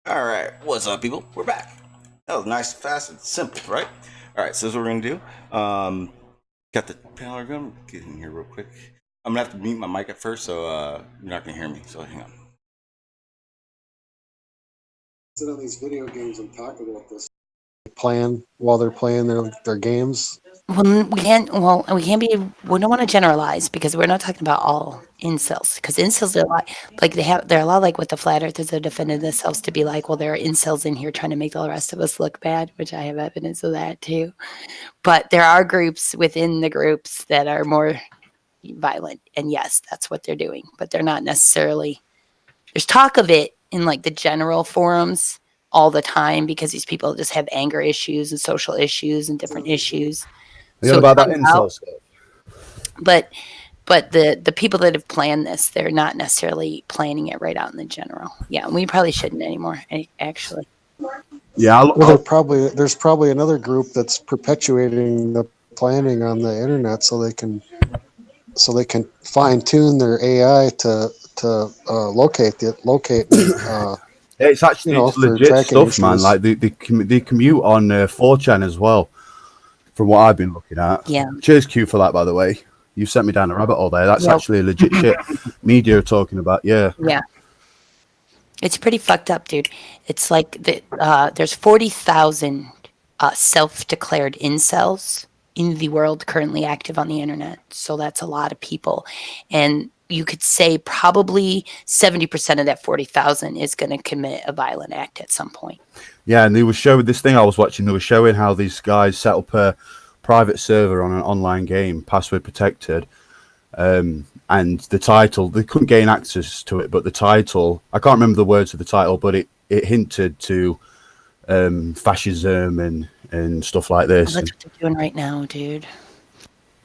All right, what's up, people? We're back. That was nice, fast, and simple, right? All right, so this is what we're gonna do. Got the panel going. Get in here real quick. I'm gonna have to mute my mic at first, so you're not gonna hear me. So hang on. Sit on these video games and talk about this. Playing while they're playing their games. Well, we can't. Well, we can't be. We don't want to generalize because we're not talking about all incels. Because incels are a lot like they're a lot like what the flat earthers have defended themselves to be like. Well, there are incels in here trying to make all the rest of us look bad, which I have evidence of that too. But there are groups within the groups that are more violent, and yes, that's what they're doing. But they're not necessarily. There's talk of it in like the general forums all the time because these people just have anger issues and social issues and different issues. You know So it about that comes incel out, stuff? but the people that have planned this, they're not necessarily planning it right out in the general. Yeah, we probably shouldn't anymore, actually. Yeah, Well, there's probably another group that's perpetuating the planning on the internet so they can fine tune their AI to locate. it's actually it's For legit tracking stuff, man. issues. Like they commute on 4chan as well, from what I've been looking at. Yeah. Cheers, Q, for that, by the way. You sent me down a rabbit hole there. That's Yep. actually legit shit. Media are talking about, yeah. Yeah. It's pretty fucked up, dude. It's like there's 40,000 self-declared incels in the world currently active on the internet. So that's a lot of people. And you could say probably 70% of that 40,000 is going to commit a violent act at some point. Yeah, and they were showing this thing I was watching. They were showing how these guys set up a private server on an online game, password protected. And the title, they couldn't gain access to it, but the title, I can't remember the words of the title, but it hinted to fascism and stuff like this. Well, that's what they're doing right now, dude.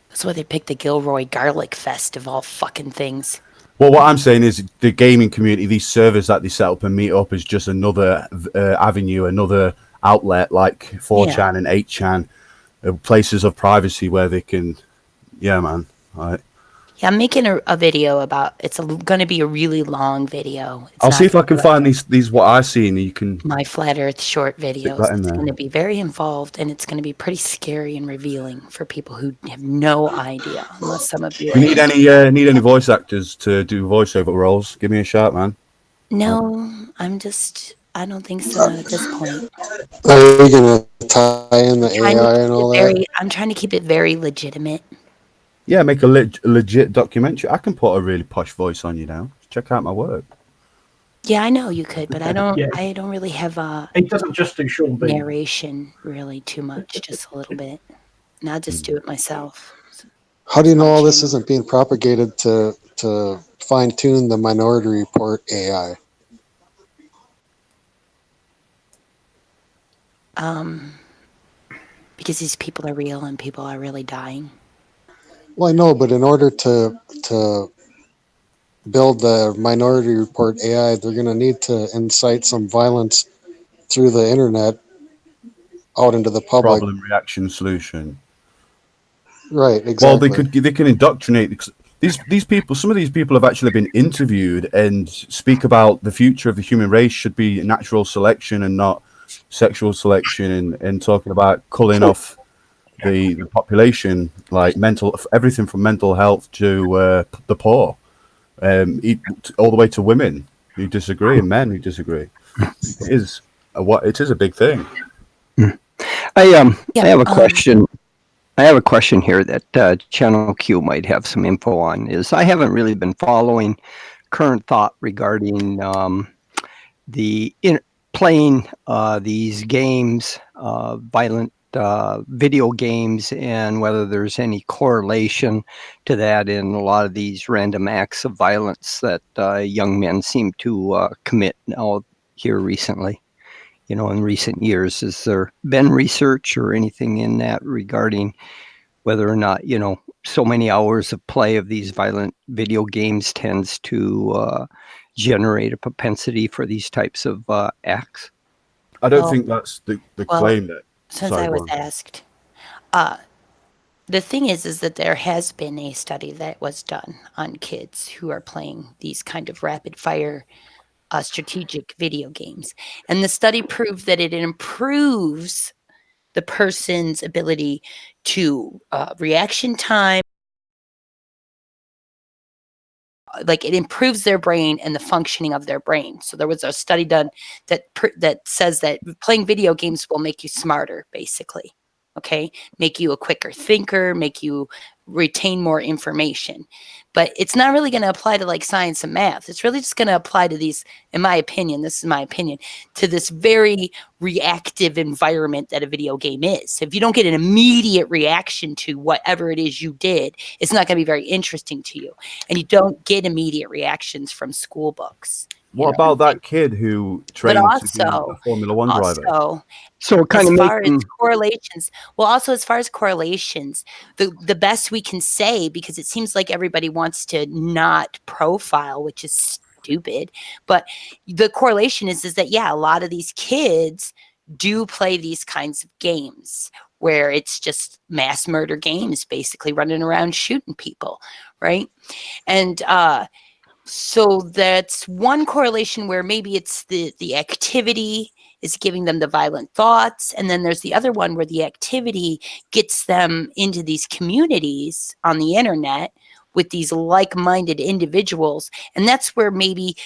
That's why they picked the Gilroy Garlic Fest of all fucking things. Well, what I'm saying is the gaming community, these servers that they set up and meet up is just another avenue, another outlet like 4chan and 8chan, places of privacy where they can, yeah, man. Right. Yeah, I'm making a video about. It's going to be a really long video. I'll see if I can find these what I see, and you can. My flat Earth short videos. It's going to be very involved, and it's going to be pretty scary and revealing for people who have no idea. Unless some of you. You need any voice actors to do voiceover roles? Give me a shout, man. No, I don't think so at this point. Are you gonna tie in the AI and all that? I'm trying to keep it very legitimate. Yeah, make a legit documentary. I can put a really posh voice on you now. Check out my work. Yeah, I know you could, but I don't. Yeah. I don't really have a. It doesn't just do Sean Bean. Narration really too much, just a little bit, and I'll just do it myself. How do you know all this isn't being propagated to fine tune the Minority Report AI? Because these people are real and people are really dying. Well, I know, but in order to build the Minority Report AI, they're going to need to incite some violence through the internet out into the public. Problem, reaction, solution. Right, exactly. Well, they can indoctrinate these people. Some of these people have actually been interviewed and speak about the future of the human race should be natural selection and not sexual selection, and talking about culling off the population, like everything from mental health to the poor, all the way to women who disagree and men who disagree. It is a big thing. I have a question. I have a question here that Channel Q might have some info on. I haven't really been following current thought regarding playing these games, violent video games, and whether there's any correlation to that in a lot of these random acts of violence that young men seem to commit now here recently. In recent years, has there been research or anything in that regarding whether or not, so many hours of play of these violent video games tends to generate a propensity for these types of acts? I don't think that's the claim that. Since I was asked, the thing is that there has been a study that was done on kids who are playing these kind of rapid fire strategic video games. And the study proved that it improves the person's ability to reaction time. Like it improves their brain and the functioning of their brain. So there was a study done that says that playing video games will make you smarter, basically. Okay, make you a quicker thinker, make you retain more information. But it's not really going to apply to like science and math. It's really just going to apply to these, in my opinion, this is my opinion, to this very reactive environment that a video game is. If you don't get an immediate reaction to whatever it is you did, it's not going to be very interesting to you. And you don't get immediate reactions from school books. What about that kid who trained to be a Formula One driver? So it kind as of far makes as correlations, well, also as far as correlations, the best we can say, because it seems like everybody wants to not profile, which is stupid, but the correlation is that, yeah, a lot of these kids do play these kinds of games where it's just mass murder games, basically running around shooting people, right? And so that's one correlation where maybe it's the activity is giving them the violent thoughts. And then there's the other one where the activity gets them into these communities on the internet with these like-minded individuals. And that's where maybe,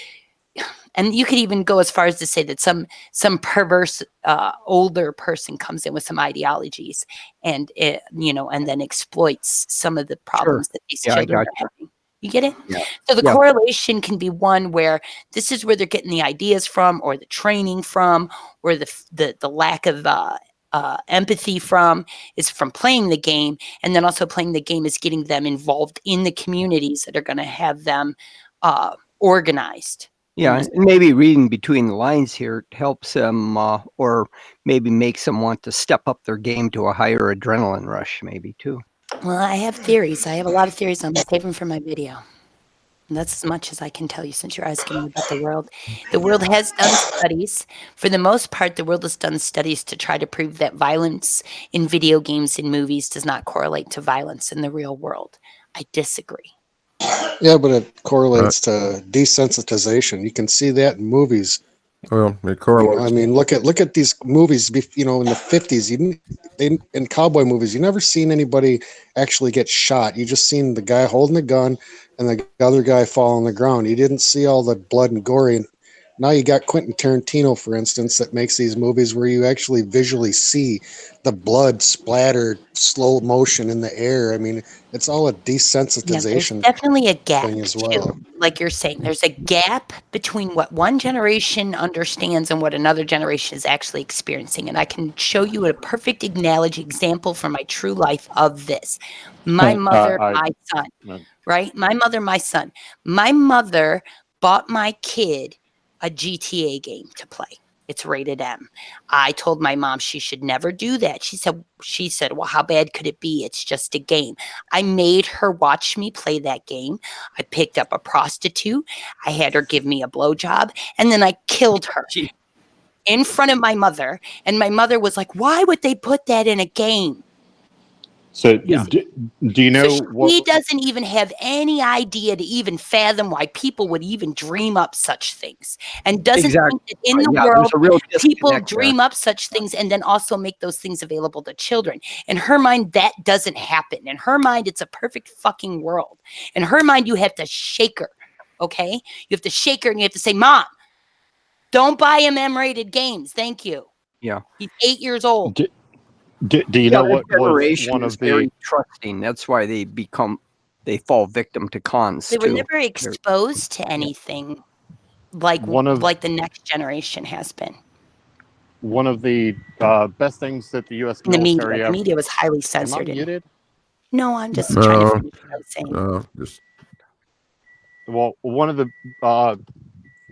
and you could even go as far as to say that some perverse older person comes in with some ideologies and and then exploits some of the problems that these children are having. You get it? Yeah. So the correlation can be one where this is where they're getting the ideas from, or the training from, or the lack of empathy is from playing the game. And then also playing the game is getting them involved in the communities that are going to have them organized. Yeah, and maybe reading between the lines here helps them, or maybe makes them want to step up their game to a higher adrenaline rush, maybe too. Well, I have theories. I have a lot of theories. I'm going to save them for my video. And that's as much as I can tell you since you're asking me about the world. The world has done studies. For the most part, the world has done studies to try to prove that violence in video games and movies does not correlate to violence in the real world. I disagree. Yeah, but it correlates to desensitization. You can see that in movies. Well, it correlates. I mean, look at these movies. In the 50s, in cowboy movies, you never seen anybody actually get shot. You just seen the guy holding the gun and the other guy fall on the ground. You didn't see all the blood and gory. And now you got Quentin Tarantino, for instance, that makes these movies where you actually visually see the blood splattered, slow motion in the air. I mean, it's all a desensitization. There's definitely a gap thing as well. too. Like you're saying, there's a gap between what one generation understands and what another generation is actually experiencing. And I can show you a perfect analogy example from my true life of this. My mother, my son, right? My mother, my son. My mother bought my kid a GTA game to play. It's rated M. I told my mom she should never do that. She said, well, how bad could it be? It's just a game. I made her watch me play that game. I picked up a prostitute. I had her give me a blowjob, and then I killed her in front of my mother. And my mother was like, why would they put that in a game? So do you know so he doesn't even have any idea to even fathom why people would even dream up such things, and doesn't think that in the world people dream up such things and then also make those things available to children. In her mind, that doesn't happen. In her mind, it's a perfect fucking world. In her mind, you have to shake her. Okay, you have to shake her and you have to say, Mom, don't buy him M-rated games. Thank you. Yeah, he's 8 years old. Do you know what was one of the very trusting? That's why they fall victim to cons. They were never exposed to anything like the next generation has been. One of the best things that the U.S. military. The media was highly censored. Am I muted? No, I'm just trying to finish what I was saying. Well, one of the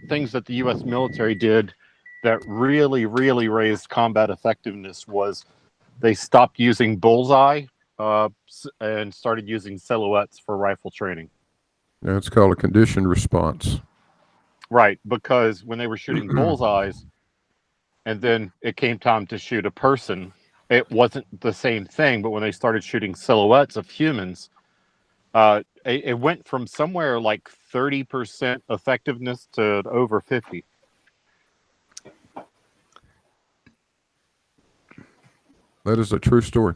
things that the U.S. military did that really, really raised combat effectiveness was they stopped using bullseye and started using silhouettes for rifle training. Yeah, it's called a conditioned response. Right, because when they were shooting bullseyes and then it came time to shoot a person, it wasn't the same thing. But when they started shooting silhouettes of humans, it went from somewhere like 30% effectiveness to over 50. That is a true story.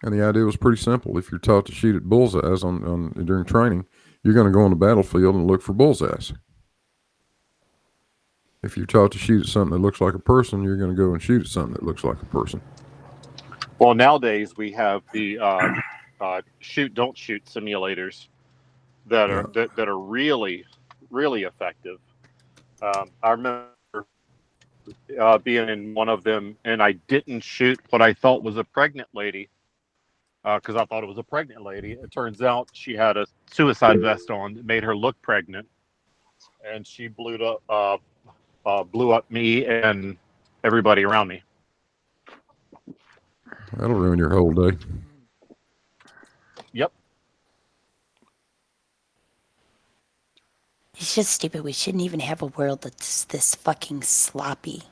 And the idea was pretty simple. If you're taught to shoot at bullseyes during training, you're going to go on the battlefield and look for bullseyes. If you're taught to shoot at something that looks like a person, you're going to go and shoot at something that looks like a person. Well, nowadays we have the shoot don't shoot simulators that are that are really effective. I remember being in one of them, and I didn't shoot what I thought was a pregnant lady because I thought it was a pregnant lady. It turns out she had a suicide vest on that made her look pregnant, and she blew up me and everybody around me. That'll ruin your whole day. Yep. It's just stupid. We shouldn't even have a world that's this fucking sloppy.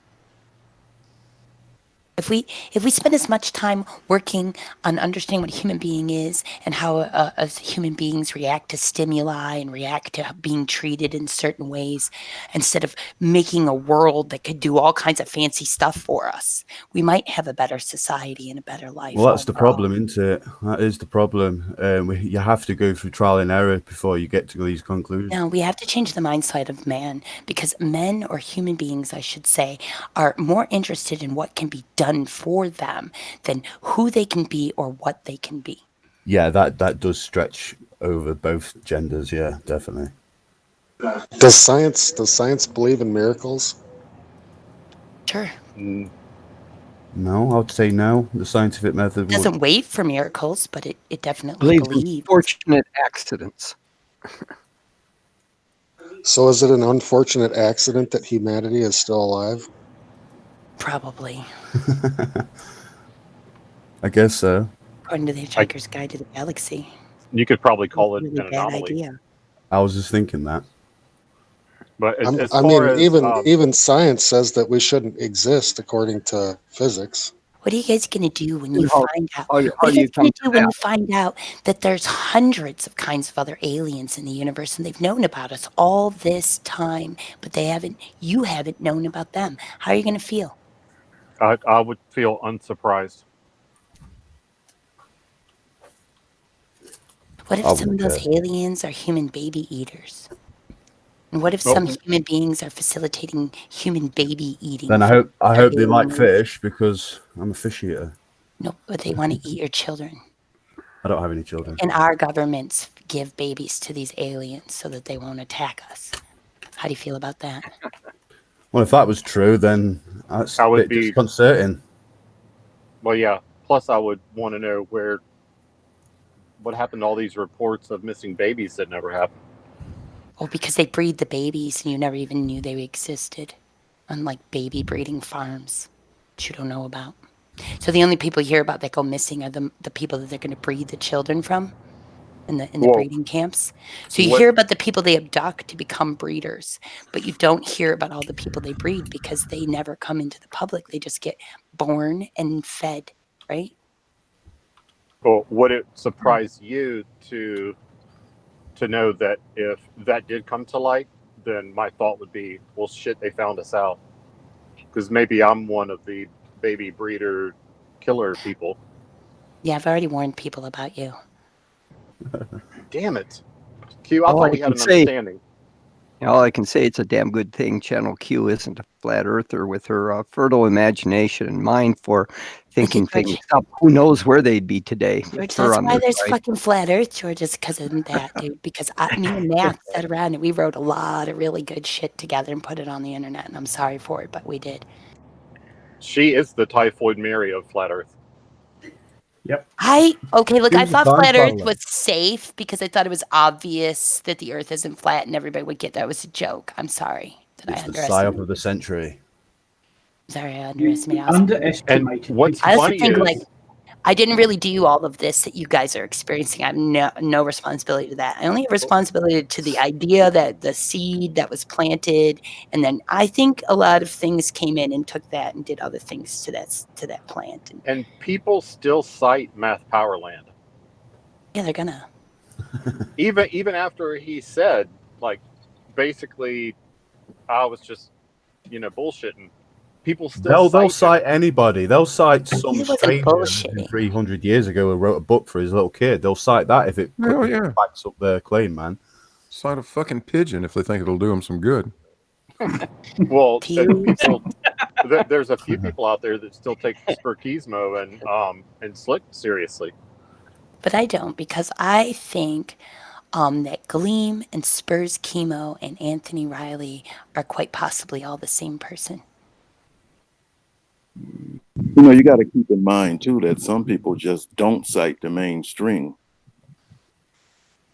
If we spend as much time working on understanding what a human being is and how as human beings react to stimuli and react to being treated in certain ways, instead of making a world that could do all kinds of fancy stuff for us, we might have a better society and a better life. Well, that's the problem, isn't it? That is the problem. You have to go through trial and error before you get to these conclusions. No, we have to change the mindset of man, because men, or human beings, I should say, are more interested in what can be done for them than who they can be or what they can be. Yeah, that does stretch over both genders. Yeah, definitely. Does science believe in miracles? Sure. No, I would say no. The scientific method Doesn't wait for miracles, but it definitely believes. Fortunate accidents. So is it an unfortunate accident that humanity is still alive? Probably. I guess so. According to the Hitchhiker's Guide to the Galaxy. You could probably call it Really an bad anomaly. idea. I was just thinking that. But even science says that we shouldn't exist according to physics. What are you guys going to do when you find out? How What are do you you going come to do when you find out that there's hundreds of kinds of other aliens in the universe, and they've known about us all this time, but you haven't known about them? How are you going to feel? I would feel unsurprised. What if some of those aliens are human baby eaters? And what if some human beings are facilitating human baby eating? Then I hope they like fish, because I'm a fish eater. No, but they want to eat your children. I don't have any children. And our governments give babies to these aliens so that they won't attack us. How do you feel about that? Well, if that was true, then that's a bit disconcerting. Well, yeah. Plus, I would want to know what happened to all these reports of missing babies that never happened. Well, because they breed the babies and you never even knew they existed. Unlike baby breeding farms that you don't know about. So the only people you hear about that go missing are the people that they're going to breed the children from in the breeding camps. So you hear about the people they abduct to become breeders, but you don't hear about all the people they breed because they never come into the public. They just get born and fed, right? Well, would it surprise you to know that if that did come to light, then my thought would be, well, shit, they found us out. Because maybe I'm one of the baby breeder killer people. Yeah, I've already warned people about you. Damn it. Q, I thought we had an understanding. All I can say, it's a damn good thing Channel Q isn't a flat earther with her fertile imagination and mind for thinking things up. Who knows where they'd be today? George, that's why there's fucking flat earth, George, is because of that, dude. Because me and Matt sat around and we wrote a lot of really good shit together and put it on the internet, and I'm sorry for it, but we did. She is the Typhoid Mary of flat earth. Yep. I thought flat earth was safe because I thought it was obvious that the earth isn't flat and everybody would get that was a joke. I'm sorry that it's the psyop of the century. Sorry, I underestimated. And what's funny is I didn't really do all of this that you guys are experiencing. I have no responsibility to that. I only have responsibility to the idea, that the seed that was planted, and then I think a lot of things came in and took that and did other things to that plant. And people still cite Math Powerland. Yeah, they're gonna. Even after he said, like, basically, I was just, bullshitting. People still They'll cite cite anybody. They'll cite some He wasn't stranger bullshitting. 300 years ago who wrote a book for his little kid. They'll cite that if it Hell yeah. backs up their claim, man. Cite a fucking pigeon if they think it'll do them some good. Well, Pews. there's a few people out there that still take Spurkismo and Slick seriously. But I don't, because I think that Gleam and Spurs Chemo and Anthony Riley are quite possibly all the same person. You got to keep in mind too that some people just don't cite the mainstream.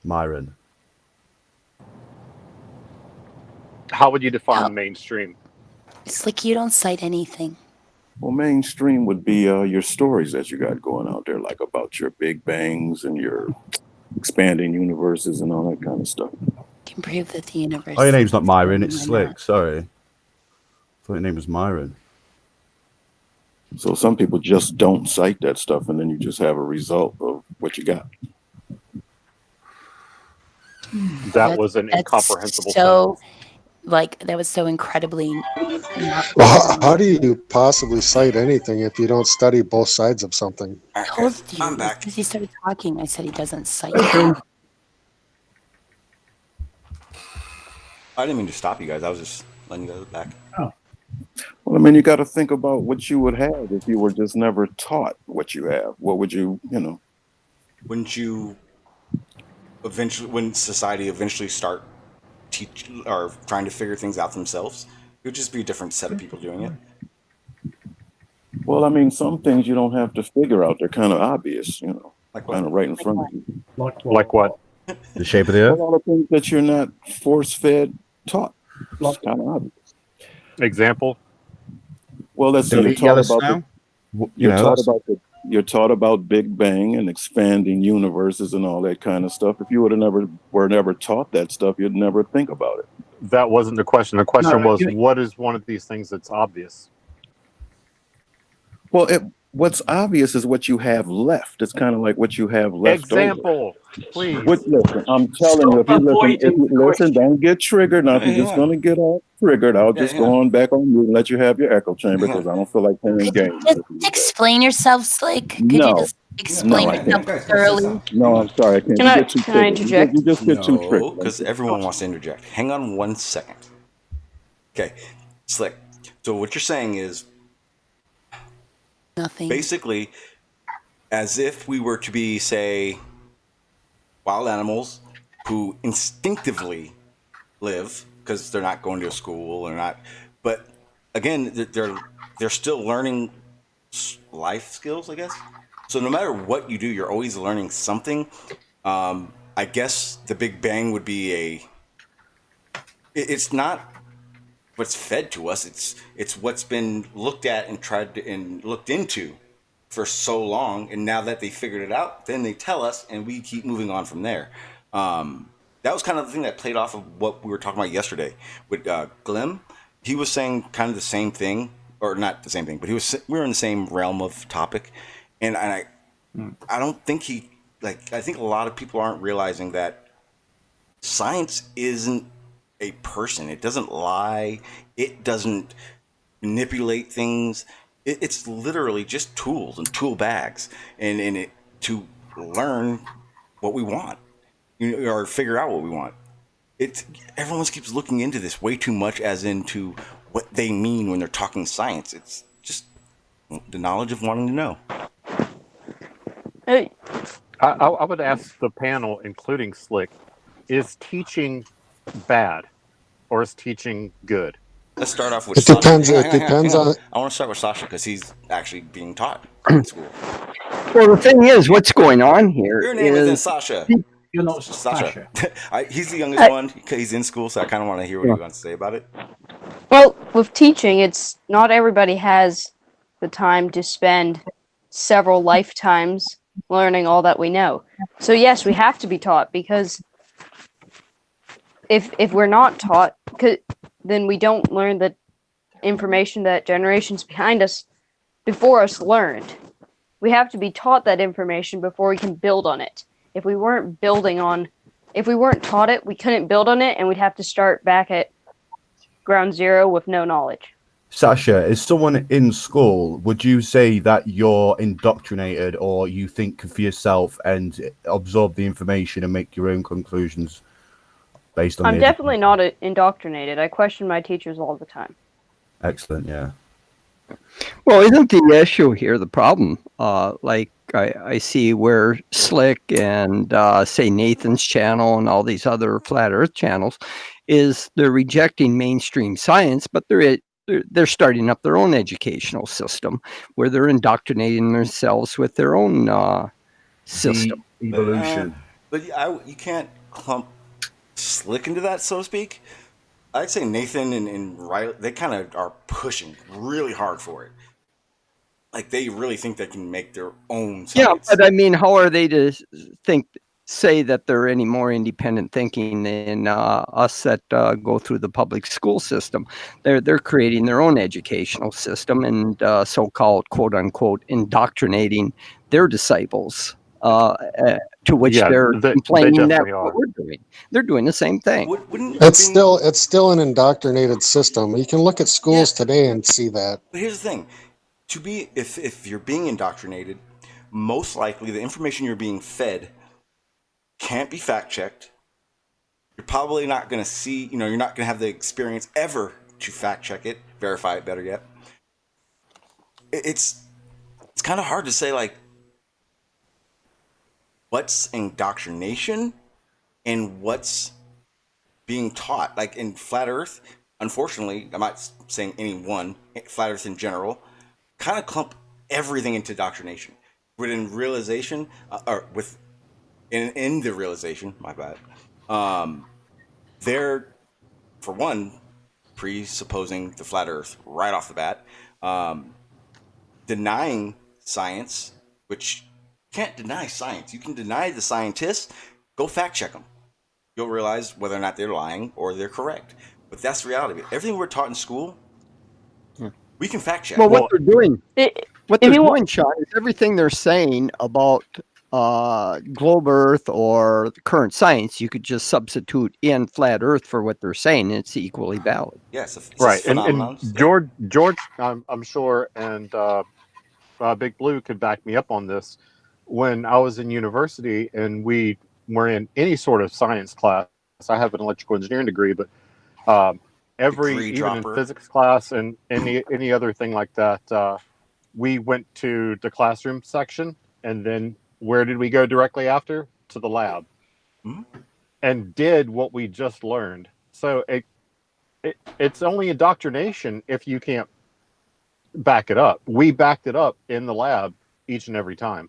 Myron. How would you define mainstream? It's like you don't cite anything. Well, mainstream would be your stories that you got going out there, like about your big bangs and your expanding universes and all that kind of stuff. You can prove that the universe. Oh, your name's not Myron, it's Why Slick. not? Sorry. I thought your name was Myron. So some people just don't cite that stuff, and then you just have a result of what you got. That was an incomprehensible So, that was so incredibly. Well, how do you possibly cite anything if you don't study both sides of something? I told you. I'm back. Because he started talking, I said he doesn't cite. I didn't mean to stop you guys. I was just letting you guys back. Well, I mean, you got to think about what you would have if you were just never taught what you have. What would you, Wouldn't you eventually, when society eventually start teach or trying to figure things out themselves, it would just be a different set of people doing it? Well, I mean, some things you don't have to figure out. They're kind of obvious, Like kind of right in front of you. Like what? The shape of the A earth? lot of things that you're not force-fed taught. It's kind of obvious. Example? Well, let's say Yellow snow? You're taught about Big Bang and expanding universes and all that kind of stuff. If you were never taught that stuff, you'd never think about it. That wasn't the question. The question was, what is one of these things that's obvious? Well, what's obvious is what you have left. It's kind of like what you have left Example, please. Listen, I'm telling you, if you listen, don't get triggered. Now, if you're just going to get all triggered, I'll just go on back on mute and let you have your echo chamber because I don't feel like playing games. Just explain yourself, Slick. Could you just explain yourself thoroughly? No, I'm sorry. I can't. Can I interject? You just get too triggered. Because everyone wants to interject. Hang on 1 second. Okay, Slick. So what you're saying is Nothing. basically as if we were to be, say, wild animals who instinctively live because they're not going to a school or not. But again, they're still learning life skills, I guess. So no matter what you do, you're always learning something. I guess the Big Bang would be it's not what's fed to us. It's what's been looked at and looked into for so long, and now that they figured it out, then they tell us, and we keep moving on from there. That was kind of the thing that played off of what we were talking about yesterday with Glim. He was saying kind of the same thing, or not the same thing, but we were in the same realm of topic, and I don't think I think a lot of people aren't realizing that science isn't a person. It doesn't lie. It doesn't manipulate things. It's literally just tools and tool bags, and to learn what we want, or figure out what we want. Everyone keeps looking into this way too much, as into what they mean when they're talking science. It's just the knowledge of wanting to know. Hey, I would ask the panel, including Slick, is teaching bad or is teaching good? Let's start off with It Sasha. depends. Hang It on. depends on. I want to start with Sasha because he's actually being taught in school. Well, the thing is, what's going on here Your name isn't is Sasha. You know, Sasha. He's the youngest one. He's in school, so I kind of want to hear what he wants to say about it. well, with teaching, it's not everybody has the time to spend several lifetimes learning all that we know. So yes, we have to be taught, because if we're not taught, then we don't learn the information that generations behind us, before us, learned. We have to be taught that information before we can build on it. If we weren't taught it, we couldn't build on it, and we'd have to start back at ground zero with no knowledge. Sasha, as someone in school, would you say that you're indoctrinated, or you think for yourself and absorb the information and make your own conclusions based on I'm the definitely not indoctrinated. I question my teachers all the time. Excellent, yeah. Well, isn't the issue here the problem? Like I see where Slick and say Nathan's channel and all these other flat Earth channels is they're rejecting mainstream science, but they're starting up their own educational system where they're indoctrinating themselves with their own system. Evolution. But you can't clump Slick into that, so to speak. I'd say Nathan and Riley, they kind of are pushing really hard for it. Like, they really think they can make their own science. Yeah, but I mean, how are they to say that they're any more independent thinking than us that go through the public school system? They're creating their own educational system and so-called quote unquote indoctrinating their disciples. To which they're complaining that what we're doing. They're doing the same thing. It's still an indoctrinated system. You can look at schools today and see that. But here's the thing: if you're being indoctrinated, most likely the information you're being fed can't be fact checked. You're probably not going to see, you're not going to have the experience ever to fact check it, verify it. Better yet, it's kind of hard to say, like, what's indoctrination and what's being taught. Like in Flat Earth, unfortunately, I'm not saying any one, Flat Earth in general, kind of clump everything into indoctrination. But in realization, in the realization, my bad, they're, for one, presupposing the Flat Earth right off the bat, denying science, which can't deny science. You can deny the scientists. Go fact check them. You'll realize whether or not they're lying or they're correct. But that's the reality. Everything we're taught in school, we can fact check. Well, what they're doing, Sean, is everything they're saying about globe Earth or current science, you could just substitute in flat Earth for what they're saying, and it's equally valid. Yes, it's right. And George, I'm sure, and Big Blue could back me up on this. When I was in university and we were in any sort of science class, I have an electrical engineering degree, but even in physics class and any other thing like that, we went to the classroom section, and then where did we go directly after? To the lab, and did what we just learned. So it's only indoctrination if you can't back it up. We backed it up in the lab each and every time.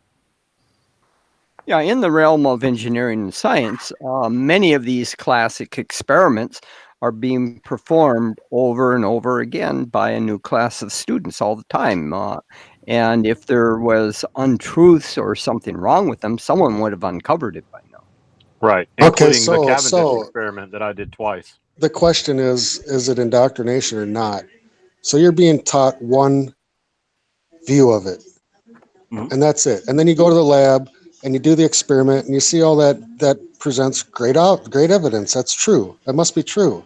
Yeah, in the realm of engineering and science, many of these classic experiments are being performed over and over again by a new class of students all the time. And if there was untruths or something wrong with them, someone would have uncovered it by now. Right, including the Cavendish experiment that I did twice. The question is it indoctrination or not? So you're being taught one view of it, and that's it. And then you go to the lab and you do the experiment and you see all that presents great evidence. That's true. That must be true.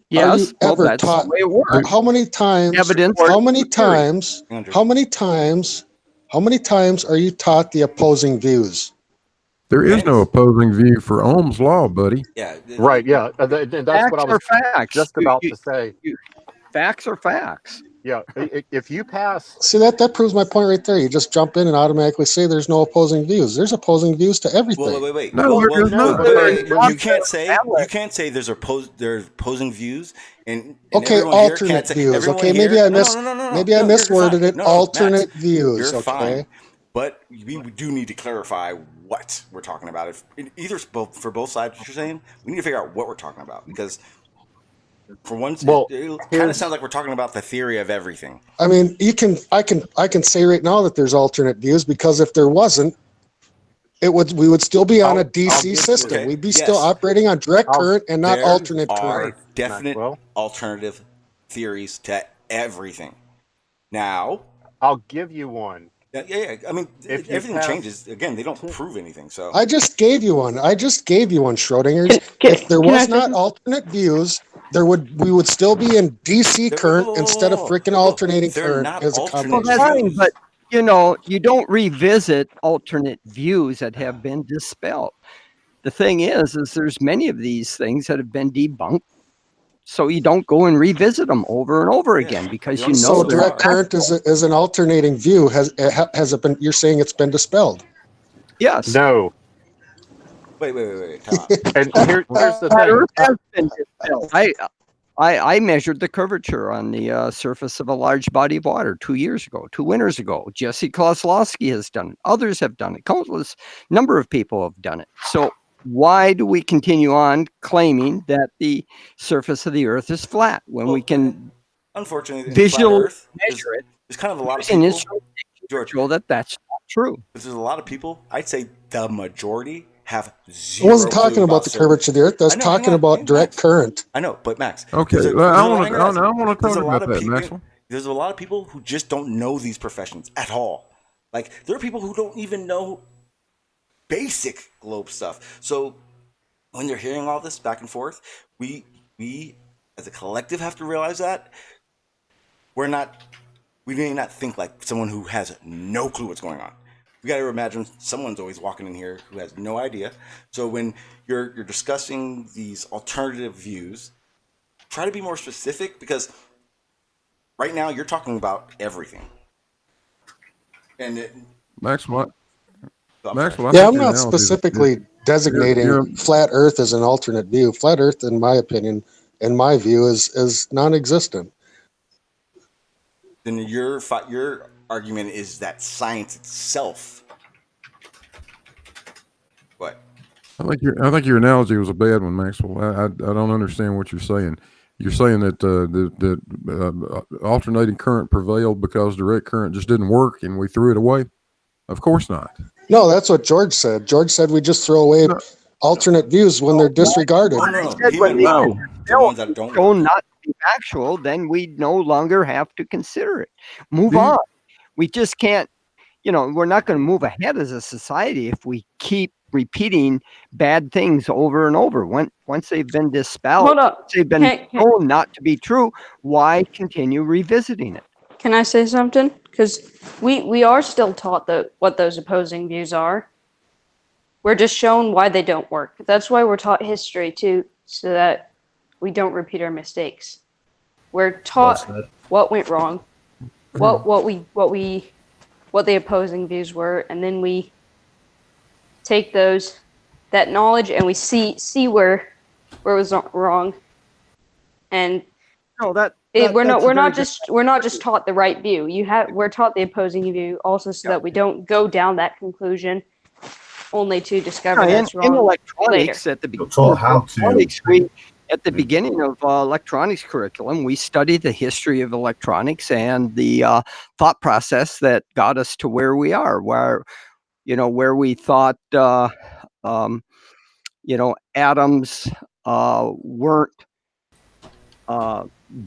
Yes, are you ever taught? How many times? Evidence. How many times are you taught the opposing views? There is no opposing view for Ohm's law, buddy. Yeah. Right. Yeah. And that's facts what I was just about to say. Facts are facts. Yeah. If you pass. See, that proves my point right there. You just jump in and automatically say there's no opposing views. There's opposing views to everything. Well, wait. No, You can't say there's opposing views and okay, alternate views. Okay, maybe I misworded it. Alternate views. You're okay. Fine. But we do need to clarify what we're talking about. If either for both sides, what you're saying, we need to figure out what we're talking about, because For once, Well, it kind of here's- sounds like we're talking about the theory of everything. I mean, I can say right now that there's alternate views, because if there wasn't, we would still be on a I'll DC give system. Okay, We'd be yes. still operating on direct I'll- current and not There alternate are current. definite Maxwell. alternative theories to everything. Now, I'll give you one. yeah. I mean, If you everything pass- changes. Again, they don't prove anything. So I just gave you one. Schrodinger's. Can- If there can I was say not something? alternate views, we would still be in DC current instead of freaking alternating they're current not as a alternate Well, combination. that's fine, views. but you don't revisit alternate views that have been dispelled. The thing is there's many of these things that have been debunked, so you don't go and revisit them over and over again because you you don't know go So so they're direct far. current is an alternating view. Has it been? You're saying it's been dispelled? yes. No. Wait. Time out. And here's the Flat thing. Earth has been dispelled. I measured the curvature on the surface of a large body of water 2 years ago, 2 winters ago. Jesse Kozlowski has done it. Others have done it. Countless number of people have done it. So why do we continue on claiming that the surface of the Earth is flat when we can Unfortunately, in flat visually Earth, measure it there's kind of a lot of using people. instruments George, show that that's not true? there's a lot of people. I'd say the majority have I zero. wasn't talking clue about the certain- curvature of the Earth. I was I know, hang talking on, about direct Max. current. I know, but Max. Okay, there's a I lot- want hang on, to there's talk a lot about of that, people. Maxwell. There's a lot of people who just don't know these professions at all. Like there are people who don't even know basic globe stuff. So when they're hearing all this back and forth, we as a collective have to realize that we may not think like someone who has no clue what's going on. We got to imagine someone's always walking in here who has no idea. So when you're discussing these alternative views, try to be more specific, because right now you're talking about everything. And Maxwell, I'm Maxwell, I Yeah, think I'm your not analogy is- specifically designating you're- flat Earth as an alternate view. Flat Earth, in my opinion, in my view, is non-existent. then your argument is that science itself. What? I think your analogy was a bad one, Maxwell. I don't understand what you're saying. You're saying that alternating current prevailed because direct current just didn't work and we threw it away? Of course not. No, that's what George said. George said we just throw away No. alternate views when they're disregarded. Oh no, said he when meant we wow. The ones that don't shown work. not to be factual, then we no longer have to consider it. Move Do you- on. We just can't, we're not going to move ahead as a society if we keep repeating bad things over and over. Once they've been dispelled, Hold up. once they've been Can- shown not to be true, why continue revisiting it? Can I say something? Because we are still taught what those opposing views are. We're just shown why they don't work. That's why we're taught history too, so that we don't repeat our mistakes. We're taught what went wrong, what the opposing views were, and then we take that knowledge and we see where it was wrong. And No, we're not just taught the right view. We're taught the opposing view also, so that we don't go down that conclusion only to discover that's wrong in electronics later. at the beginning. taught how to. At the beginning of electronics curriculum, we studied the history of electronics and the thought process that got us to where we are, where we thought atoms weren't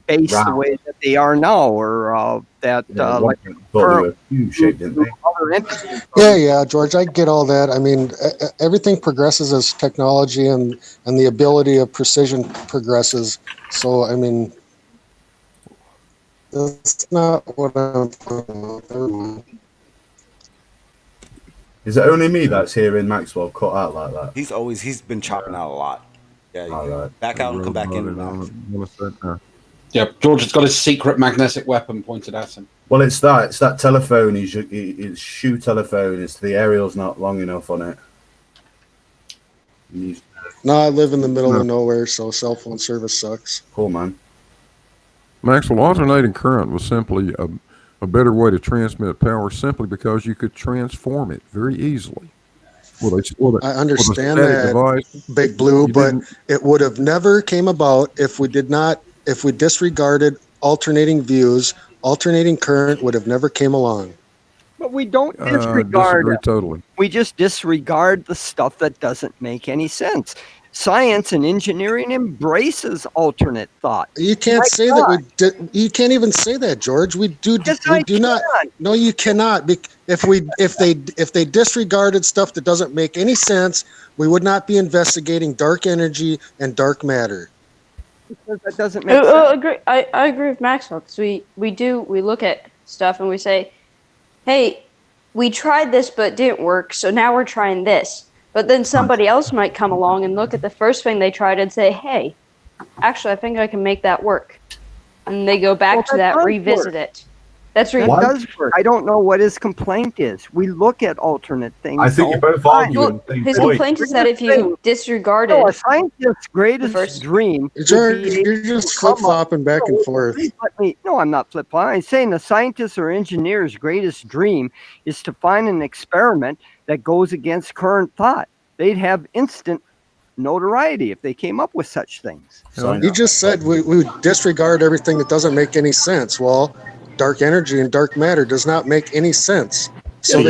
based the Round. way that they are now, or that Thought they were cube-shaped, didn't they? other entities. Yeah, George, I get all that. I mean, everything progresses as technology and the ability of precision progresses. So, I mean, that's not what I'm talking about. Is it only me that's hearing Maxwell cut out like that? He's been chopping out a lot. Yeah, All right. back out and come back in. Yeah, George has got his secret magnetic weapon pointed at him. Well, it's that telephone. His shoe telephone. It's the aerial's not long enough on it. No, I live in the middle of nowhere, so cell phone service sucks. Cool, man. Maxwell, alternating current was simply a better way to transmit power, simply because you could transform it very easily. I understand static that, device, Big Blue, you but didn't- it would have never came about if we did not if we disregarded alternating views, alternating current would have never came along. But we don't disregard Disagree it. totally. We just disregard the stuff that doesn't make any sense. Science and engineering embraces alternate thought. You can't My say God. that you can't even say that, George. We do Yes, we I do not. can. No, you cannot. If they disregarded stuff that doesn't make any sense, we would not be investigating dark energy and dark matter. Because that doesn't make sense. Agree. I agree with Maxwell, because we look at stuff and we say, hey, we tried this but it didn't work, so now we're trying this. But then somebody else might come along and look at the first thing they tried and say, hey, actually, I think I can make that work. And they go back to that, revisit it. That does work. I don't know what his complaint is. We look at alternate things. I think you're both arguing the same his point. complaint is that if you disregarded a scientist's greatest dream, George, you're just flip-flopping back and forth. No, I'm not flip-flopping. I'm saying a scientist or engineer's greatest dream is to find an experiment that goes against current thought. They'd have instant notoriety if they came up with such things. You just said we disregard everything that doesn't make any sense. Well, dark energy and dark matter does not make any sense. So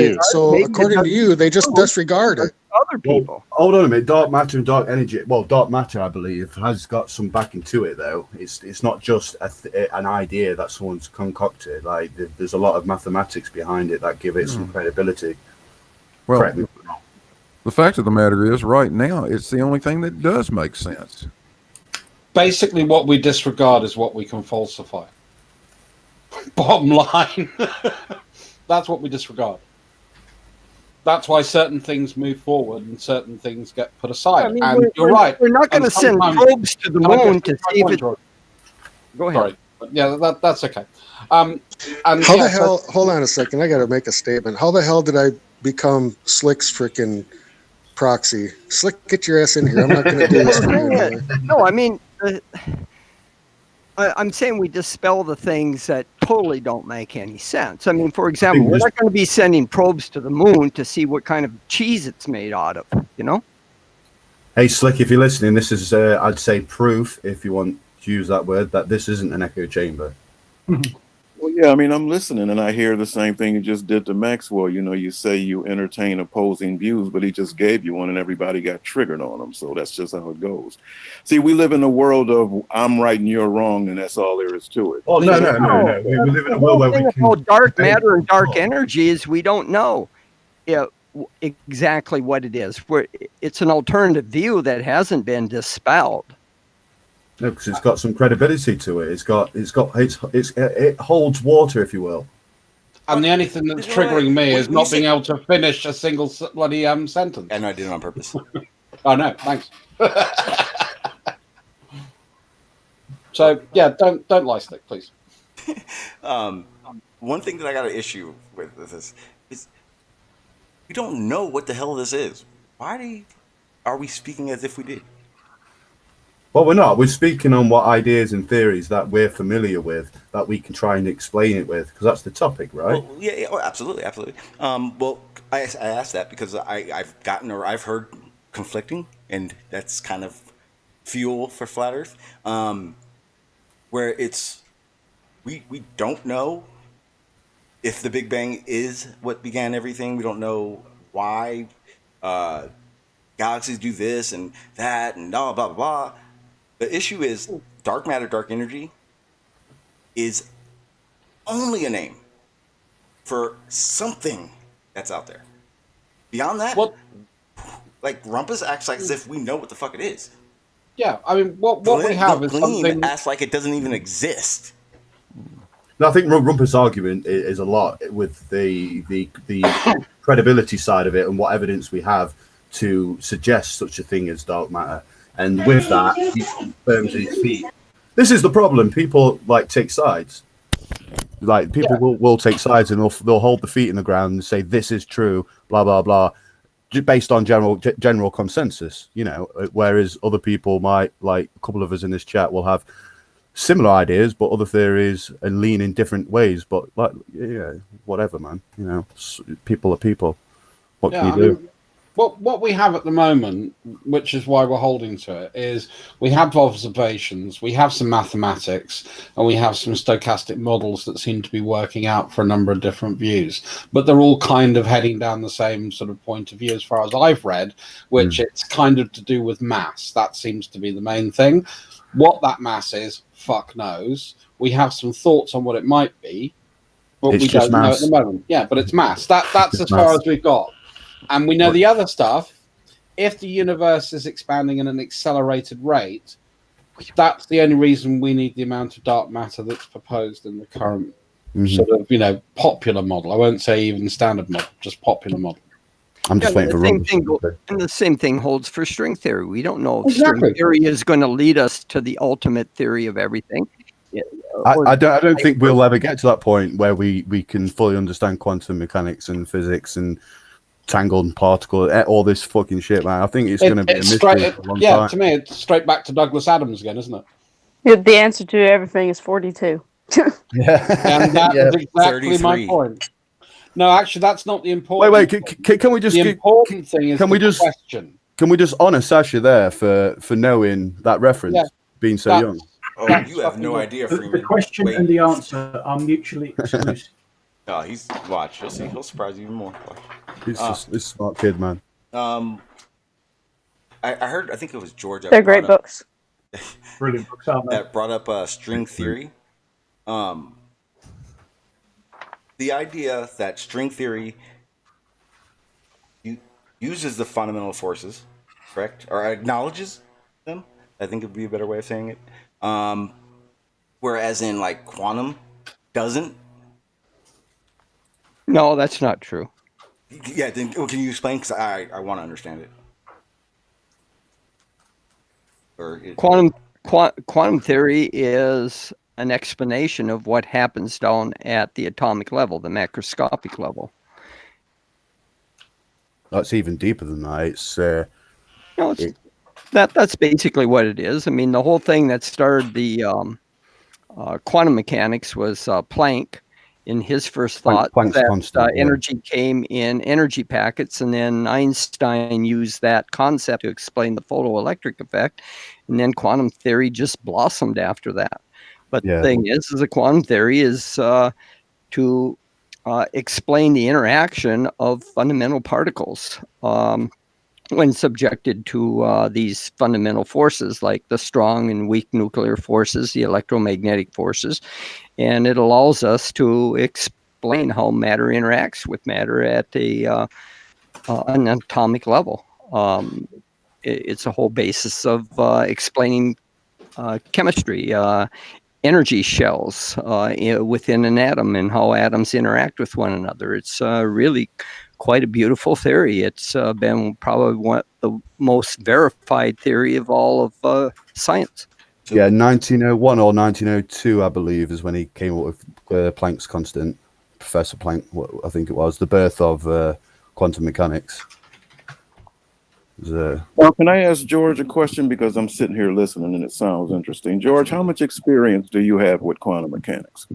according to you, they just disregard it. Other people. Well, hold on a minute. Dark matter and dark energy. Well, dark matter, I believe, has got some backing to it, though. It's not just an idea that someone's concocted. Like there's a lot of mathematics behind it that give it some credibility. Well, Correct me. the fact of the matter is, right now, it's the only thing that does make sense. Basically, what we disregard is what we can falsify. Bottom line, that's what we disregard. That's why certain things move forward and certain things get put aside. I mean, and you're right. We're not going to send probes to the moon to see if it. Go ahead. Sorry. But yeah, that's okay. How the hell? Hold on a second. I got to make a statement. How the hell did I become Slick's freaking proxy? Slick, get your ass in here. I'm not going to do this for you anymore. No, I mean, I'm saying we dispel the things that totally don't make any sense. I mean, for example, we're not going to be sending probes to the moon to see what kind of cheese it's made out of, you know? Hey, Slick, if you're listening, this is, I'd say, proof, if you want to use that word, that this isn't an echo chamber. Well, yeah, I mean, I'm listening and I hear the same thing you just did to Maxwell. You know, you say you entertain opposing views, but he just gave you one and everybody got triggered on him. So that's just how it goes. See, we live in a world of I'm right and you're wrong, and that's all there is to it. Oh, no. We live in a world where we can... dark matter and dark energy is we don't know exactly what it is. It's an alternative view that hasn't been dispelled. No, because it's got some credibility to it. It holds water, if you will. And the only thing that's triggering me is not being able to finish a single bloody sentence. And I did it on purpose. Oh no, thanks. So yeah, don't lie, Stick, please. One thing that I got an issue with this is we don't know what the hell this is. Why are we speaking as if we did? Well, we're not. We're speaking on what ideas and theories that we're familiar with, that we can try and explain it with, because that's the topic, right? Well, yeah, absolutely. Well, I asked that because I've heard conflicting, and that's kind of fuel for flat Earth, where it's we don't know if the Big Bang is what began everything. We don't know why galaxies do this and that and blah blah blah. The issue is dark matter, dark energy is only a name for something that's out there. Beyond that, like Rumpus acts like as if we know what the fuck it is. Yeah, I mean, what we have is something... acts like it doesn't even exist. No, I think Rumpus' argument is a lot with the credibility side of it and what evidence we have to suggest such a thing as dark matter. And with that, he confirms his feet. This is the problem. People take sides. Like people will take sides and they'll hold the feet in the ground and say this is true, blah blah blah, based on general consensus. You know, whereas other people might, like a couple of us in this chat, will have similar ideas but other theories and lean in different ways. But whatever, man. You know, people are people. What can you do? what we have at the moment, which is why we're holding to it, is we have observations, we have some mathematics, and we have some stochastic models that seem to be working out for a number of different views. But they're all kind of heading down the same sort of point of view as far as I've read, which it's kind of to do with mass. That seems to be the main thing. What that mass is, fuck knows. We have some thoughts on what it might be, but It's we just don't know mass. at the moment. Yeah, but it's mass. That's It's as just far mass. as we've got. And we know the other stuff. If the universe is expanding at an accelerated rate, that's the only reason we need the amount of dark matter that's proposed in the current sort of, popular model. I won't say even standard model, just popular model. I'm just waiting for rumors. And the same thing holds for string theory. We don't know if Exactly. string theory is going to lead us to the ultimate theory of everything. I don't think we'll ever get to that point where we can fully understand quantum mechanics and physics and tangled particle, all this fucking shit, man. I think it's going to be a mystery for a long time. To me, it's straight back to Douglas Adams again, isn't it? Yeah, the answer to everything is 42. Yeah, and that is exactly 33. my point. No, actually, that's not the important. Wait, can we just? The important thing is the question. Can we just honor Sasha there for knowing that reference, being so young? Oh, you have no idea, Freeman. The question and the answer are mutually exclusive. Oh, watch. You'll see. He'll surprise you even more. Watch. He's just this smart kid, man. I heard. I think it was George. They're great books. Brilliant books, aren't they? That brought up string theory. The idea that string theory uses the fundamental forces, correct, or acknowledges them. I think it would be a better way of saying it. Whereas in like quantum doesn't. No, that's not true. Yeah, then can you explain? Because I want to understand it. Quantum theory is an explanation of what happens down at the atomic level, the macroscopic level. That's even deeper than that. It's that's basically what it is. I mean, the whole thing that started the quantum mechanics was Planck. In his first thought, that energy came in energy packets, and then Einstein used that concept to explain the photoelectric effect, and then quantum theory just blossomed after that. But the thing is the quantum theory is to explain the interaction of fundamental particles when subjected to these fundamental forces, like the strong and weak nuclear forces, the electromagnetic forces. And it allows us to explain how matter interacts with matter at an atomic level. It's a whole basis of explaining chemistry, energy shells within an atom, and how atoms interact with one another. It's really quite a beautiful theory. It's been probably one of the most verified theory of all of science. Yeah, 1901 or 1902, I believe, is when he came up with Planck's constant. Professor Planck, I think it was, the birth of quantum mechanics. Well, can I ask George a question? Because I'm sitting here listening and it sounds interesting. George, how much experience do you have with quantum mechanics?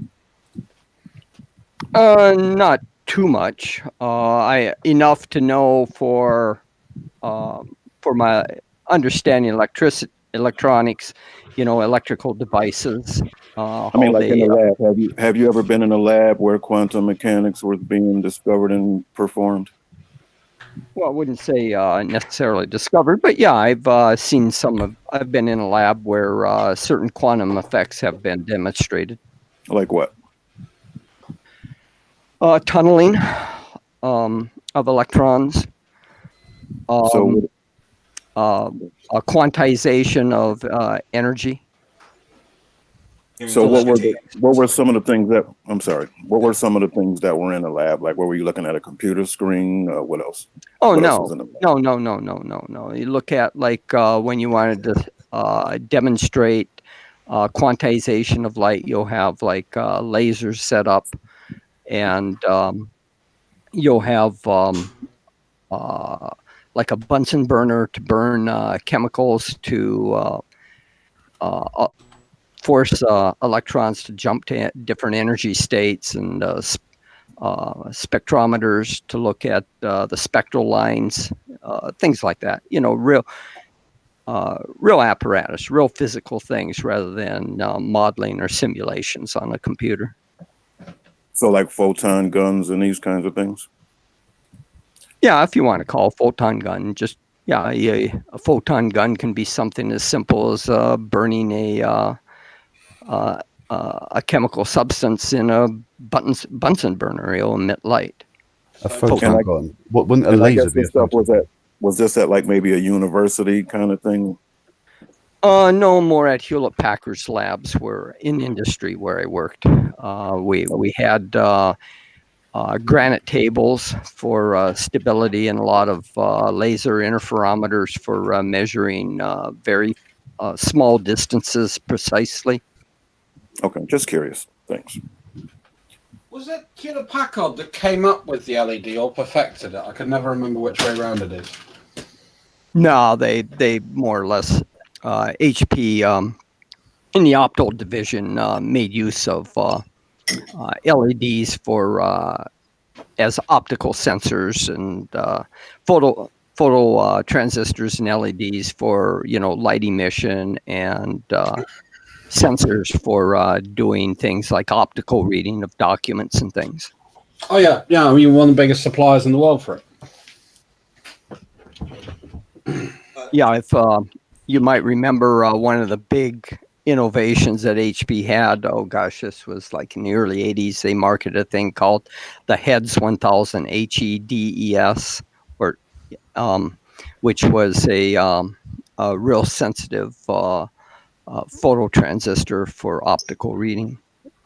Not too much. Enough to know for my understanding electronics, electrical devices. I mean, like in the lab. Have you ever been in a lab where quantum mechanics were being discovered and performed? Well, I wouldn't say necessarily discovered, but yeah, I've seen I've been in a lab where certain quantum effects have been demonstrated. Like what? Tunneling of electrons. A quantization of energy. So what were some of the things that what were some of the things that were in the lab? Like, what were you looking at, a computer screen? What else? Oh, what no. else was in the lab? No. You look at when you wanted to demonstrate quantization of light, you'll have lasers set up, and you'll have like a Bunsen burner to burn chemicals to force electrons to jump to different energy states, and spectrometers to look at the spectral lines things like that. Real apparatus, real physical things rather than modeling or simulations on a computer. So like photon guns and these kinds of things? Yeah, if you want to call a photon gun, a photon gun can be something as simple as burning a chemical substance in a Bunsen burner. It'll emit light. A photon gun. What wouldn't a And I laser guess be? this stuff was this at like maybe a university kind of thing? No, more at Hewlett Packard's labs, where in industry where I worked. We had granite tables for stability and a lot of laser interferometers for measuring very small distances precisely. Okay, just curious. Thanks. Was it Hewlett Packard that came up with the LED or perfected it? I can never remember which way around it is. No, they more or less HP in the optical division made use of LEDs for as optical sensors and photo transistors and LEDs for light emission and sensors for doing things like optical reading of documents and things. Oh yeah. I mean, one of the biggest suppliers in the world for it. Yeah, if you might remember one of the big innovations that HP had, oh gosh, this was like in the early 80s, they marketed a thing called the HEDS 1000, HEDES, which was a real sensitive photo transistor for optical reading.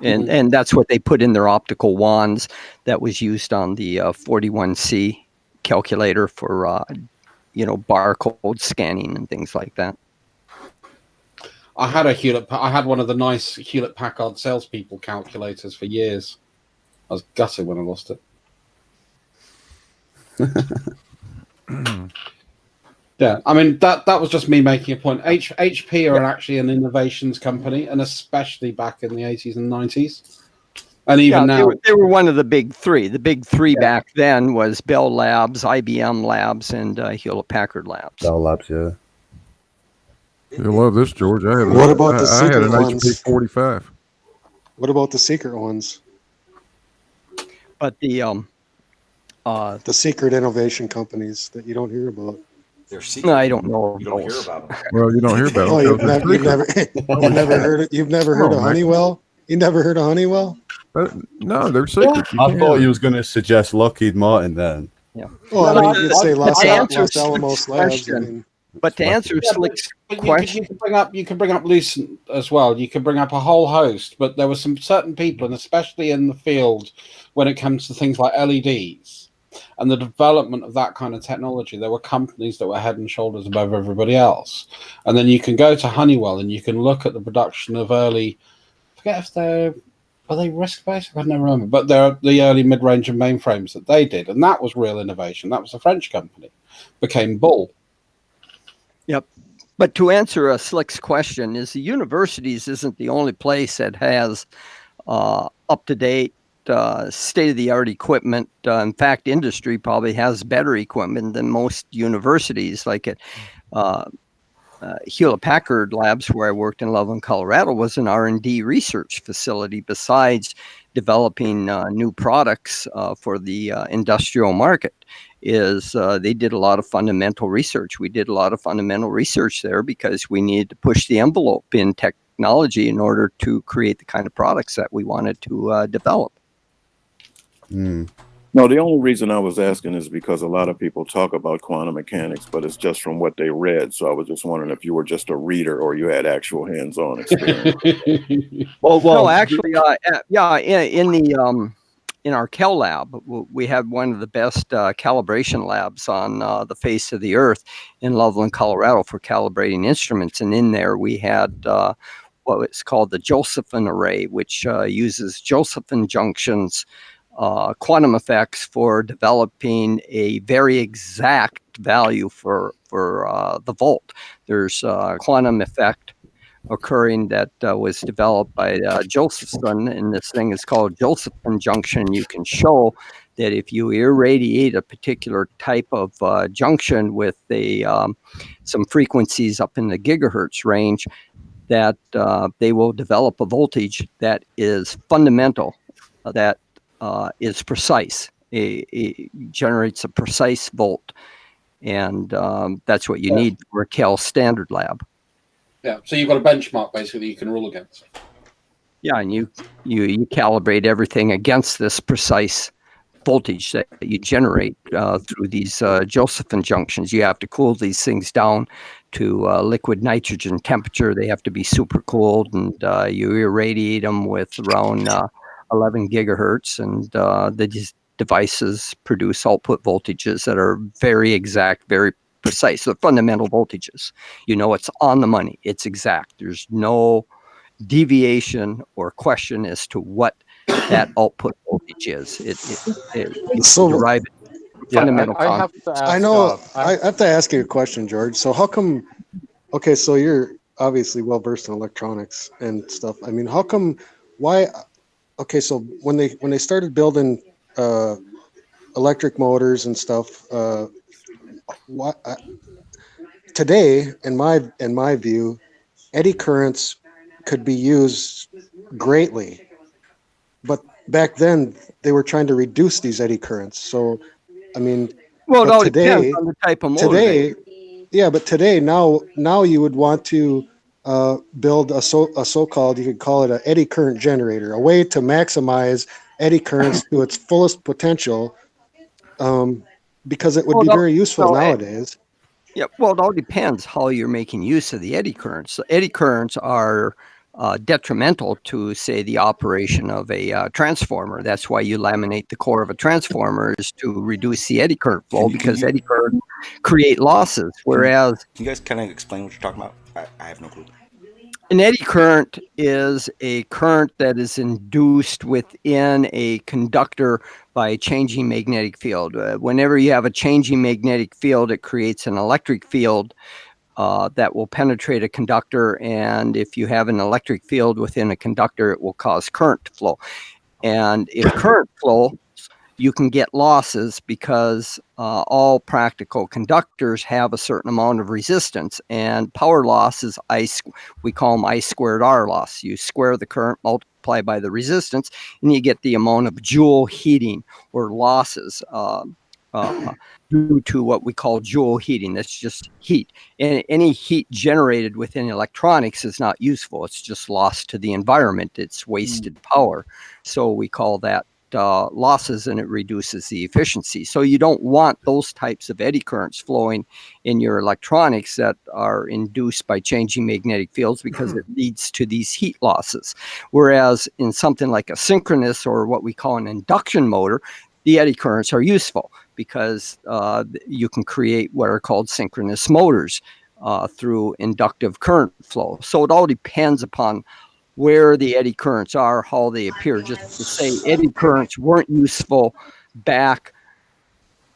And that's what they put in their optical wands that was used on the 41C calculator for barcode scanning and things like that. I had one of the nice Hewlett Packard salespeople calculators for years. I was gutted when I lost it. Yeah, I mean that was just me making a point. HP are actually an innovations company, and especially back in the 80s and 90s, and even now they were one of the big three. The big three back then was Bell Labs, IBM Labs, and Hewlett Packard Labs. Bell Labs, yeah. You love this, George. What about the secret ones? HP 45. What about the secret ones? But the secret innovation companies that you don't hear about. They're secret. No, I don't know. You don't hear about them. Well, you don't hear about Oh, them. you've never heard it. You've never heard of Honeywell. You never heard of Honeywell? No, they're secret. I thought you was going to suggest Lockheed Martin then. Yeah. Well, I mean, you could say Los answer Alamos Labs. I mean, but to answer Slick's question, you can bring up Lucent as well. You can bring up a whole host, but there were some certain people, and especially in the field, when it comes to things like LEDs and the development of that kind of technology, there were companies that were head and shoulders above everybody else. And then you can go to Honeywell and you can look at the production of early. I forget if were they RISC-based? I can never remember, but they're the early mid-range and mainframes that they did, and that was real innovation. That was a French company, became Bull. Yep. But to answer Slick's question, is the universities isn't the only place that has up-to-date, state-of-the-art equipment. In fact, industry probably has better equipment than most universities. Like at Hewlett Packard Labs, where I worked in Loveland, Colorado, was an R&D research facility besides developing new products for the industrial market. They did a lot of fundamental research. We did a lot of fundamental research there because we needed to push the envelope in technology in order to create the kind of products that we wanted to develop. No, the only reason I was asking is because a lot of people talk about quantum mechanics, but it's just from what they read. So I was just wondering if you were just a reader or you had actual hands-on experience. Well, no, actually, in our Cal lab, we had one of the best calibration labs on the face of the earth in Loveland, Colorado, for calibrating instruments. And in there, we had what is called the Josephson array, which uses Josephson junctions, quantum effects for developing a very exact value for the volt. There's a quantum effect occurring that was developed by Josephson, and this thing is called Josephson junction. You can show that if you irradiate a particular type of junction with some frequencies up in the gigahertz range, that they will develop a voltage that is fundamental, that is precise. It generates a precise volt, and that's what you need for a Cal Standard Lab. Yeah, so you've got a benchmark basically you can rule against. Yeah, and you calibrate everything against this precise voltage that you generate through these Josephson junctions. You have to cool these things down to liquid nitrogen temperature. They have to be super cooled, and you irradiate them with around 11 gigahertz, and these devices produce output voltages that are very exact, very precise. The fundamental voltages, it's on the money. It's exact. There's no deviation or question as to what that output voltage is. You So- derive it from fundamental I have to ask. I know. I have to ask you a question, George. So how come? Okay, so you're obviously well versed in electronics and stuff. I mean, how come? Why? Okay, so when they started building electric motors and stuff, today, in my view, eddy currents could be used greatly, but back then they were trying to reduce these eddy currents. So, I mean, well, it but all today, depends on the type of motor. but today now you would want to build a so-called, you could call it an eddy current generator, a way to maximize eddy currents to its fullest potential, because it would be very useful nowadays. Yeah, well, it all depends how you're making use of the eddy currents. So eddy currents are detrimental to, say, the operation of a transformer. That's why you laminate the core of a transformer, is to reduce the eddy current flow, because eddy currents create losses. Whereas, can you guys kind of explain what you're talking about? I have no clue. an eddy current is a current that is induced within a conductor by changing magnetic field. Whenever you have a changing magnetic field, it creates an electric field that will penetrate a conductor. And if you have an electric field within a conductor, it will cause current to flow. And if current flows, you can get losses, because all practical conductors have a certain amount of resistance, and power loss is we call them I squared R loss. You square the current, multiply by the resistance, and you get the amount of joule heating or losses due to what we call joule heating. That's just heat. And any heat generated within electronics is not useful. It's just lost to the environment. It's wasted power. So we call that losses, and it reduces the efficiency. So you don't want those types of eddy currents flowing in your electronics that are induced by changing magnetic fields, because it leads to these heat losses. Whereas in something like a synchronous, or what we call an induction motor, the eddy currents are useful, because you can create what are called synchronous motors through inductive current flow. So it all depends upon where the eddy currents are, how they appear. Just to say eddy currents weren't useful back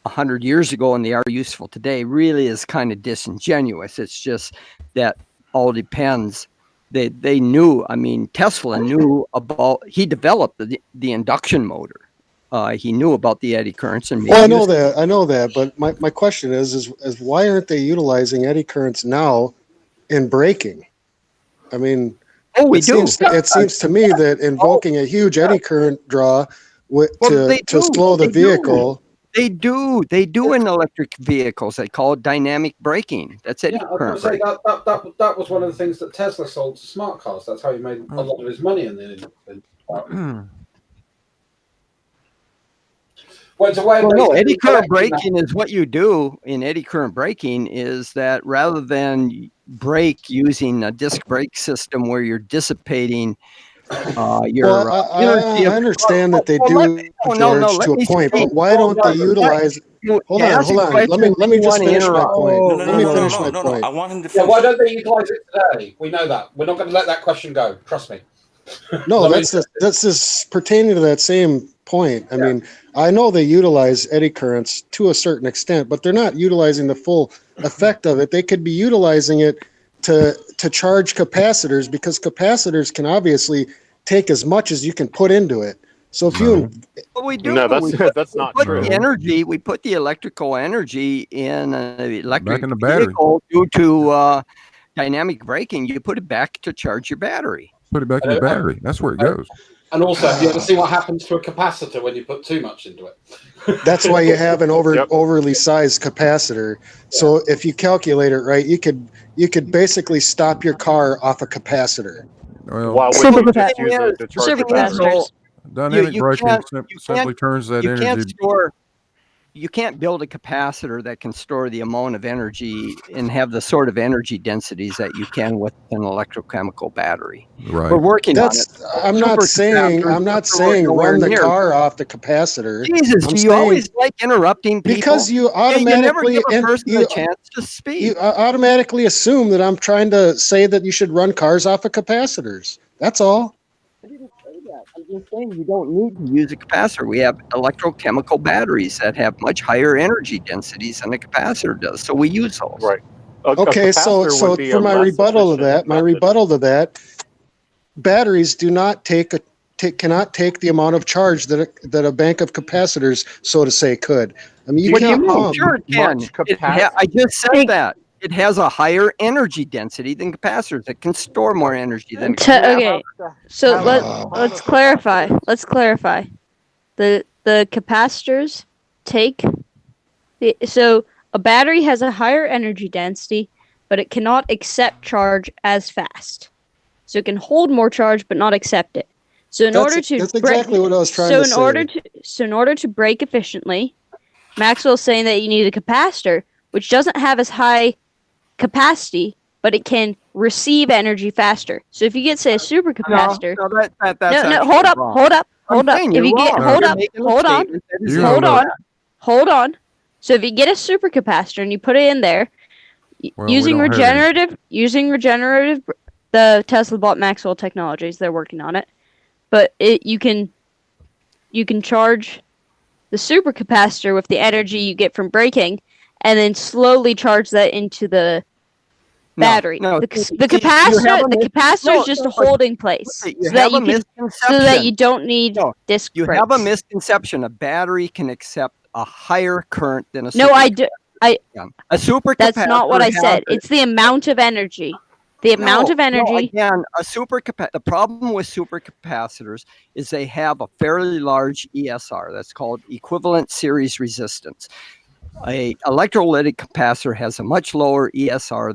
100 years ago and they are useful today really is kind of disingenuous. It's just that all depends. They knew, I mean, Tesla knew about, he developed the induction motor. He knew about the eddy currents. And well, I know that, but my question is why aren't they utilizing eddy currents now in braking? I mean, it seems to me that invoking a huge eddy current draw to slow the vehicle. They do in electric vehicles. They call it dynamic braking. That's eddy current braking. That was one of the things that Tesla sold to smart cars. That's how he made a lot of his money in the Well, it's a way of eddy current braking is what you do in eddy current braking, is that rather than brake using a disc brake system where you're dissipating your I understand that they do, George, to a point, but why don't they utilize? Hold on. Let me just finish my point. Let me finish my point. I want him to finish. Yeah, why don't they utilize it today? We know that. We're not going to let that question go. Trust me. No, that's just pertaining to that same point. I mean, I know they utilize eddy currents to a certain extent, but they're not utilizing the full effect of it. They could be utilizing it to charge capacitors, because capacitors can obviously take as much as you can put into it. So if No. you Well, we do. No, we that's not put true. the energy. We put the electrical energy in an electric Back in the battery. vehicle due to dynamic braking. You put it back to charge your battery. Put it back in the battery. That's where it goes. And also, have you ever seen what happens to a capacitor when you put too much into it? that's why you have an Yep. overly sized capacitor. So if you calculate it right, you could basically stop your car off a capacitor. Well, Why would Super you just use it to charge super your battery? capacitors. dynamic you braking can't- simply turns that You can't energy. store. You can't build a capacitor that can store the amount of energy and have the sort of energy densities that you can with an electrochemical battery. Right. We're working on it. I'm not saying nowhere run the near. car off the capacitor. Jesus, I'm do you saying- always like interrupting people? Because you You never automatically give a and person you, a chance to speak. you automatically assume that I'm trying to say that you should run cars off of capacitors. That's all. I didn't say that. I'm just saying you don't need to use a capacitor. We have electrochemical batteries that have much higher energy densities than a capacitor does, so we use those. Right. Okay, so for my rebuttal to that, batteries do not cannot take the amount of charge that a bank of capacitors, so to say, could. I mean, you What do you can't mean? pump. Sure it can. I just said that. It has a higher energy density than capacitors. It can store more energy than Okay, so let's clarify. Let's clarify. The capacitors take so a battery has a higher energy density, but it cannot accept charge as fast. So it can hold more charge but not accept it. So That's exactly what I was trying to say. So in order to brake efficiently, Maxwell's saying that you need a capacitor which doesn't have as high capacity, but it can receive energy faster. So if you get, say, a supercapacitor, hold up. If you get, hold on. So if you get a supercapacitor and you put it in there, using regenerative, the Tesla bought Maxwell Technologies, they're working on it, but you can charge the supercapacitor with the energy you get from braking, and then slowly charge that into the battery. The capacitor is just a holding place, so that you don't need disc brakes. You have a misconception. A battery can accept a higher current than a supercapacitor. No, I do. A supercapacitor. That's not what I said. It's the amount of energy. Again, the problem with supercapacitors is they have a fairly large ESR. That's called equivalent series resistance. A electrolytic capacitor has a much lower ESR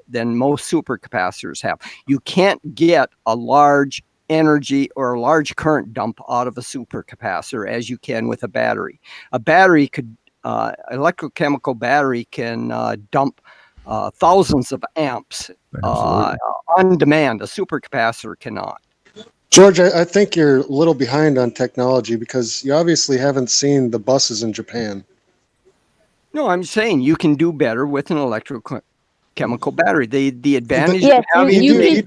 than most supercapacitors have. You can't get a large energy or a large current dump out of a supercapacitor as you can with a battery. A battery could, electrochemical battery can dump thousands of amps on demand. A supercapacitor cannot. George, I think you're a little behind on technology because you obviously haven't seen the buses in Japan. No, I'm saying you can do better with an electrochemical battery. The advantage Yes, of you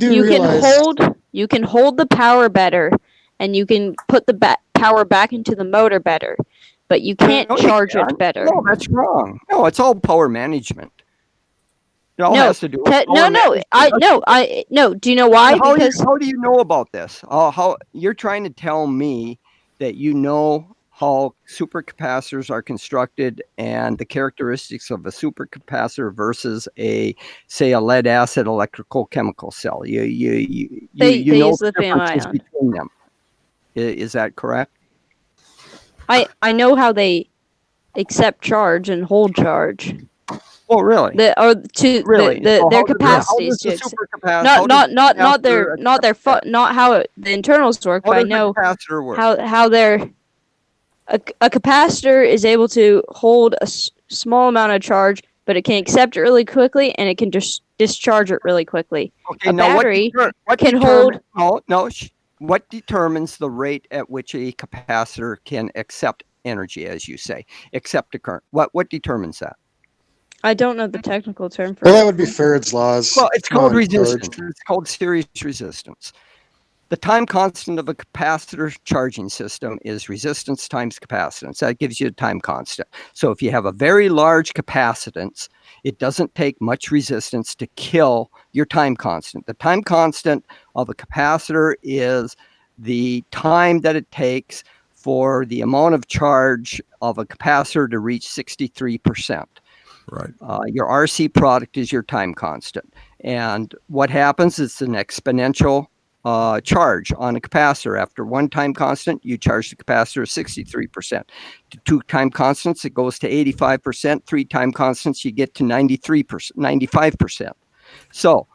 can hold the power better, and you can put the power back into the motor better, but you can't charge it better. No, that's wrong. No, it's all power management. It all has to do with no. Do you know why? Because how do you know about this? How you're trying to tell me that you know how supercapacitors are constructed and the characteristics of a supercapacitor versus a lead acid electrical chemical cell. You know the differences between them. Is that correct? I know how they accept charge and hold charge. Oh, really? Their capacities not how the internals work, but I know how their a capacitor is able to hold a small amount of charge, but it can accept it really quickly and it can just discharge it really quickly. Okay, a battery can hold. What determines the rate at which a capacitor can accept energy, as you say, accept a current? What determines that? I don't know the technical term for it. Well, that would be Faraday's laws. Well, it's called resistance. It's called series resistance. The time constant of a capacitor charging system is resistance times capacitance. That gives you a time constant. So if you have a very large capacitance, it doesn't take much resistance to kill your time constant. The time constant of a capacitor is the time that it takes for the amount of charge of a capacitor to reach 63%. Right. Your RC product is your time constant. And what happens is an exponential charge on a capacitor. After one time constant, you charge the capacitor 63%. To two time constants, it goes to 85%. Three time constants, you get to 93%, 95%. So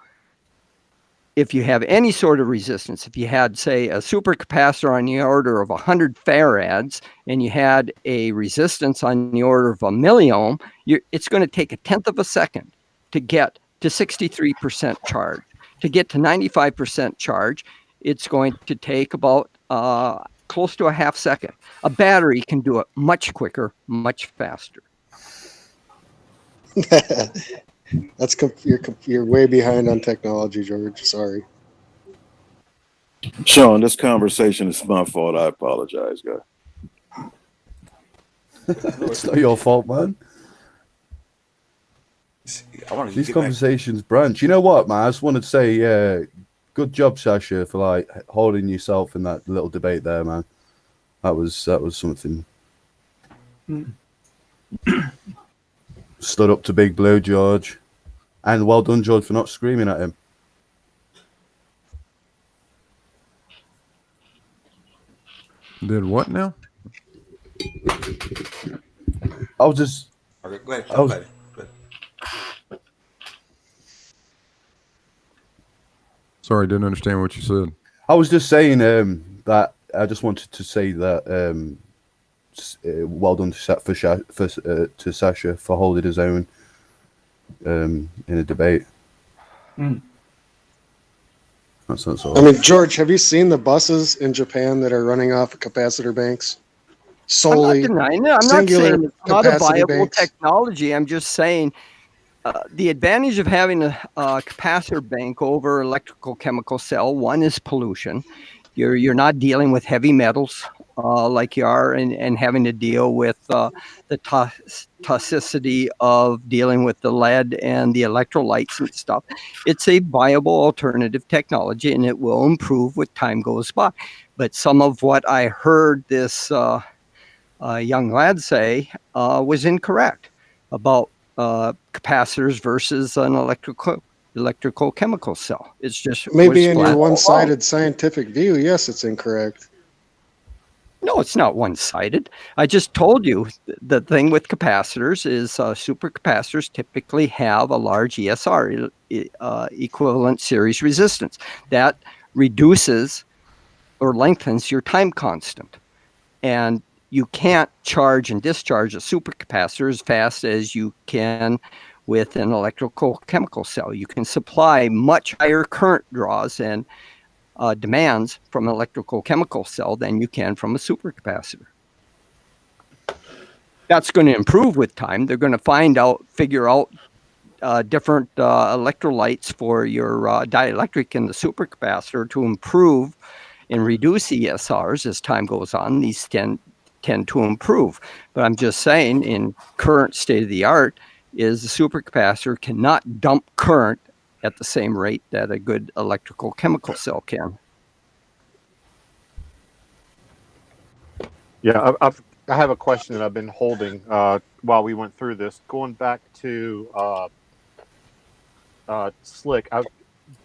if you have any sort of resistance, if you had, say, a supercapacitor on the order of 100 farads and you had a resistance on the order of a milliohm, it's going to take a tenth of a second to get to 63% charge. To get to 95% charge, it's going to take about close to a half second. A battery can do it much quicker, much faster. You're way behind on technology, George. Sorry. Shawn, this conversation is my fault. I apologize, guys. It's not your fault, man. These conversations branch. You know what, man? I just wanted to say, good job, Sasha, for like holding yourself in that little debate there, man. That was something. Stood up to Big Blue, George, and well done, George, for not screaming at him. Did what now? I was just. Okay, go ahead. Go ahead. Sorry, didn't understand what you said. I was just saying that I just wanted to say that well done to Sasha for holding his own in a debate. That's all. I mean, George, have you seen the buses in Japan that are running off of capacitor banks? Solely I'm not denying it. I'm not saying it's not a viable technology. I'm just saying the advantage of having a capacitor bank over electrical chemical cell, one is pollution. You're not dealing with heavy metals like you are and having to deal with the toxicity of dealing with the lead and the electrolytes and stuff. It's a viable alternative technology, and it will improve with time goes by. But some of what I heard this young lad say was incorrect about capacitors versus an electrical chemical cell. It's just maybe in your one-sided scientific view, yes, it's incorrect. No, it's not one-sided. I just told you the thing with capacitors is supercapacitors typically have a large ESR, equivalent series resistance. That reduces or lengthens your time constant. And you can't charge and discharge a supercapacitor as fast as you can with an electrical chemical cell. You can supply much higher current draws and demands from an electrical chemical cell than you can from a supercapacitor. That's going to improve with time. They're going to figure out different electrolytes for your dielectric in the supercapacitor to improve and reduce ESRs as time goes on. These tend to improve. But I'm just saying, in current state of the art, is the supercapacitor cannot dump current at the same rate that a good electrical chemical cell can. Yeah, I have a question that I've been holding while we went through this. Going back to Slick, I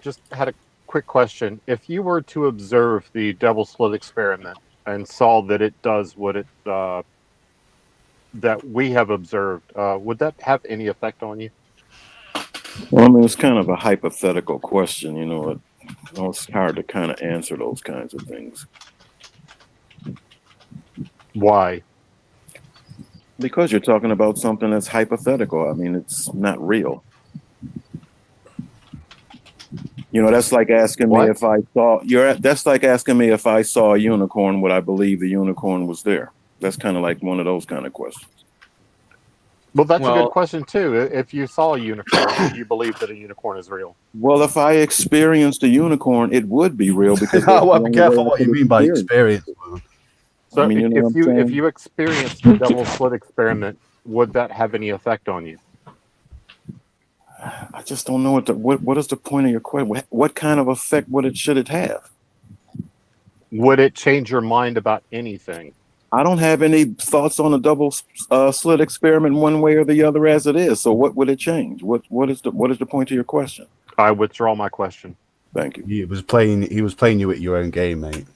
just had a quick question. If you were to observe the double slit experiment and saw that it does what it that we have observed, would that have any effect on you? Well, I mean, it's kind of a hypothetical question, you know. It's hard to kind of answer those kinds of things. Why? Because you're talking about something that's hypothetical. I mean, it's not real. You know, that's like asking me if I saw that's like asking me if I saw a unicorn, would I believe the unicorn was there? That's kind of like one of those kind of questions. Well, that's a good question too. If you saw a unicorn, would you believe that a unicorn is real? Well, if I experienced a unicorn, it would be real because well, be careful what you mean by experience. So I mean, if you experienced the double slit experiment, would that have any effect on you? I just don't know what is the point of your question. What kind of effect should it have? Would it change your mind about anything? I don't have any thoughts on a double slit experiment one way or the other as it is. So what would it change? What is the point of your question? I withdraw my question. Thank you. He was playing you at your own game, mate.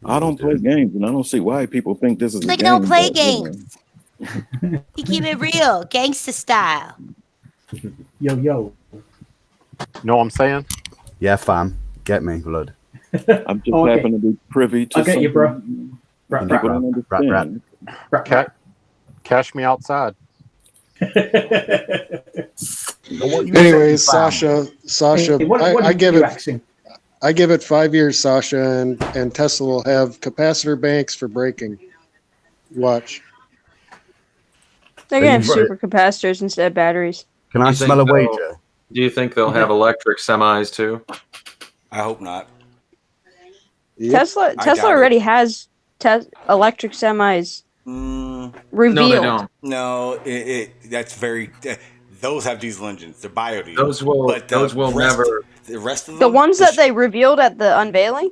I don't play games, and I don't see why people think this is It's a like game. don't play but, you know. games. You keep it real, gangster style. Yo. Know what I'm saying? Yeah, fam. Get me, blood. I'm just Okay. happen to be privy to I get you, bro. something people don't understand. Cash me outside. Anyways, Sasha, Hey, what I are give you it. axing? I give it 5 years, Sasha, and Tesla will have capacitor banks for braking. Watch. They're gonna have supercapacitors instead of batteries. Can I smell a wager? Do you think they'll have electric semis too? I hope not. Tesla already has electric semis revealed. No, they don't. No, that's very. Those have diesel engines. They're biodiesel. Those will never. The rest of them, The ones that they revealed at the unveiling.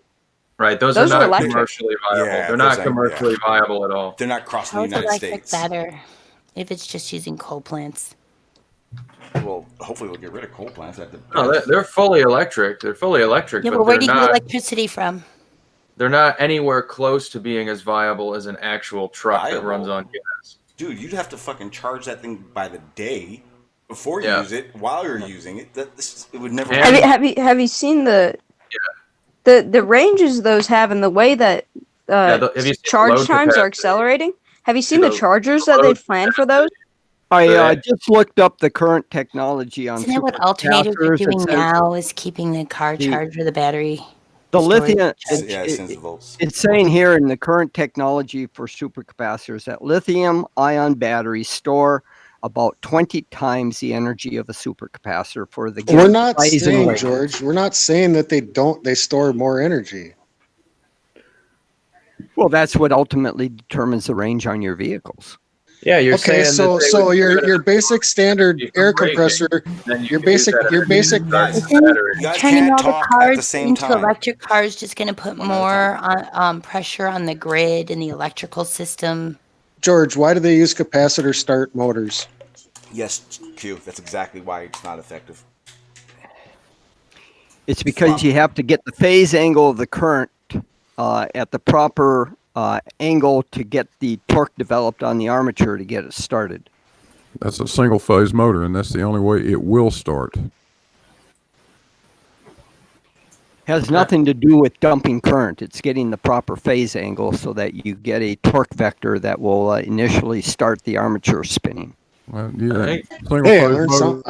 Right, those Those are are not electric. commercially viable. Yeah, They're those not are- commercially viable at all. They're not crossing How the is United electric States. better if it's just using coal plants? Well, hopefully we'll get rid of coal plants. No, they're fully electric. They're fully electric, Yeah, but but where they're do you get not. electricity from? They're not anywhere close to being as viable as an actual truck that runs on gas. Dude, you'd have to fucking charge that thing by the day before you Yeah. use it. While you're using it, it would never. Have you seen the ranges those have and the way that have you seen charge load times are capacity? accelerating? Have you seen the chargers that they've planned for those? I just looked up the current technology on. Isn't that what alternators are supercapacitors. It doing says now? Is keeping the car charged with a battery? The storage lithium. charge? Yeah, it sends the volts. It's saying here in the current technology for supercapacitors that lithium-ion batteries store about 20 times the energy of a supercapacitor for the. We're not size and saying, weight. George. We're not saying that they store more energy. Well, that's what ultimately determines the range on your vehicles. Yeah, you're Okay, saying so that they so would your get rid your of basic standard air braking, compressor, then you your can use basic that your energy basic. besides the Isn't battery. You guys turning can't all the talk at cars the same into time. electric cars just going to put more pressure on the grid and the electrical system? George, why do they use capacitor start motors? Yes, Q. That's exactly why it's not effective. It's because you have to get the phase angle of the current at the proper angle to get the torque developed on the armature to get it started. That's a single phase motor, and that's the only way it will start. Has nothing to do with dumping current. It's getting the proper phase angle so that you get a torque vector that will initially start the armature spinning. Well, yeah, Hey, Hey, I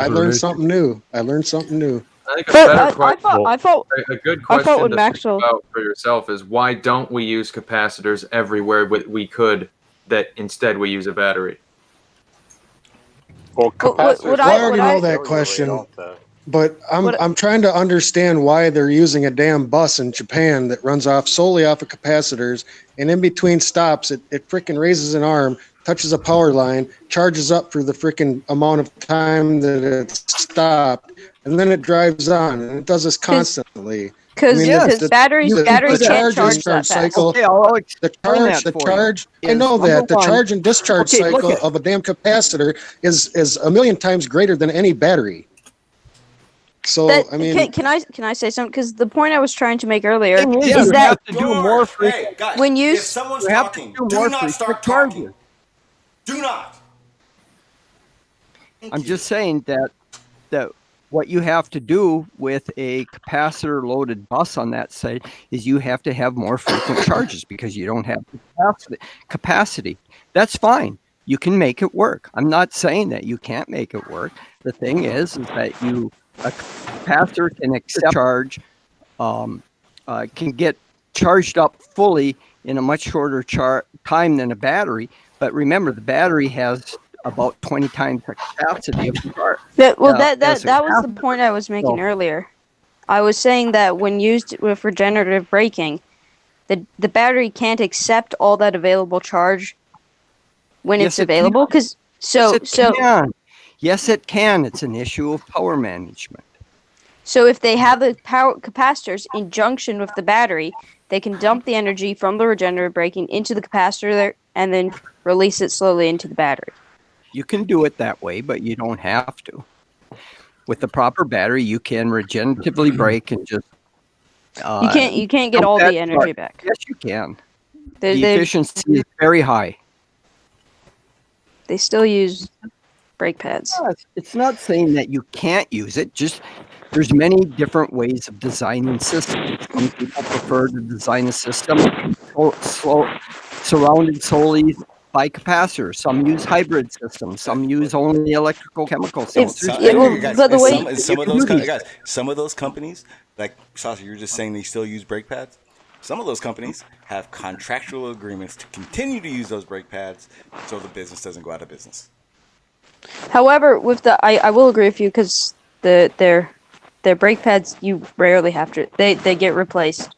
learned something new. I learned something new. I think a But better I question. thought A good I thought question with to Maxwell- think about for yourself is why don't we use capacitors everywhere we could that instead we use a battery? Well, capacitors. I already know that question, but I'm trying to understand why they're using a damn bus in Japan that runs solely off of capacitors, and in between stops, it freaking raises an arm, touches a power line, charges up for the freaking amount of time that it's stopped, and then it drives on, and it does this constantly. Because batteries can't charge that fast. cycle. Okay, I'll The explain charge, that the for you. charge. I Is know number that the one- charge and discharge Okay, look cycle at- of a damn capacitor is a million times greater than any battery. So I mean, can I say something? Because the point I was trying to make earlier Thing is you that have to do more Hey, guys, when you if someone's you have to talking, do do more not for start charges. talking. Do not. I'm just saying that what you have to do with a capacitor loaded bus on that site is you have to have more frequent charges because you don't have the capacity. That's fine. You can make it work. I'm not saying that you can't make it work. The thing is that a capacitor can accept charge, can get charged up fully in a much shorter time than a battery. But remember, the battery has about 20 times the capacity of the car. that was the point I was making earlier. I was saying that when used with regenerative braking, the battery can't accept all that available charge when Yes, it's it available. Yes, it can. Yes, it can. It's an issue of power management. So if they have the power capacitors in junction with the battery, they can dump the energy from the regenerative braking into the capacitor there, and then release it slowly into the battery. You can do it that way, but you don't have to. With the proper battery, you can regeneratively brake and just. You can't get all the energy back. Yes, you can. The efficiency is very high. They still use brake pads. It's not saying that you can't use it. Just there's many different ways of designing systems. Some people prefer to design a system surrounded solely by capacitors. Some use hybrid systems. Some use only electrical chemical cells. Some of those companies, like Sasha, you're just saying they still use brake pads. Some of those companies have contractual agreements to continue to use those brake pads, so the business doesn't go out of business. However, with I will agree with you because their brake pads, you rarely have to. They get replaced.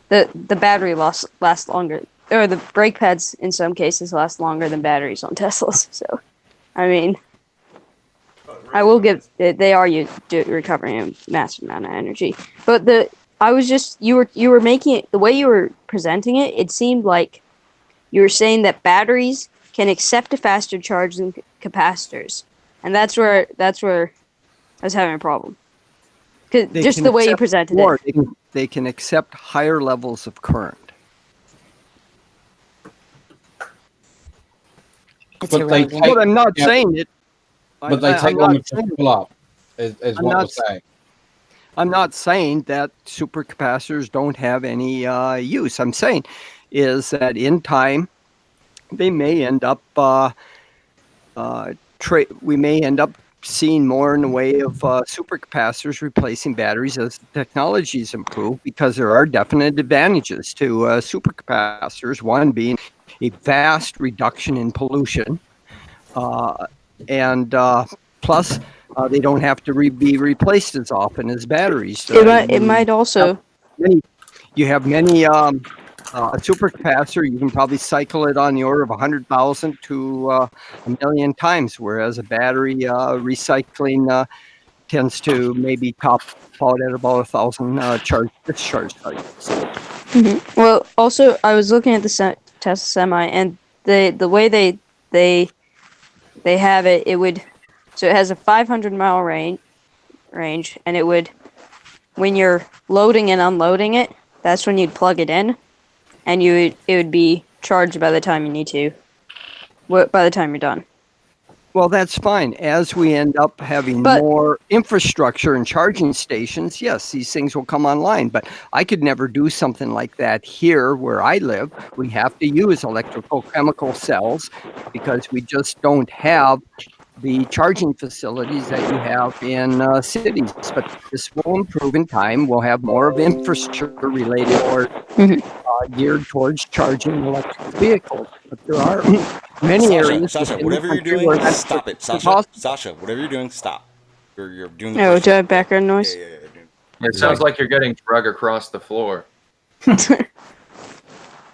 The battery lasts longer, or the brake pads in some cases last longer than batteries on Teslas. So, I mean, I will give they are recovering a massive amount of energy. But you were making it the way you were presenting it. It seemed like you were saying that batteries can accept a faster charge than capacitors, and that's where I was having a problem. Because just the way you presented it, they can accept higher levels of current. But I'm not saying it. But they take longer to fill up, is what we're saying. I'm not saying that supercapacitors don't have any use. I'm saying is that in time, they may end up we may end up seeing more in the way of supercapacitors replacing batteries as technologies improve, because there are definite advantages to supercapacitors. One being a vast reduction in pollution, and plus they don't have to be replaced as often as batteries. It might also. You have many. A supercapacitor, you can probably cycle it on the order of 100,000 to 1,000,000 times, whereas a battery recycling tends to maybe top out at about 1,000 discharge cycles. Mm-hmm. Well, also I was looking at the Tesla Semi, and the way they have it, it would, so it has a 500-mile range, and it would, when you're loading and unloading it, that's when you'd plug it in. And it would be charged by the time you need to. By the time you're done. Well, that's fine. As we end up having more infrastructure and charging stations, yes, these things will come online. But I could never do something like that here where I live. We have to use electrical chemical cells because we just don't have the charging facilities that you have in cities. But this will improve in time. We'll have more of infrastructure related or geared towards charging electric vehicles. But there are many areas. Sasha, whatever you're doing, stop it. Sasha, whatever you're doing, stop. You're doing. Oh, do I have background noise? Yeah, it sounds like you're getting drug across the floor.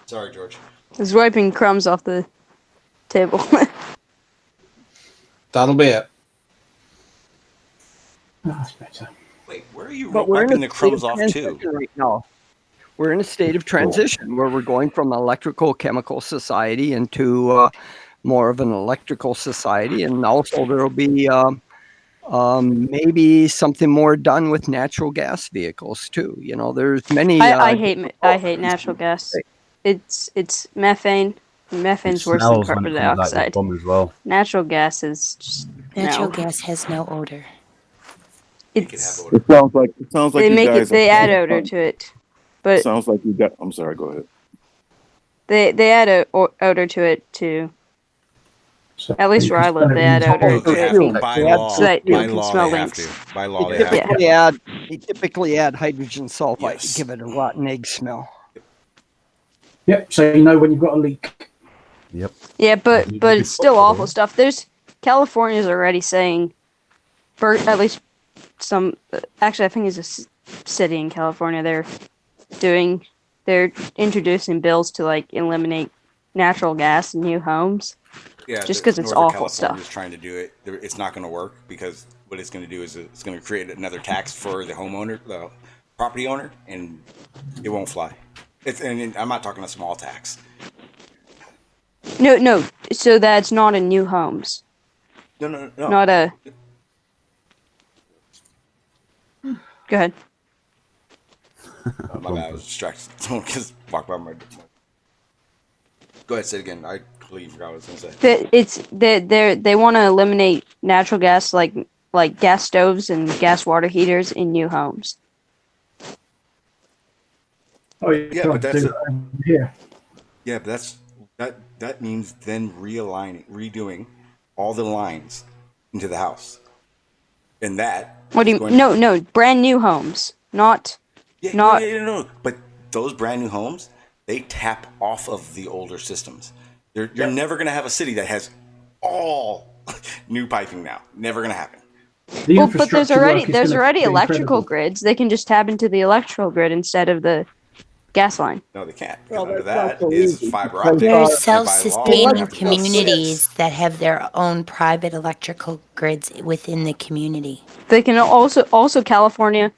Sorry, George. I was wiping crumbs off the table. That'll be it. Oh, that's better. Wait, where are you wiping the crumbs off to? Right now. We're in a state of transition where we're going from an electrical chemical society into more of an electrical society, and also there will be maybe something more done with natural gas vehicles too. You know, there's many. I hate natural gas. It's methane. Methane's worse than carbon dioxide. As well. Natural gas is just natural gas has no odor. It sounds like they add odor to it, but it sounds like you got. I'm sorry. Go ahead. They add a odor to it too. So at least where I live, they add odor to it. By law, they have to. They typically add hydrogen sulfide to give it a rotten egg smell. Yep. So you know when you've got a leak. Yep. Yeah, but it's still awful stuff. California's already saying, for at least some. Actually, I think it's a city in California. They're introducing bills to like eliminate natural gas in new homes. Yeah, just because it's Northern awful California is stuff. trying to do it. It's not going to work because what it's going to do is it's going to create another tax for the homeowner, the property owner, and it won't fly. And I'm not talking a small tax. No. So that's not in new homes. No. Not a. Go ahead. My bad. I was distracted. Someone just walked by my. Go ahead. Say it again. I completely forgot what I was going to say. They want to eliminate natural gas, like gas stoves and gas water heaters in new homes. Oh, you Yeah, tried but to that's do that here. Yeah, but that means then redoing all the lines into the house, and that. What do you? No, brand new homes, not. No. But those brand new homes, they tap off of the older systems. You're never gonna have a city that has all new piping now. Never gonna happen. Well, but there's already electrical grids. They can just tap into the electrical grid instead of the gas line. No, they can't. Because under that is fiber optic. There's and by law, we self-sustaining have to go communities that have their own private electrical grids within the community. They can also California.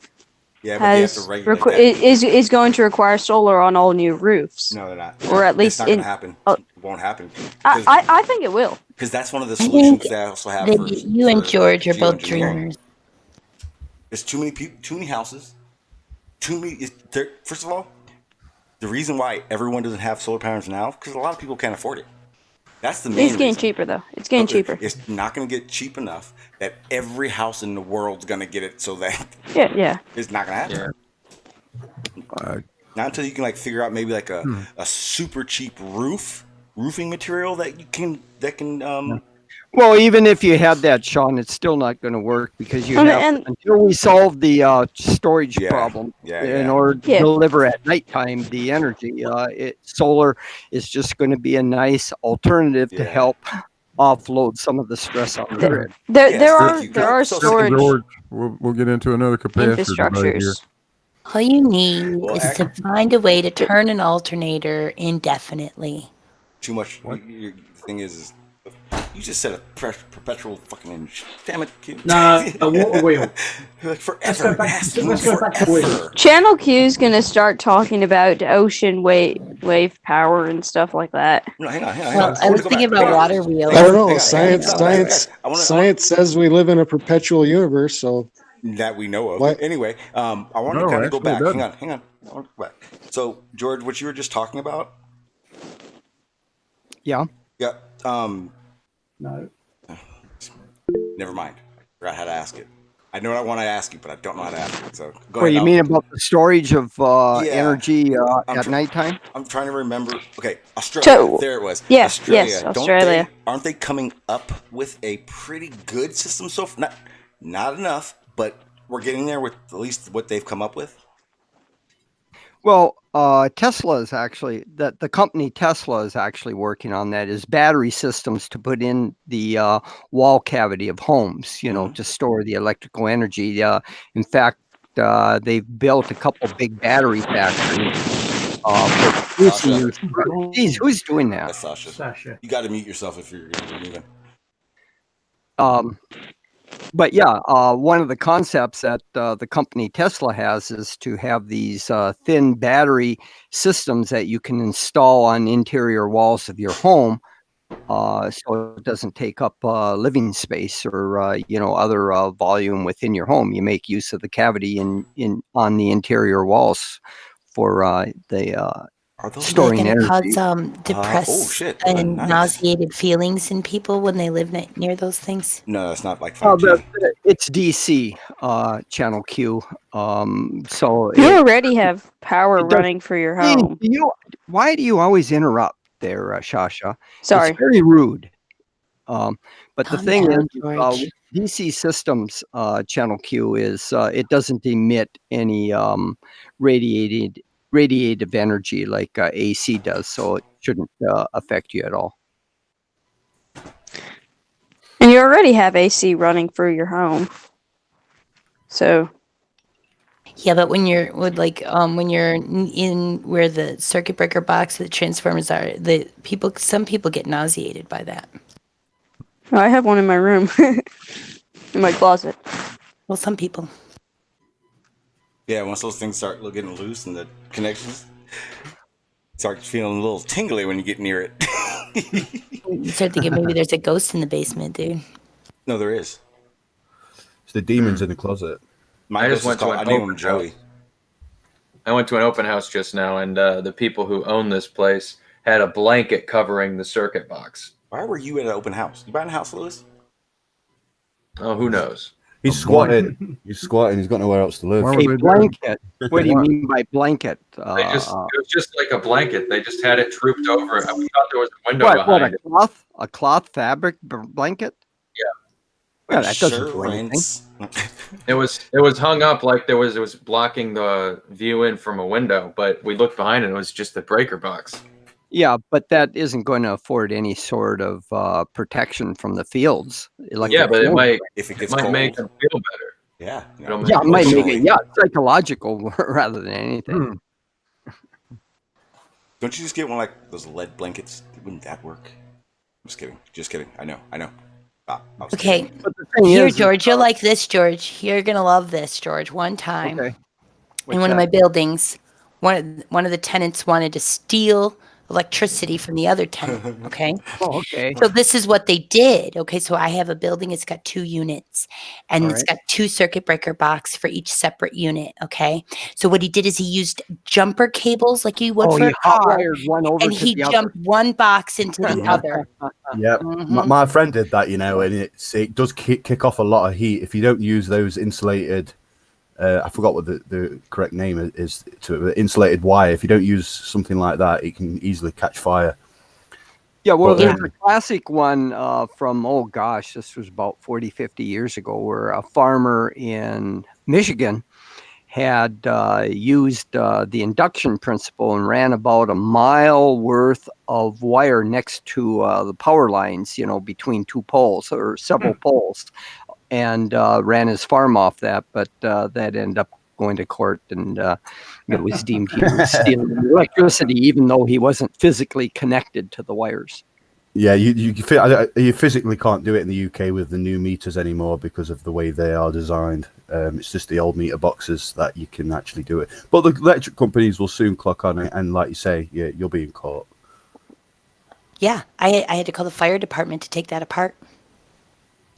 Yeah, but they have to regulate that. Is going to require solar on all new roofs. No, they're not. Or at least it's not going to happen. It won't happen. I think it will. Because that's one of the solutions they also have. You and George are both dreamers. There's too many people, too many houses, too many. First of all, the reason why everyone doesn't have solar panels now because a lot of people can't afford it. That's the main. It's getting cheaper though. It's getting cheaper. It's not going to get cheap enough that every house in the world's going to get it. So that yeah, it's not going to happen. Not until you can figure out maybe a super cheap roofing material that can. Well, even if you had that, Shawn, it's still not going to work because until we solve the storage problem in order to deliver at nighttime the energy, solar is just going to be a nice alternative to help offload some of the stress on the grid. There are storage. George, we'll get into another capacitor debate here. All you need is to find a way to turn an alternator indefinitely. Too much. The thing is you just said a perpetual fucking damn it. No, a water wheel. Forever. Let's go back to wheel. Channel Q is going to start talking about ocean wave power and stuff like that. No, hang on. Well, I was thinking about water wheels. I don't know. Science says we live in a perpetual universe, so that we know of. What? Anyway, I want to kind of go back. Hang on. I want to go back. So, George, what you were just talking about? Yeah. Yeah. No. Never mind. I forgot how to ask it. I know what I want to ask you, but I don't know how to ask it. So go ahead. You mean about the storage of energy at nighttime? I'm trying to remember. Okay, Australia. There it was. Yes, Australia. Aren't they coming up with a pretty good system so far? Not enough, but we're getting there with at least what they've come up with. Well, Tesla is actually the company Tesla is actually working on that is battery systems to put in the wall cavity of homes, to store the electrical energy. In fact, they've built a couple big battery factories. Geez, who's doing that? That's Sasha. You got to mute yourself if you're moving. But yeah, one of the concepts that the company Tesla has is to have these thin battery systems that you can install on interior walls of your home, so it doesn't take up living space or other volume within your home. You make use of the cavity on the interior walls for the storing energy. Cause depressed and nauseated feelings in people when they live near those things? No, it's not like 5G. It's DC channel Q. So you already have power running for your home. Why do you always interrupt there, Shasha? Sorry. It's very rude. But the thing is, DC systems channel Q is it doesn't emit any radiative energy like AC does, so it shouldn't affect you at all. And you already have AC running through your home, so. Yeah, but when you're when you're in where the circuit breaker box, the transformers are, some people get nauseated by that. I have one in my room, in my closet. Well, some people. Yeah, once those things start getting loose and the connections start feeling a little tingly when you get near it. You start thinking maybe there's a ghost in the basement, dude. No, there is. It's the demons in the closet. My ghost is called, I name him Joey. I went to an open house just now, and the people who own this place had a blanket covering the circuit box. Why were you at an open house? You buying a house, Lewis? Oh, who knows? He's squatting. He's squatting. He's got nowhere else to live. A blanket. What do you mean by blanket? It was just like a blanket. They just had it trooped over it. We thought there was a window behind it. A cloth fabric blanket? Yeah. Well, that doesn't do anything. It was hung up like it was blocking the view in from a window, but we looked behind it, and it was just the breaker box. Yeah, but that isn't going to afford any sort of protection from the fields. But it might cold. make them feel better. Yeah. It might make it psychological rather than anything. Don't you just get one like those lead blankets? Wouldn't that work? I'm just kidding. I know. Okay. But here, George, you'll like this, George. You're gonna love this, George. One time, in one of my buildings, one of the tenants wanted to steal electricity from the other tenant. Okay. Okay. So this is what they did. Okay. So I have a building. It's got 2 units, and it's got 2 circuit breaker box for each separate unit. Okay. So what he did is he used jumper cables like you would for a car, and he jumped one box into the other. Yeah, my friend did that, and it does kick off a lot of heat if you don't use those insulated. I forgot what the correct name is to insulated wire. If you don't use something like that, it can easily catch fire. Yeah, well, there's a classic one from, this was about 40, 50 years ago, where a farmer in Michigan had used the induction principle and ran about a mile worth of wire next to the power lines, between 2 poles or several poles, and ran his farm off that. But that ended up going to court, and it was deemed he was stealing electricity, even though he wasn't physically connected to the wires. Yeah, you physically can't do it in the UK with the new meters anymore because of the way they are designed. It's just the old meter boxes that you can actually do it. But the electric companies will soon clock on it, and like you say, you'll be in court. Yeah, I had to call the fire department to take that apart.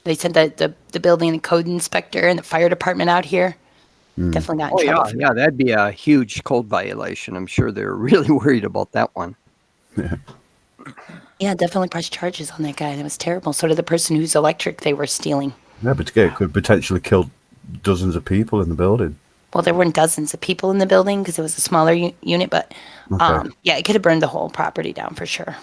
They sent the building and code inspector and the fire department out here. Definitely got in trouble. Yeah, that'd be a huge code violation. I'm sure they're really worried about that one. Yeah, definitely pressed charges on that guy. That was terrible. So did the person whose electric they were stealing. Yeah, but it could potentially kill dozens of people in the building. Well, there weren't dozens of people in the building because it was a smaller unit, but it could have burned the whole property down for sure.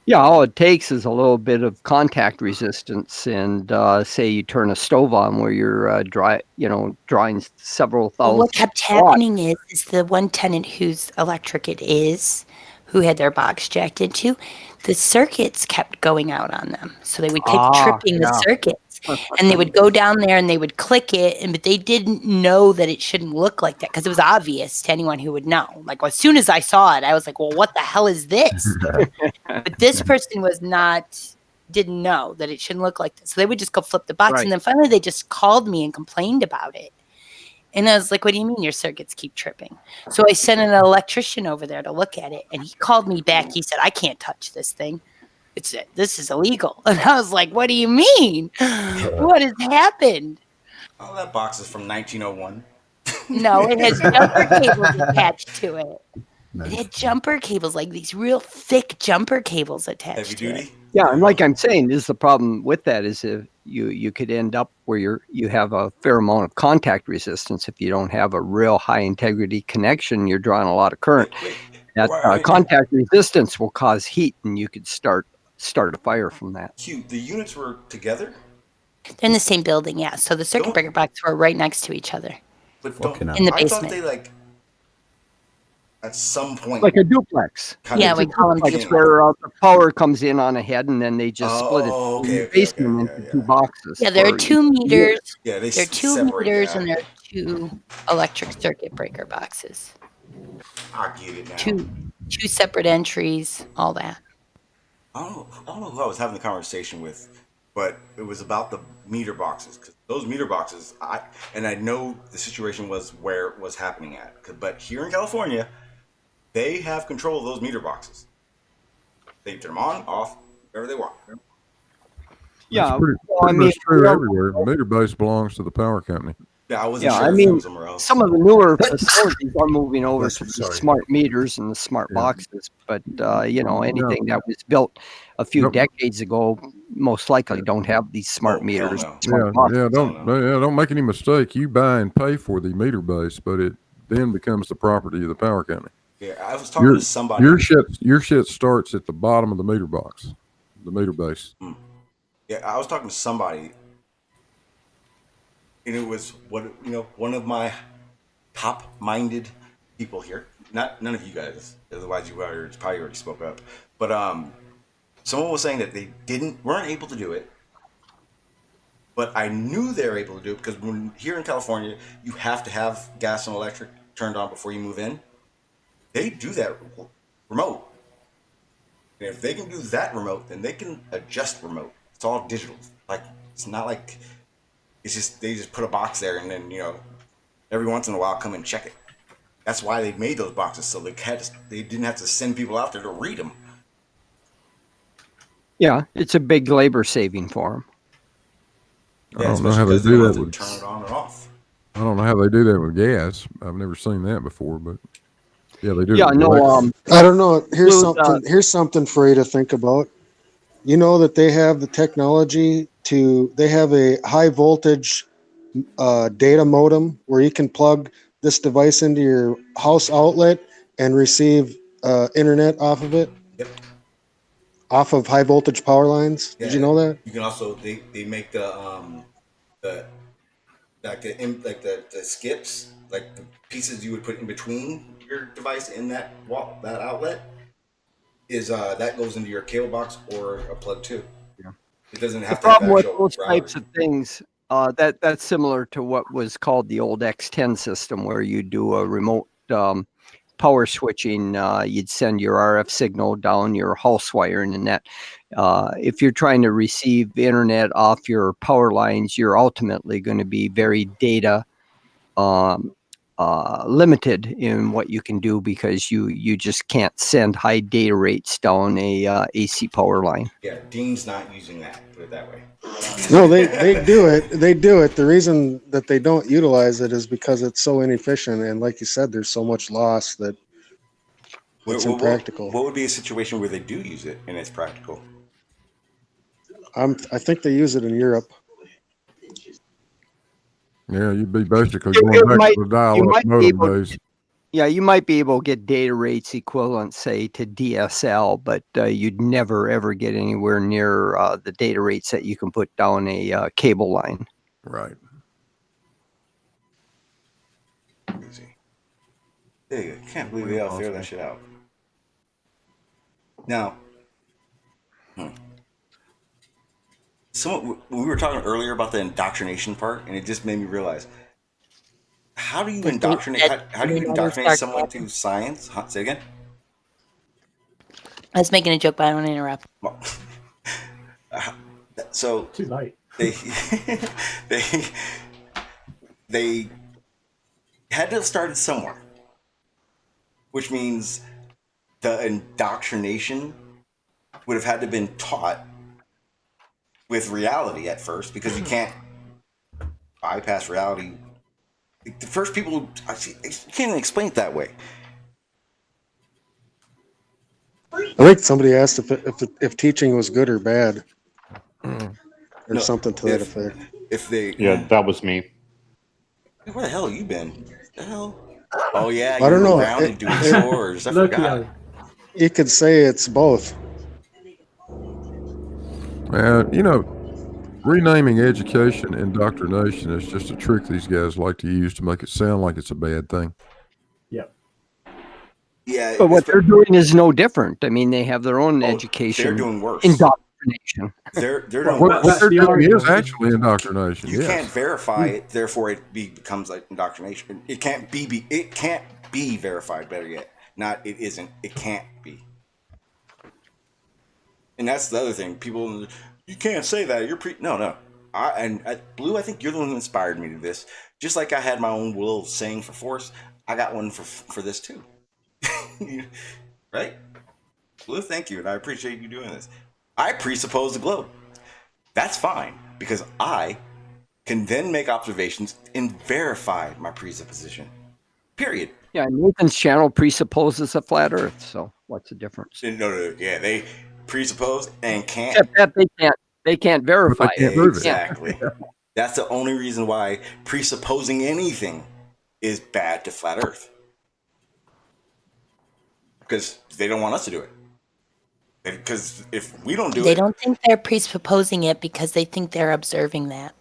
Yeah, all it takes is a little bit of contact resistance, and say you turn a stove on where you're drawing several thousand. What kept happening is the one tenant whose electric it is, who had their box jacked into, the circuits kept going out on them. So they would keep tripping the circuits, and they would go down there and they would click it, but they didn't know that it shouldn't look like that because it was obvious to anyone who would know. Like, as soon as I saw it, I was like, well, what the hell is this? But this person didn't know that it shouldn't look like this. So they would just go flip the box. And then finally they just called me and complained about it. And I was like, what do you mean your circuits keep tripping? So I sent an electrician over there to look at it. And he called me back. He said, I can't touch this thing. This is illegal. And I was like, what do you mean? What has happened? Oh, that box is from 1901. No, it has jumper cables attached to it. It had jumper cables, like these real thick jumper cables attached to it. Yeah, and like I'm saying, is the problem with that is if you could end up where you have a fair amount of contact resistance. If you don't have a real high integrity connection, you're drawing a lot of current. That contact resistance will cause heat, and you could start a fire from that. The units were together? They're in the same building, yeah. So the circuit breaker boxes were right next to each other. But in the basement. I thought they at some point, like a duplex. Yeah, we call them duplex, where the power comes in on a head, and then they just split it in the basement into 2 boxes. Yeah, there are 2 meters. Yeah, there are 2 meters, and there are 2 electric circuit breaker boxes. I get it now. 2 separate entries, all that. I don't know who I was having the conversation with, but it was about the meter boxes. Because those meter boxes, I know the situation was where it was happening at. But here in California, they have control of those meter boxes. They turn them on, off, wherever they want. Yeah, Pretty well, I mean, much true everywhere. Meter base belongs to the power company. Yeah, I wasn't yeah, sure I if it mean, was somewhere else. some of the newer facilities are moving over Bless to you, the sorry. smart meters and the smart Yeah. boxes, but anything that was built a few Nope. decades ago most likely don't have these smart Oh, hell meters, no. smart boxes. Don't make any mistake. You buy and pay for the meter base, but it then becomes the property of the power company. Yeah, I was talking to somebody. Your shit starts at the bottom of the meter box, the meter base. Yeah, I was talking to somebody, and it was one of my top-minded people here. None of you guys, otherwise you probably already spoke up. But someone was saying that they weren't able to do it, but I knew they were able to do it because when here in California you have to have gas and electric turned on before you move in. They do that remote. And if they can do that remote, then they can adjust remote. It's all digital. Like it's not like it's just they just put a box there and then every once in a while come and check it. That's why they made those boxes so they didn't have to send people out there to read them. Yeah, it's a big labor saving for them. I don't know how they do that with turn it on and off. I don't know how they do that with gas. I've never seen that before, but yeah, they do. Yeah, no. I don't know. Here's something for you to think about. You know that they have the technology they have a high voltage data modem where you can plug this device into your house outlet and receive internet off of it. Yep. Off of high voltage power lines. Yeah, Did you know that? You can also they make the skips, like the pieces you would put in between your device in that outlet is that goes into your cable box or a plug too. Yeah. It doesn't The have to have problem with actual those router. types of things, that's similar to what was called the old X10 system, where you do a remote power switching. You'd send your RF signal down your house wire, and that if you're trying to receive internet off your power lines, you're ultimately going to be very data limited in what you can do because you just can't send high data rates down a AC power line. Yeah, Dean's not using that. Put it that way. No, they do it. They do it. The reason that they don't utilize it is because it's so inefficient, and like you said, there's so much loss that it's impractical. What would be a situation where they do use it and it's practical? I think they use it in Europe. Yeah, you'd be basically going back to the dial-up modem days. Yeah, you might be able to get data rates equivalent, say, to DSL, but you'd never, ever get anywhere near the data rates that you can put down a cable line. Right. Crazy. I can't believe they all figure that shit out. Now, we were talking earlier about the indoctrination part, and it just made me realize how do you indoctrinate? How do you indoctrinate someone to science? Say again. I was making a joke, but I don't want to interrupt. So too late. They had to have started somewhere, which means the indoctrination would have had to have been taught with reality at first, because you can't bypass reality. The first people, you can't even explain it that way. I think somebody asked if teaching was good or bad, or something to that effect. That was me. Where the hell have you been? The hell? Oh yeah, I don't know. Grounded doing chores. I forgot. You could say it's both. Renaming education indoctrination is just a trick these guys like to use to make it sound like it's a bad thing. Yeah, but what they're doing is no different. I mean, they have their own education. They're doing worse. Indoctrination. They're doing what worse. they're doing is actually indoctrination. You can't verify it, therefore it becomes like indoctrination. It can't be verified. Better yet, not it isn't. It can't be. And that's the other thing. People, you can't say that. You're no. Blue, I think you're the one who inspired me to this. Just like I had my own little saying for force, I got one for this too. Right? Blue, thank you, and I appreciate you doing this. I presuppose the globe. That's fine, because I can then make observations and verify my presupposition. Period. Yeah, Nathan's channel presupposes a flat Earth. So what's the difference? No. Yeah, they presuppose and can't. Except that they can't verify But they can't it. prove it. Exactly. That's the only reason why presupposing anything is bad to flat Earth. Because they don't want us to do it. Because if we don't do They it, don't think they're presupposing it because they think they're observing that.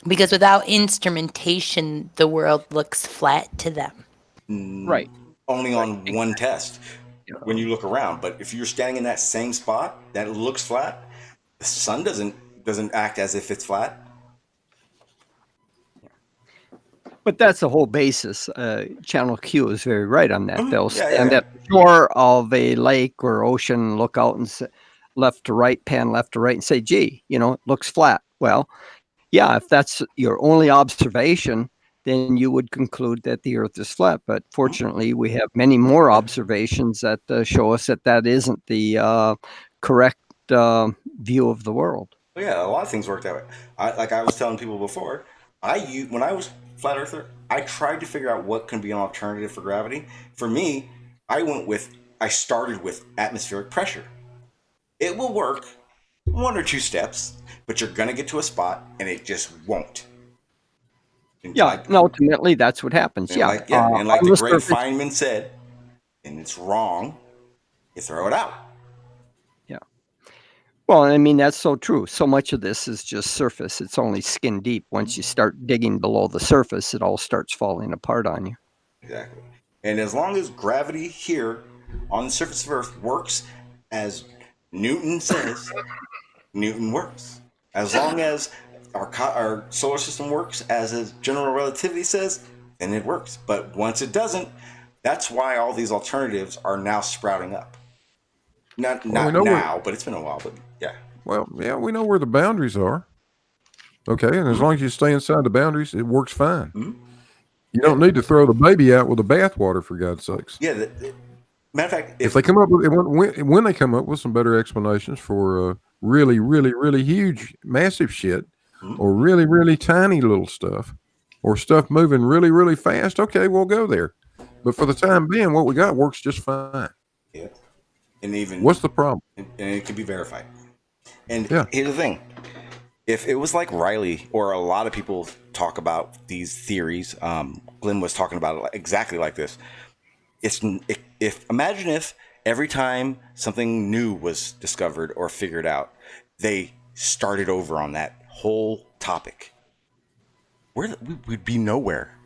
Because without instrumentation, the world looks flat to them. Right. Only on one test when you look around. But if you're standing in that same spot that looks flat, the sun doesn't act as if it's flat. But that's the whole basis. Channel Q is very right on that. They'll stand yeah. at the shore of a lake or ocean, look out and say, left to right, pan left to right, and say, gee, it looks flat. Well, yeah, if that's your only observation, then you would conclude that the Earth is flat. But fortunately, we have many more observations that show us that isn't the correct view of the world. Well, yeah, a lot of things work that way. Like I was telling people before, when I was flat earther, I tried to figure out what can be an alternative for gravity. For me, I started with atmospheric pressure. It will work 1 or 2 steps, but you're gonna get to a spot and it just won't. And and ultimately that's what happens. And like the great Feynman said, and it's wrong, you throw it out. Yeah. Well, I mean, that's so true. So much of this is just surface. It's only skin deep. Once you start digging below the surface, it all starts falling apart on you. Exactly. And as long as gravity here on the surface of Earth works as Newton says, Newton works. As long as our solar system works as general relativity says, then it works. But once it doesn't, that's why all these alternatives are now sprouting up. Not now, but it's been a while. But yeah. Well, yeah, we know where the boundaries are. Okay, and as long as you stay inside the boundaries, it works fine. Mm-hmm. You don't need to throw the baby out with the bathwater, for God's sakes. Yeah. Matter of fact, if they come up with when they come up with some better explanations for really, really, really huge, massive shit, or really, really tiny little stuff, or stuff moving really, really fast, okay, we'll go there. But for the time being, what we got works just fine. Yeah. And even what's the problem? And it can be verified. And here's the thing: if it was like Riley or a lot of people talk about these theories, Glenn was talking about it exactly like this. Imagine if every time something new was discovered or figured out, they started over on that whole topic. We'd be nowhere.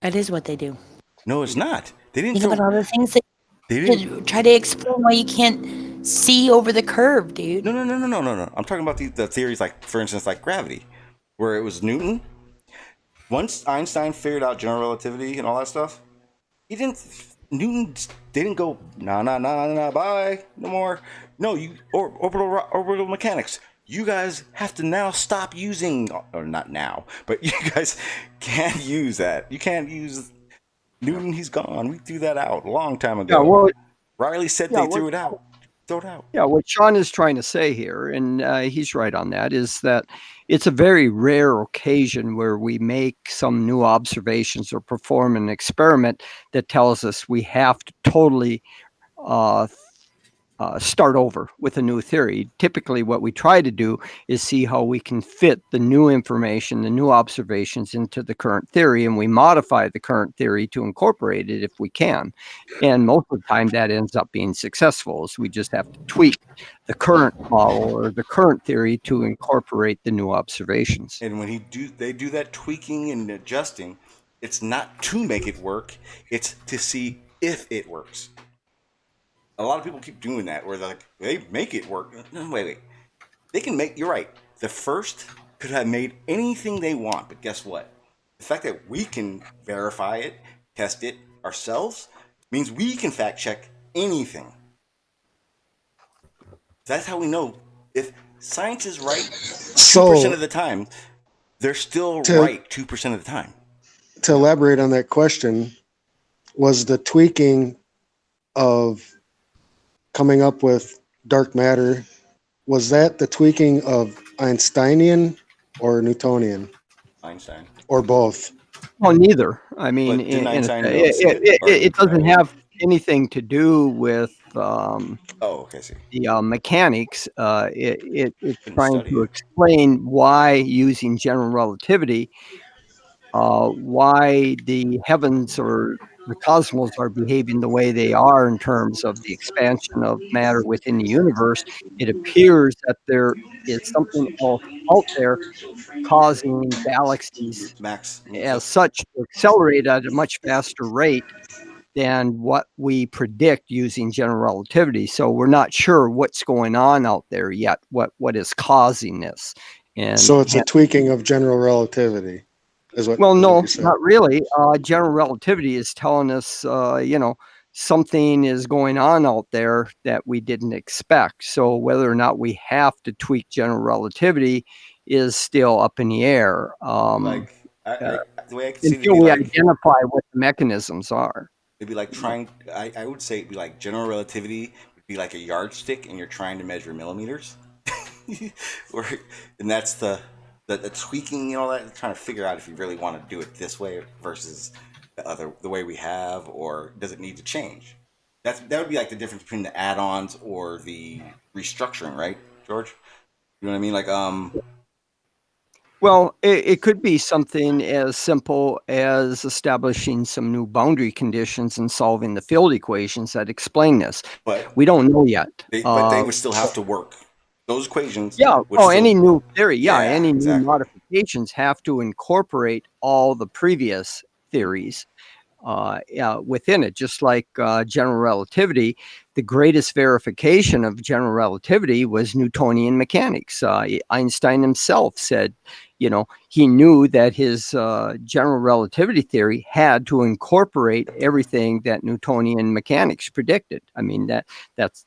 That is what they do. No, it's not. They didn't. Think about all the things that they try to explain why you can't see over the curve, dude. No. I'm talking about the theories, like, for instance, like gravity, where it was Newton. Once Einstein figured out general relativity and all that stuff, Newton didn't go, nah, bye, no more. No, orbital mechanics. You guys have to now stop using, or not now, but you guys can't use that. You can't use Newton. He's gone. We threw that out a long time ago. Yeah, well, Riley said they threw it out. Throw it out. Yeah, what Shawn is trying to say here, and he's right on that, is that it's a very rare occasion where we make some new observations or perform an experiment that tells us we have to totally start over with a new theory. Typically, what we try to do is see how we can fit the new information, the new observations into the current theory, and we modify the current theory to incorporate it if we can. And most of the time that ends up being successful, so we just have to tweak the current model or the current theory to incorporate the new observations. And when they do that tweaking and adjusting, it's not to make it work, it's to see if it works. A lot of people keep doing that, where they're like, they make it work. No, wait. They can make, you're right. The first could have made anything they want, but guess what? The fact that we can verify it, test it ourselves, means we can fact check anything. That's how we know if science is right 2% So of the time, they're still to right 2% of the time. to elaborate on that question, was the tweaking of coming up with dark matter, was that the tweaking of Einsteinian or Newtonian Einstein. or both? Well, neither. I mean, But didn't in Einstein notice it? Or it doesn't gravity? have anything to do with Oh, okay, I see. the mechanics. It's Didn't trying study to it. explain why, using general relativity, why the heavens or the cosmos are behaving the way they are in terms of the expansion of matter within the universe. It appears that there is something else out there causing galaxies Max. as such to accelerate at a much faster rate than what we predict using general relativity. So we're not sure what's going on out there yet, what is causing this. And So it's a tweaking of general relativity, is what well, no, you said. not really. General relativity is telling us, something is going on out there that we didn't expect. So whether or not we have to tweak general relativity is still up in the air. Like, Uh, the way I can see it would until be we like, identify what the mechanisms are. it'd be like trying, I would say it'd be like general relativity would be like a yardstick and you're trying to measure millimeters. or, and that's the tweaking, trying to figure out if you really want to do it this way versus the way we have, or does it need to change? That would be like the difference between the add-ons or the restructuring, right, George? You know what I mean? Like, Well, it could be something as simple as establishing some new boundary conditions and solving the field equations that explain this. but We don't know yet. but they would still have to work. Those equations Yeah. would Oh, still, any new theory. Yeah. yeah, Any new exactly. modifications have to incorporate all the previous theories within it, just like general relativity. The greatest verification of general relativity was Newtonian mechanics. Einstein himself said, he knew that his general relativity theory had to incorporate everything that Newtonian mechanics predicted. I mean, that's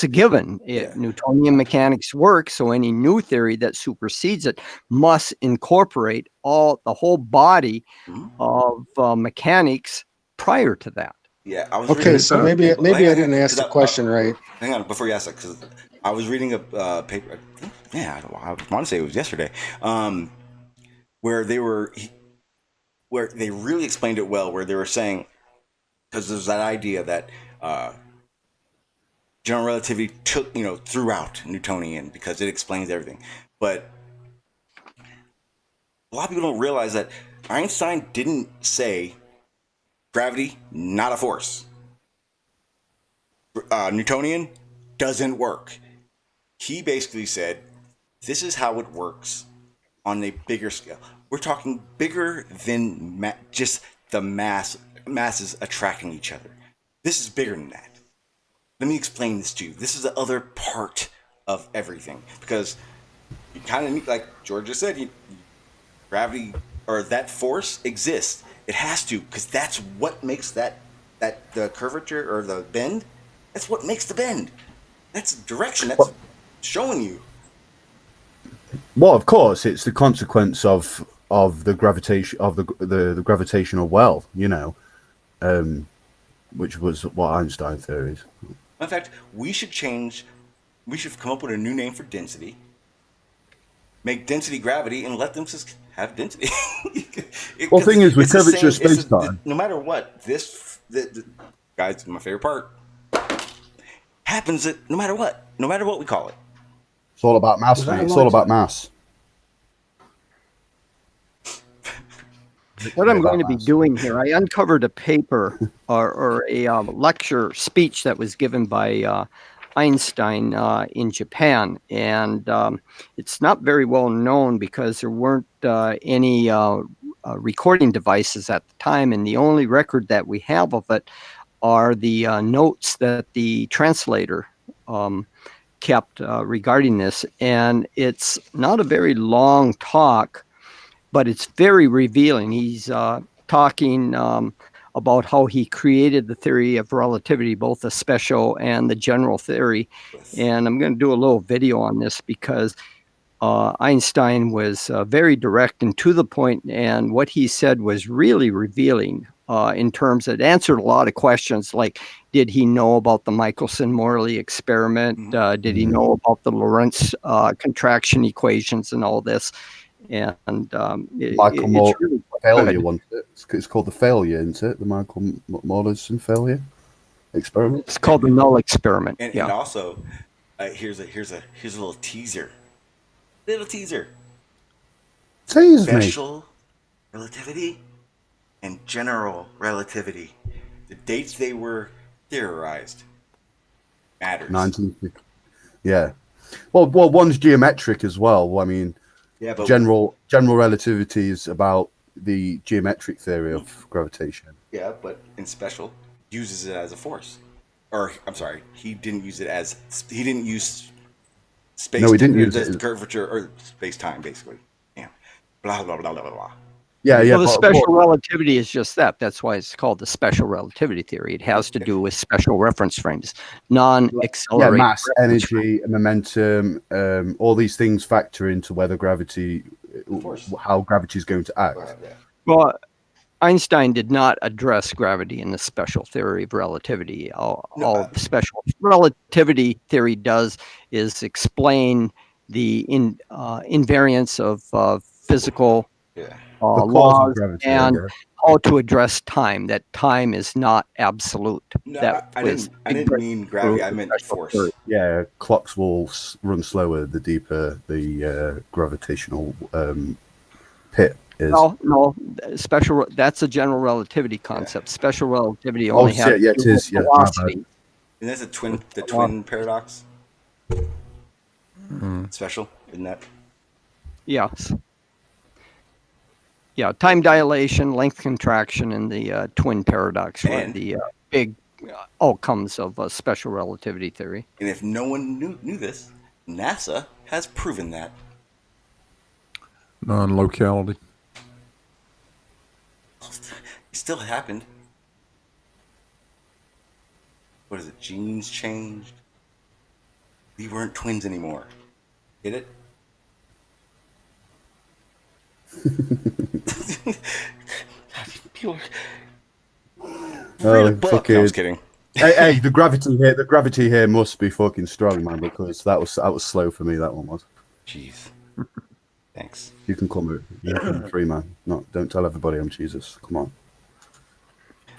a given. Yeah. Newtonian mechanics works, so any new theory that supersedes it must incorporate the whole body of mechanics prior to that. Yeah, I was Okay, reading. so maybe Hang I on, didn't ask 'cause the question right. Hang on, before you ask that, because I was reading a paper. Yeah, I want to say it was yesterday, where where they really explained it well. Where they were saying, because there's that idea that general relativity took throughout Newtonian because it explains everything, but a lot of people don't realize that Einstein didn't say gravity not a force. Newtonian doesn't work. He basically said, this is how it works on a bigger scale. We're talking bigger than just the masses attracting each other. This is bigger than that. Let me explain this to you. This is the other part of everything, because you kind of need, like George just said, gravity or that force exists. It has to, because that's what makes that the curvature or the bend. That's what makes the bend. That's direction. That's showing you. Well, of course, it's the consequence of the gravitation of the gravitational well, which was what Einstein theories. In fact, we should come up with a new name for density. Make density gravity and let them just have density. Well, thing is, with curvature space time, no matter what, guys, my favorite part happens that no matter what we call it. it's all about mass. It's all about mass. What I'm going to be doing here, I uncovered a paper or a lecture speech that was given by Einstein in Japan, and it's not very well known because there weren't any recording devices at the time, and the only record that we have of it are the notes that the translator kept regarding this, and it's not a very long talk, but it's very revealing. He's talking about how he created the theory of relativity, both the special and the general theory. And I'm going to do a little video on this because Einstein was very direct and to the point, and what he said was really revealing in terms that answered a lot of questions like, did he know about the Michelson-Morley experiment? Did he know about the Lorentz contraction equations and all this? And it's really failure good. one. It's called the failure, isn't it? The Michael Morlison failure experiment. It's called the null experiment. And also, here's a little teaser. Tease me. Special relativity and general relativity. The dates they were theorized matters. 1950. Yeah. Well, one's geometric as well. I mean, yeah, but general relativity is about the geometric theory of gravitation. Yeah, but in special, uses it as a force. Or I'm sorry, he didn't use space. No, he didn't use it as curvature or space time, basically. Yeah. Blah blah blah blah blah. Yeah. Well, the special relativity is just that. That's why it's called the special relativity theory. It has to do with special reference frames, non-accelerated. Yeah, mass, energy, momentum, all these things factor into whether gravity, how gravity is going to act. Well, Einstein did not address gravity in the special theory of relativity. All special relativity theory does is explain the invariance of physical laws and how to address time. That time is not absolute. No, I didn't mean gravity. I meant force. Yeah, clocks will run slower the deeper the gravitational pit is. No, special. That's a general relativity concept. Special relativity only has it is. velocity. And that's the twin paradox. Special, isn't that? Yes. Yeah, time dilation, length contraction, and the twin paradox were the big outcomes of special relativity theory. And if no one knew this, NASA has proven that. Non-locality. It still happened. What is it? Genes changed. We weren't twins anymore. Get it? Oh, no, I was kidding. Hey, the gravity here must be fucking strong, man, because that was slow for me. That one was. Jeez. Thanks. You can come free, man. Don't tell everybody I'm Jesus. Come on.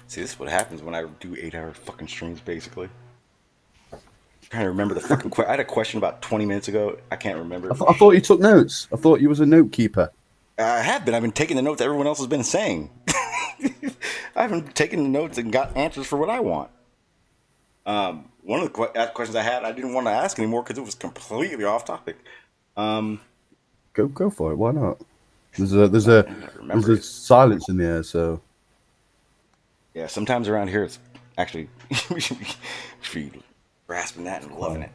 See, this is what happens when I do 8-hour fucking streams, basically. I'm trying to remember the fucking I had a question about 20 minutes ago. I can't remember. I thought you took notes. I thought you was a note keeper. I have been. I've been taking the notes everyone else has been saying. I haven't taken the notes and got answers for what I want. One of the questions I had, I didn't want to ask anymore because it was completely off topic. Go for it. Why not? There's a silence in the air, so. Yeah, sometimes around here it's actually we should be grasping that and loving it.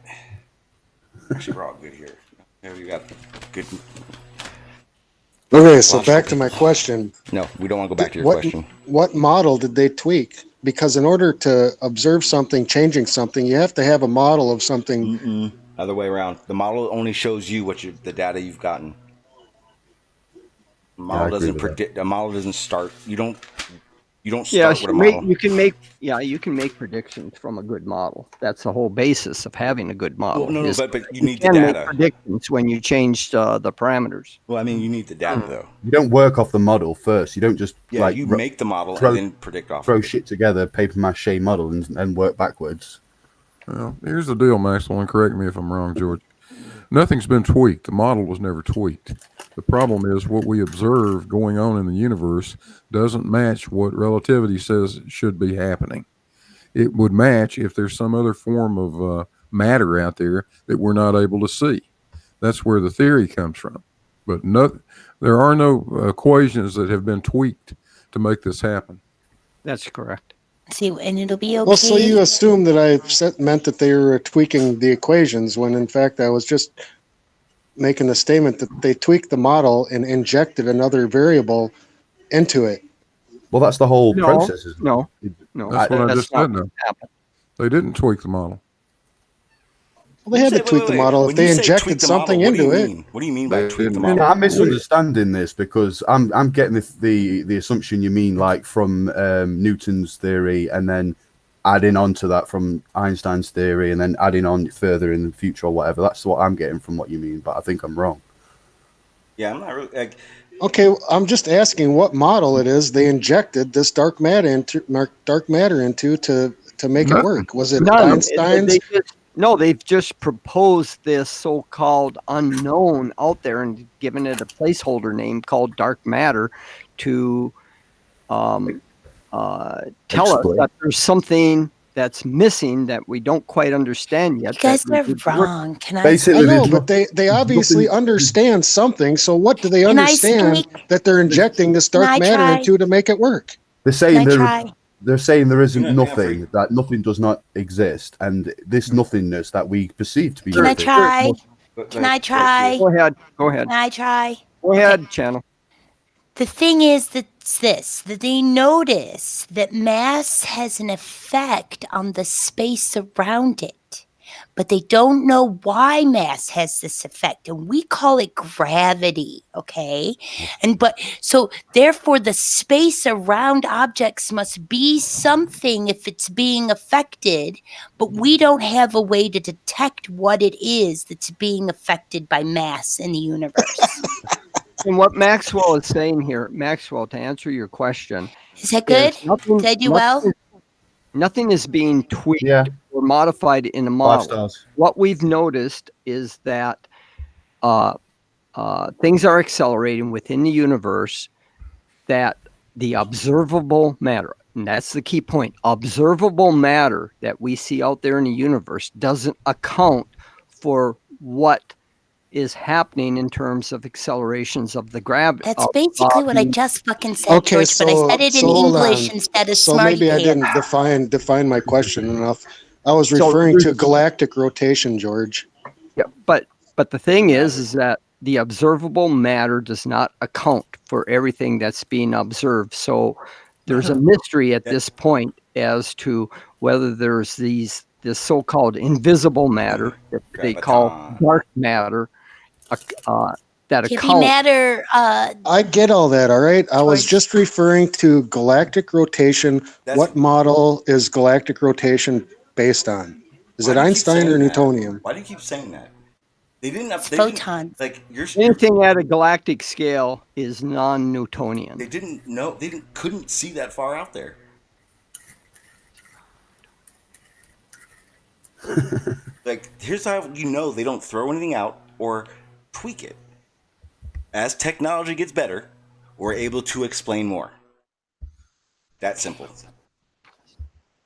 Actually, we're all good here. We got good. Okay, so back to my question. No, we don't want to go back to your question. What model did they tweak? Because in order to observe something, changing something, you have to have a model of something. Other way around. The model only shows you the data you've gotten. The model doesn't predict. The model doesn't start. You don't start with a model. You can make predictions from a good model. That's the whole basis of having a good model. Well, but you need the data. Make predictions when you change the parameters. Well, I mean, you need the data though. You don't work off the model first. You don't just you make the model and then predict off. Throw shit together, paper mache model, and work backwards. Well, here's the deal, Maxwell, and correct me if I'm wrong, George. Nothing's been tweaked. The model was never tweaked. The problem is what we observe going on in the universe doesn't match what relativity says should be happening. It would match if there's some other form of matter out there that we're not able to see. That's where the theory comes from. But there are no equations that have been tweaked to make this happen. That's correct. See, and it'll be okay. Well, so you assume that I meant that they were tweaking the equations when in fact I was just making the statement that they tweaked the model and injected another variable into it. Well, that's the whole No, process, isn't no, it? no. That's what I That's just not said. what No, happened. they didn't tweak the model. Well, they had to tweak the model. If When they you say tweak injected the model, something what do you into it, mean? What do you mean by They tweak the didn't. model? I'm misunderstanding this because I'm getting the assumption you mean like from Newton's theory and then adding on to that from Einstein's theory and then adding on further in the future or whatever. That's what I'm getting from what you mean, but I think I'm wrong. Yeah, I'm not really like. okay, I'm just asking what model it is they injected this dark matter into to make it Nothing. work. Was it None of them. Einstein's? They've just proposed this so-called unknown out there and given it a placeholder name called dark matter to tell us Explain. that there's something that's missing that we don't quite understand yet. You guys that we are need to work. wrong. Can I? Basically, I know, there's but they obviously nothing- understand something. So what do they Can I understand speak? that they're injecting this Can dark I matter try? into to make it work? They're Can saying I try? they're saying there isn't Hang on, nothing, that nothing does not exist, and this nothingness that we perceive to be Can I nothing. try? But, Can I try? Go ahead. Go ahead. Can I try? Go ahead, Channel. The thing is that they notice that mass has an effect on the space around it, but they don't know why mass has this effect, and we call it gravity, okay? So therefore the space around objects must be something if it's being affected, but we don't have a way to detect what it is that's being affected by mass in the universe. And what Maxwell is saying here, Maxwell, to answer your question, Is that good? nothing, Did I do well? Nothing is being tweaked Yeah. or modified in the 5 model. stars. What we've noticed is that things are accelerating within the universe, that the observable matter, and that's the key point, observable matter that we see out there in the universe doesn't account for what is happening in terms of accelerations of the gravity. That's basically what I just fucking said, Okay, George, but I said it in hold English on. instead of So smarty maybe I pants. didn't define my question enough. I was So referring to there's- galactic rotation, George. Yeah, but the thing is that the observable matter does not account for everything that's being observed. So there's a mystery at this point as to whether there's this so-called invisible matter that they call dark matter that Could be account. matter. I get all that, all right? I was George. just referring to galactic rotation. What model is galactic rotation based on? Is Why it do you keep Einstein or saying that? Newtonian? Why do you keep saying that? They didn't have It's they didn't- photons. Like you're Anything at a galactic scale is non-Newtonian. they didn't know they couldn't see that far out there. Like here's how you know they don't throw anything out or tweak it. As technology gets better, we're able to explain more. That simple.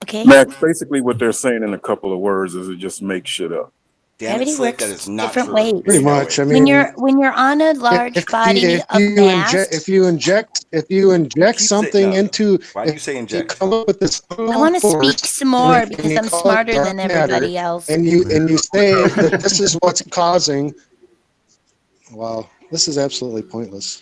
Okay. Max, basically what they're saying in a couple of words is it just makes shit up. Damn Gravity it, Slick, works that is not different true. ways. Pretty No much. way. I mean, When you're on a large body of mass, if you inject Keep something saying- into, Why do you say you inject? come up with this. I want to speak some more because I'm smarter than everybody else. And you say that this is what's causing. Wow, this is absolutely pointless.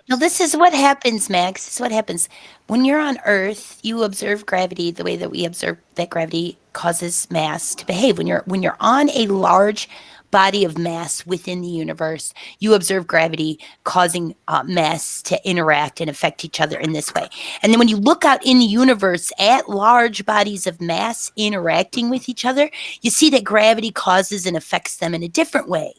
No, this is what happens, Max. This is what happens. When you're on Earth, you observe gravity the way that we observe that gravity causes mass to behave. When you're on a large body of mass within the universe, you observe gravity causing mass to interact and affect each other in this way. And then when you look out in the universe at large bodies of mass interacting with each other, you see that gravity causes and affects them in a different way.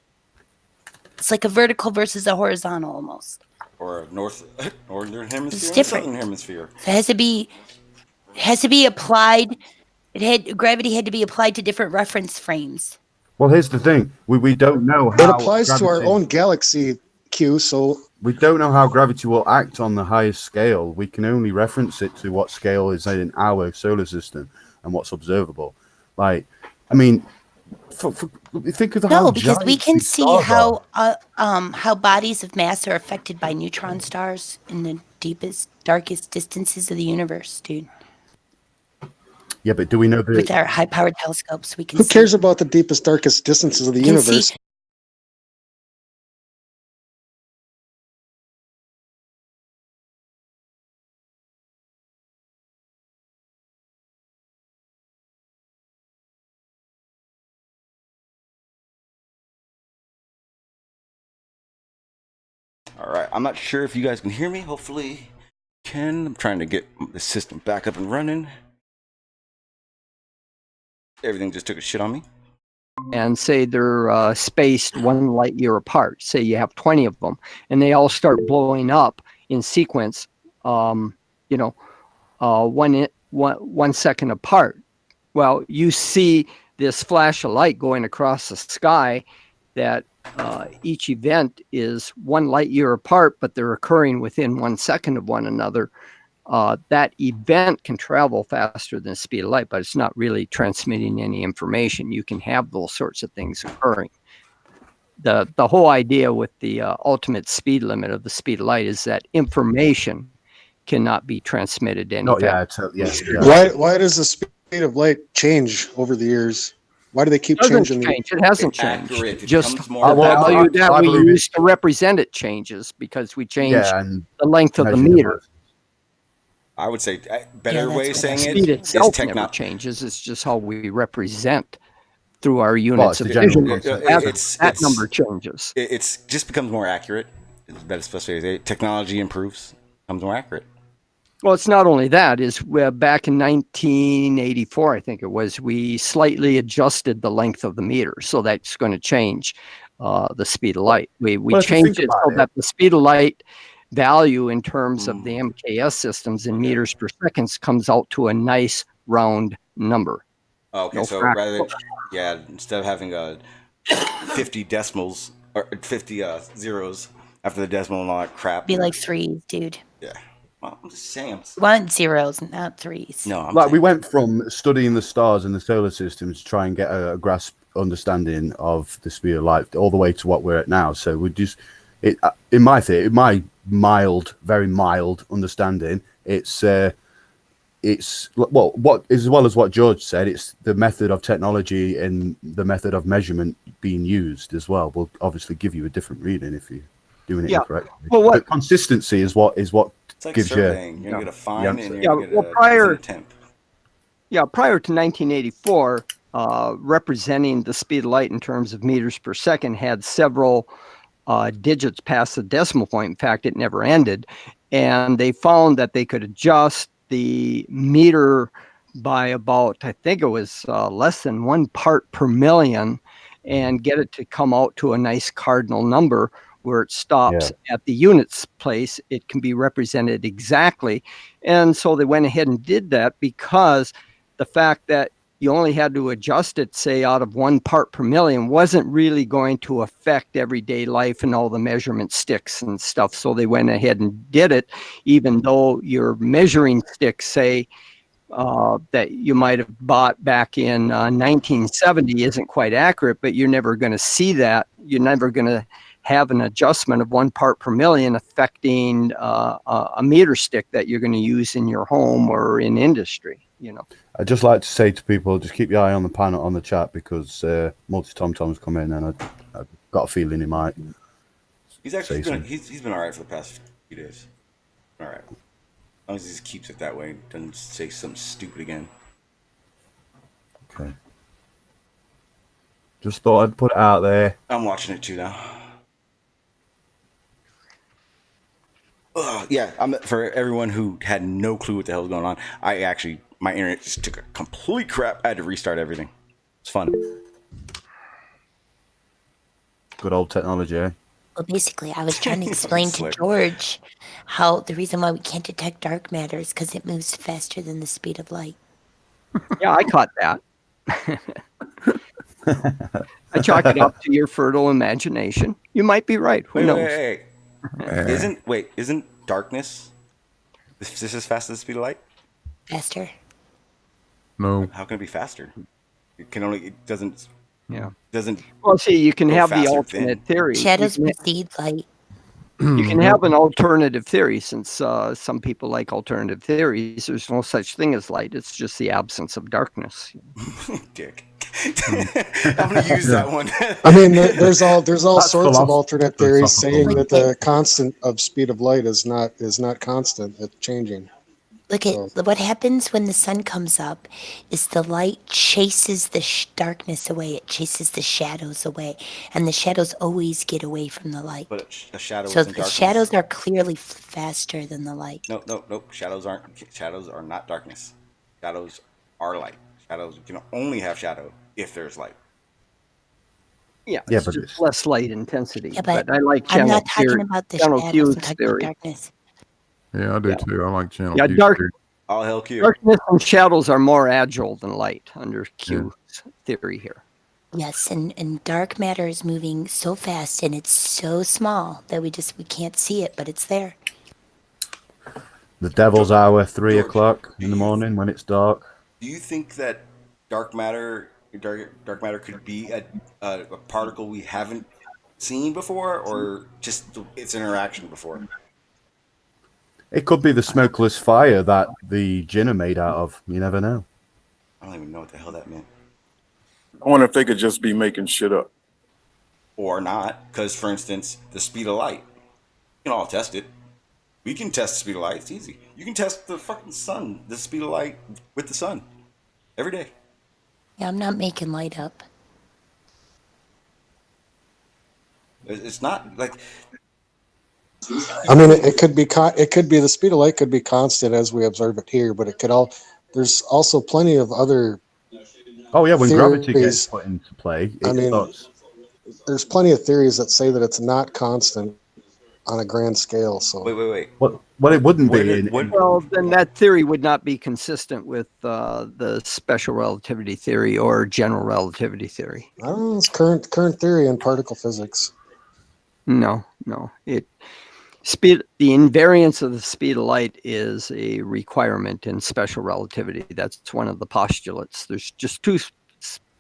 It's like a vertical versus a horizontal almost. Or northern hemisphere It's and different. southern hemisphere. So it has to be applied. Gravity had to be applied to different reference frames. Well, here's the thing: we don't know how It applies to our gravity- own galaxy, Q. So We don't know how gravity will act on the highest scale. We can only reference it to what scale is in our solar system and what's observable. Like, I mean, think of No, because we giant can these see stars are. how bodies of mass are affected by neutron stars in the deepest, darkest distances of the universe, dude. Yeah, but do we know With the? our high-powered telescopes, we can who see. cares about the deepest, darkest distances of the Can see- universe? All right. I'm not sure if you guys can hear me. Hopefully, you can. I'm trying to get the system back up and running. Everything just took a shit on me. And say they're spaced 1 light year apart. Say you have 20 of them, and they all start blowing up in sequence. 1 second apart. Well, you see this flash of light going across the sky. That each event is 1 light year apart, but they're occurring within 1 second of one another. That event can travel faster than the speed of light, but it's not really transmitting any information. You can have those sorts of things occurring. The whole idea with the ultimate speed limit of the speed of light is that information cannot be transmitted any faster. Why does the speed of light change over the years? Why do they keep changing? It hasn't changed. Accurate. It Just becomes the more value accurate. that we use to represent it changes because we change and the length of the meter. I would say better way of saying the it speed is itself never changes. It's just how we represent through our units of measurement. That number changes. It's just becomes more accurate. It's the best way to say it. Technology improves, becomes more accurate. Well, it's not only that. Back in 1984, I think it was, we slightly adjusted the length of the meter, so that's going to change the speed of light. We changed it so that the speed of light value in terms of the MKS systems in meters per seconds comes out to a nice round number. Okay, so rather than, instead of having 50 decimals or 50 zeros after the decimal and all that crap. Be like 3s, dude. Yeah. Well, I'm just saying. We want 0s, not 3s. No, we went from studying the stars in the solar system to try and get a grasp understanding of the speed of light all the way to what we're at now. So we just, in my very mild understanding, it's what as well as what George said, it's the method of technology and the method of measurement being used as well will obviously give you a different reading if you're doing it incorrectly. Well, but consistency is what it's like gives surveying. You're gonna get a fine and you're gonna get prior a temp. Yeah, prior to 1984, representing the speed of light in terms of meters per second had several digits past the decimal point. In fact, it never ended. And they found that they could adjust the meter by about, I think it was less than 1 part per million, and get it to come out to a nice cardinal number where it stops at the units place. It can be represented exactly. And so they went ahead and did that because the fact that you only had to adjust it, say, out of 1 part per million wasn't really going to affect everyday life and all the measurement sticks and stuff. So they went ahead and did it, even though your measuring stick, say, that you might have bought back in 1970 isn't quite accurate, but you're never going to see that. You're never going to have an adjustment of 1 part per million affecting a meter stick that you're going to use in your home or in industry. I'd just like to say to people, just keep your eye on the panel on the chat because multi-tom-tom's come in and I've got a feeling he might. He's actually he's been all right for the past few days. All right. As long as he just keeps it that way, doesn't say something stupid again. Okay. Just thought I'd put it out there. I'm watching it too now. Yeah, for everyone who had no clue what the hell was going on, my internet just took a complete crap. I had to restart everything. It's fun. Good old technology, eh? Well, basically, I was trying to explain to George how the reason why we can't detect dark matter is because it moves faster than the speed of light. Yeah, I caught that. I chalk it up to your fertile imagination. You might be right. Who knows? Isn't darkness just as fast as the speed of light? Faster. No. How can it be faster? It doesn't. Yeah. Doesn't. Well, see, you can have the alternate theory. Shadows precede light. You can have an alternative theory, since some people like alternative theories. There's no such thing as light. It's just the absence of darkness. Dick. I'm gonna use that one. I mean, there's all sorts of alternate theories saying that the constant of speed of light is not constant. It's changing. Look at what happens when the sun comes up is the light chases the darkness away. It chases the shadows away, and the shadows always get away from the light. But a shadow So isn't the darkness. shadows are clearly faster than the light. No. Shadows are not darkness. Shadows are light. Shadows, you can only have shadow if there's light. Yeah, Yeah, it's but just less light intensity. Yeah, but I like I'm channel not talking about the shadows. I'm Q's talking theory. about darkness. Yeah, I do too. I like channel. Yeah, Q dark. theory. All hell Q. Darkness and shadows are more agile than light under Q's theory here. Yes, and dark matter is moving so fast and it's so small that we can't see it, but it's there. The devil's hour, 3 George, o'clock in the morning when it's dark. Do you think that dark matter could be a particle we haven't seen before, or just its interaction before? It could be the smokeless fire that the gin are made out of. You never know. I don't even know what the hell that meant. I wonder if they could just be making shit up. Or not, because, for instance, the speed of light. We can all test it. We can test the speed of light. It's easy. You can test the fucking sun, the speed of light with the sun. Every day. Yeah, I'm not making light up. It's not like... I mean, it could be the speed of light could be constant as we observe it here, but it could there's also plenty of other Oh yeah, when gravity theories. gets put into play, I mean, there's plenty of theories that say that it's not constant on a grand scale. So wait. What it wouldn't be. Well, then that theory would not be consistent with the special relativity theory or general relativity theory. I don't know. It's current theory in particle physics. No. The invariance of the speed of light is a requirement in special relativity. That's one of the postulates. There's just two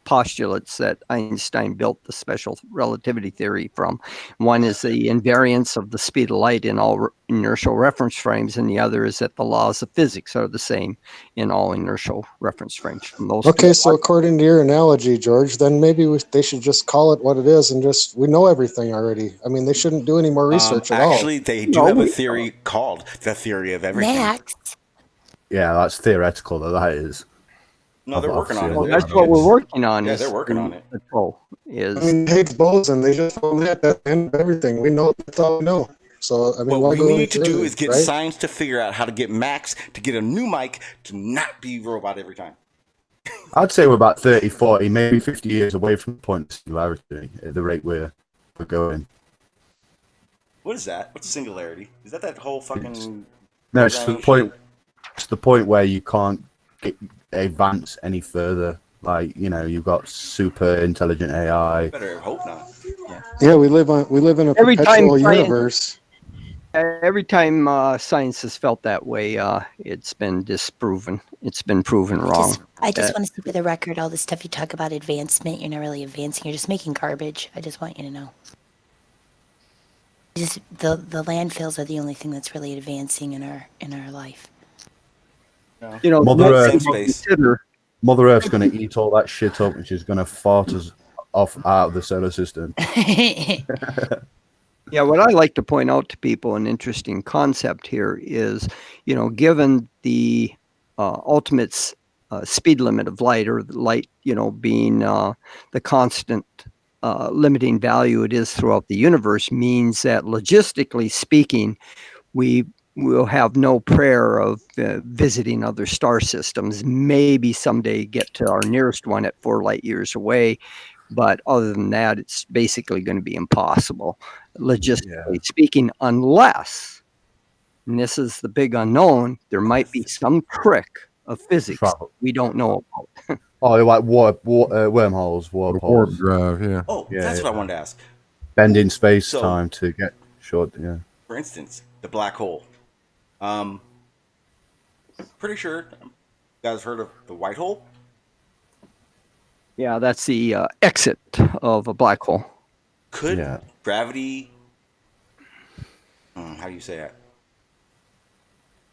postulates that Einstein built the special relativity theory from. One is the invariance of the speed of light in all inertial reference frames, and the other is that the laws of physics are the same in all inertial reference frames. From those Okay, so according to your analogy, George, then maybe they should just call it what it is and we know everything already. I mean, they shouldn't do any more research at all. Actually, they do have a theory called the theory of everything. Max. Yeah, that's theoretical, though, that is. No, they're working on it. Well, that's what we're working on. Yeah, they're working on it. I mean, Higgs boson, they just found that at the end of everything. We know, that's all we know. So, I mean, what we go need to further, do is get right? science to figure out how to get Max to get a new mic to not be robot every time. I'd say we're about 30, 40, maybe 50 years away from the point of singularity at the rate we're going. What is that? What's a singularity? Is that whole fucking... No, it's the point. It's the point where you can't advance any further. Like, you know, you've got super intelligent AI. Better hope not. Yeah, we live in a perpetual universe. Every time science has felt that way, it's been disproven. It's been proven wrong. I just want to see for the record, all the stuff you talk about advancement, you're not really advancing. You're just making garbage. I just want you to know. Just the landfills are the only thing that's really advancing in our life. You know, Mother Earth's going to eat all that shit up, and she's going to fart us off out of the solar system. Yeah, what I like to point out to people, an interesting concept here is, you know, given the ultimate speed limit of light, or the light, you know, being the constant limiting value it is throughout the universe, means that logistically speaking, we will have no prayer of visiting other star systems. Maybe someday get to our nearest one at 4 light years away. But other than that, it's basically going to be impossible, logistically speaking, unless, and this is the big unknown, there might be some trick of physics we don't know about. Oh, like wormholes, warp holes. Drive, yeah. Oh, that's what I wanted to ask. Bending space-time to get short, yeah. For instance, the black hole. Pretty sure you guys heard of the white hole? Yeah, that's the exit of a black hole. Could gravity... how do you say that?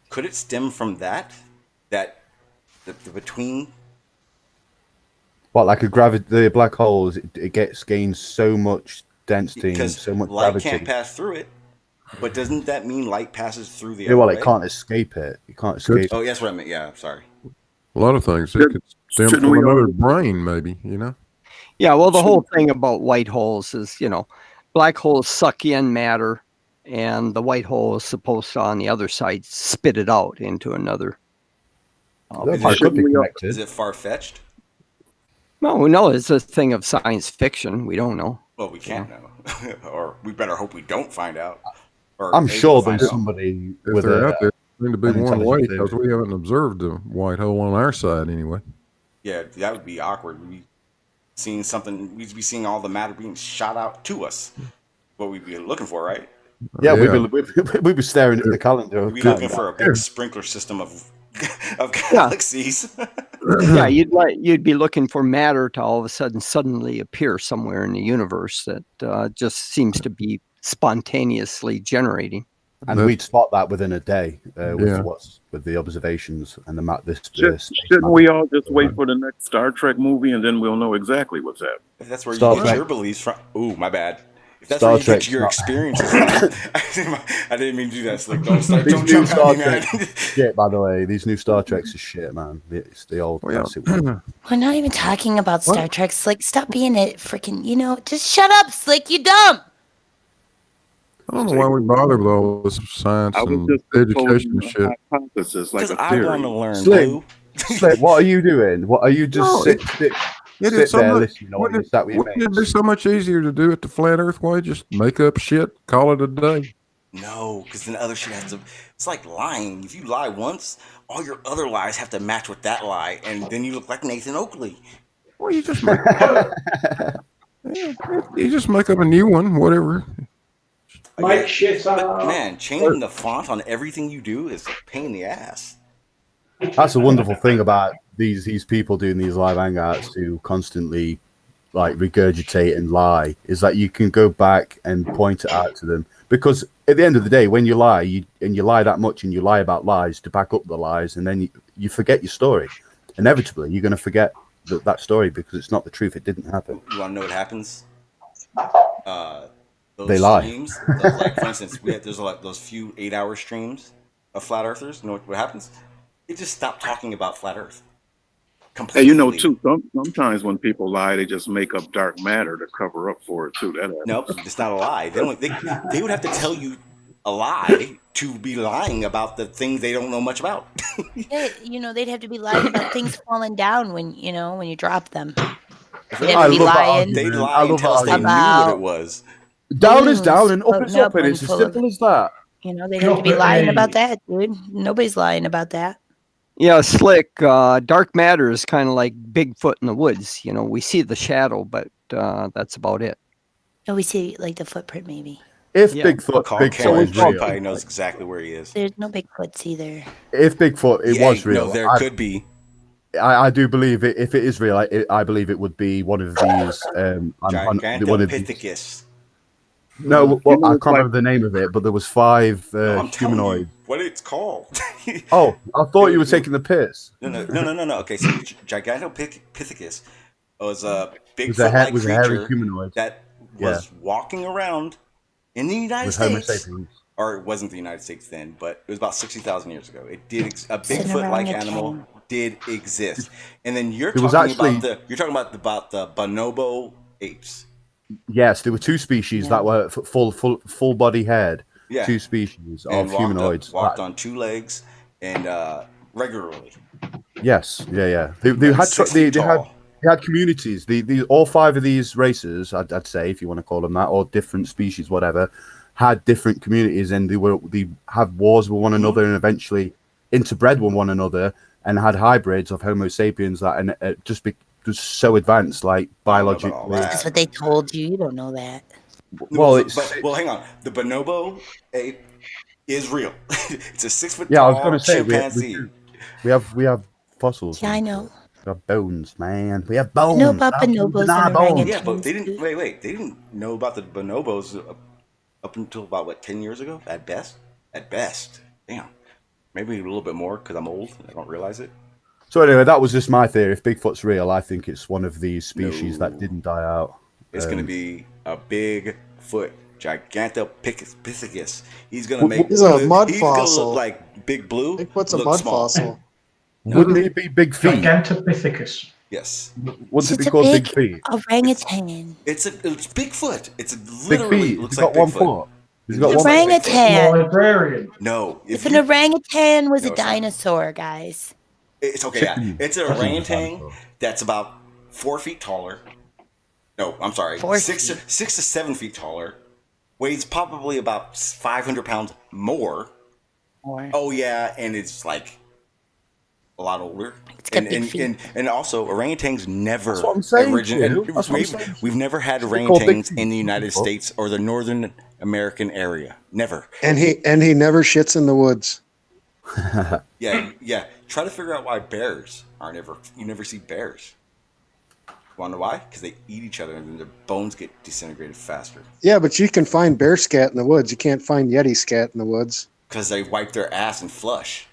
Could it stem from that? The between... What, like the black holes, it gains so much density and so much light gravity. can't pass through it. But doesn't that mean light passes through the Yeah, other well, way? it can't escape it. You can't escape. Oh, that's what I meant. Yeah, sorry. A lot of things. It could stem Shouldn't from we all another just brain, maybe, you know? Yeah, well, the whole thing about white holes is, black holes suck in matter, and the white hole is supposed to, on the other side, spit it out into another. Is It could be Is connected. it far fetched? No, we know it's a thing of science fiction. We don't know. Well, we can't know, or we better hope we don't find out. Or I'm able to sure find there's out. somebody If with they're a out there, it's going to be an one intelligent way theory. because we haven't observed the white hole on our side anyway. Yeah, that would be awkward. We'd be seeing all the matter being shot out to us. What we'd be looking for, right? Yeah, we'd be staring at the calendar. We'd be looking for a big sprinkler system of galaxies. Yeah, you'd be looking for matter to all of a suddenly appear somewhere in the universe that just seems to be spontaneously generating. And we'd spot that within a day with the observations and the map. Shouldn't we all just wait for the next Star Trek movie and then we'll know exactly what's happening? If that's where Star you get Trek. your beliefs from. Ooh, my bad. If that's Star where you Trek's get your not- experiences from. I didn't mean to do that, Slick. Don't These jump new at Star me, man. Treks shit, by the way. These new Star Treks are shit, man. It's the old classic one. We're not even talking about Star Trek. Slick, stop being a freaking, just shut up, Slick, you dumb. I don't know why we bother with all this science I was and just education and proposing shit. a hypothesis, like Because a I theory. want to learn, Slick. Blue. Slick, what are you doing? What are you just No, sit It is so there much. listening, or you sat with your Wouldn't it be mates? so much easier to do it the flat Earth way? Just make up shit, call it a day. No, because then other shit has to. It's like lying. If you lie once, all your other lies have to match with that lie, and then you look like Nathan Oakley. Well, you just make you just make up a new one, whatever. Make shit But up. man, changing the font on everything you do is a pain in the ass. That's a wonderful thing about these people doing these live hangouts who constantly like regurgitate and lie, is that you can go back and point it out to them, because at the end of the day, when you lie, you lie that much and you lie about lies to back up the lies, and then you forget your story. Inevitably, you're going to forget that story because it's not the truth. It didn't happen. You want to know what happens? Those They lie. streams, like for instance, there's like those few 8-hour streams of flat earthers. You know what happens? They just stop talking about flat Earth. Hey, too, sometimes when people lie, they just make up dark matter to cover up for it too. That happens. Nope, it's not a lie. They would have to tell you a lie to be lying about the things they don't know much about. Yeah, they'd have to be lying about things falling down when you drop them. They'd I have to be love that lying. argument. They'd lie and tell us they knew what it was. Down is down and up is up, and it's as simple as that. They'd have to be lying about that, dude. Nobody's lying about that. Yeah, Slick. Dark matter is kind of like Bigfoot in the woods. We see the shadow, but that's about it. No, we see like the footprint, maybe. If Bigfoot is real, probably knows exactly where he is. There's no Bigfoots either. If Bigfoot was real, no, there could be. I do believe it. If it is real, I believe it would be one of these. Gigantopithecus. No, well, I can't remember the name of it, but there was 5 humanoids. What it's called? Oh, I thought you were taking the piss. No. Okay, so Gigantopithecus was a Bigfoot-like creature humanoid that was walking around in the United States. Or it wasn't the United States then, but it was about 60,000 years ago. It did a Bigfoot-like animal did exist, and then you're talking about the bonobo apes. Yes, there were 2 species that were full body head. Yeah. 2 species and of humanoids walked on 2 legs and regularly. Yes, yeah. They had communities. All 5 of these races, I'd say, if you want to call them that, or different species, whatever, had different communities, and they had wars with one another, and eventually interbred with one another, and had hybrids of Homo sapiens that and just was so advanced, like biologically. That's what they told you. You don't know that. Well, hang on. The bonobo ape is real. It's a 6 foot Yeah, I was tall going to say chimpanzee. we have fossils. Yeah, I know. We have bones, man. We have bones. No about bonobos and orangutans. Yeah, but they didn't. Wait. They didn't know about the bonobos up until about 10 years ago. At best. Damn. Maybe a little bit more because I'm old and I don't realize it. So anyway, that was just my theory. If Bigfoot's real, I think it's one of these species that didn't die out. It's going to be a Bigfoot Gigantopithecus. He's gonna make. He's a mud He's gonna fossil. look like Big Blue. Bigfoot's a look mud small. fossil. Wouldn't it be big feet? Gigantopithecus. Yes. Wouldn't it be It's a called big big feet? orangutan. It's Bigfoot. It's Big literally feet. looks He's like got one Bigfoot. foot. He's got one. Orangutan. Librarian. No, If an orangutan was No, a it's not. dinosaur, guys. It's okay. Yeah. Chicken. It's an Chicken's a orangutan dinosaur. that's about 4 feet taller. No, I'm sorry. 6 to 7 feet taller. Weighs probably about 500 pounds more. Oh yeah, and it's like a lot older. It's got big feet. And also orangutans never That's what I'm saying, Stu. That's what I'm saying. we've never had They're called big orangutans feet. in the United States or the Northern American area. Never. And he never shits in the woods. Yeah. Try to figure out why bears aren't ever. You never see bears. Want to know why? Because they eat each other and then their bones get disintegrated faster. Yeah, but you can find bear scat in the woods. You can't find yeti scat in the woods. Because they wipe their ass and flush.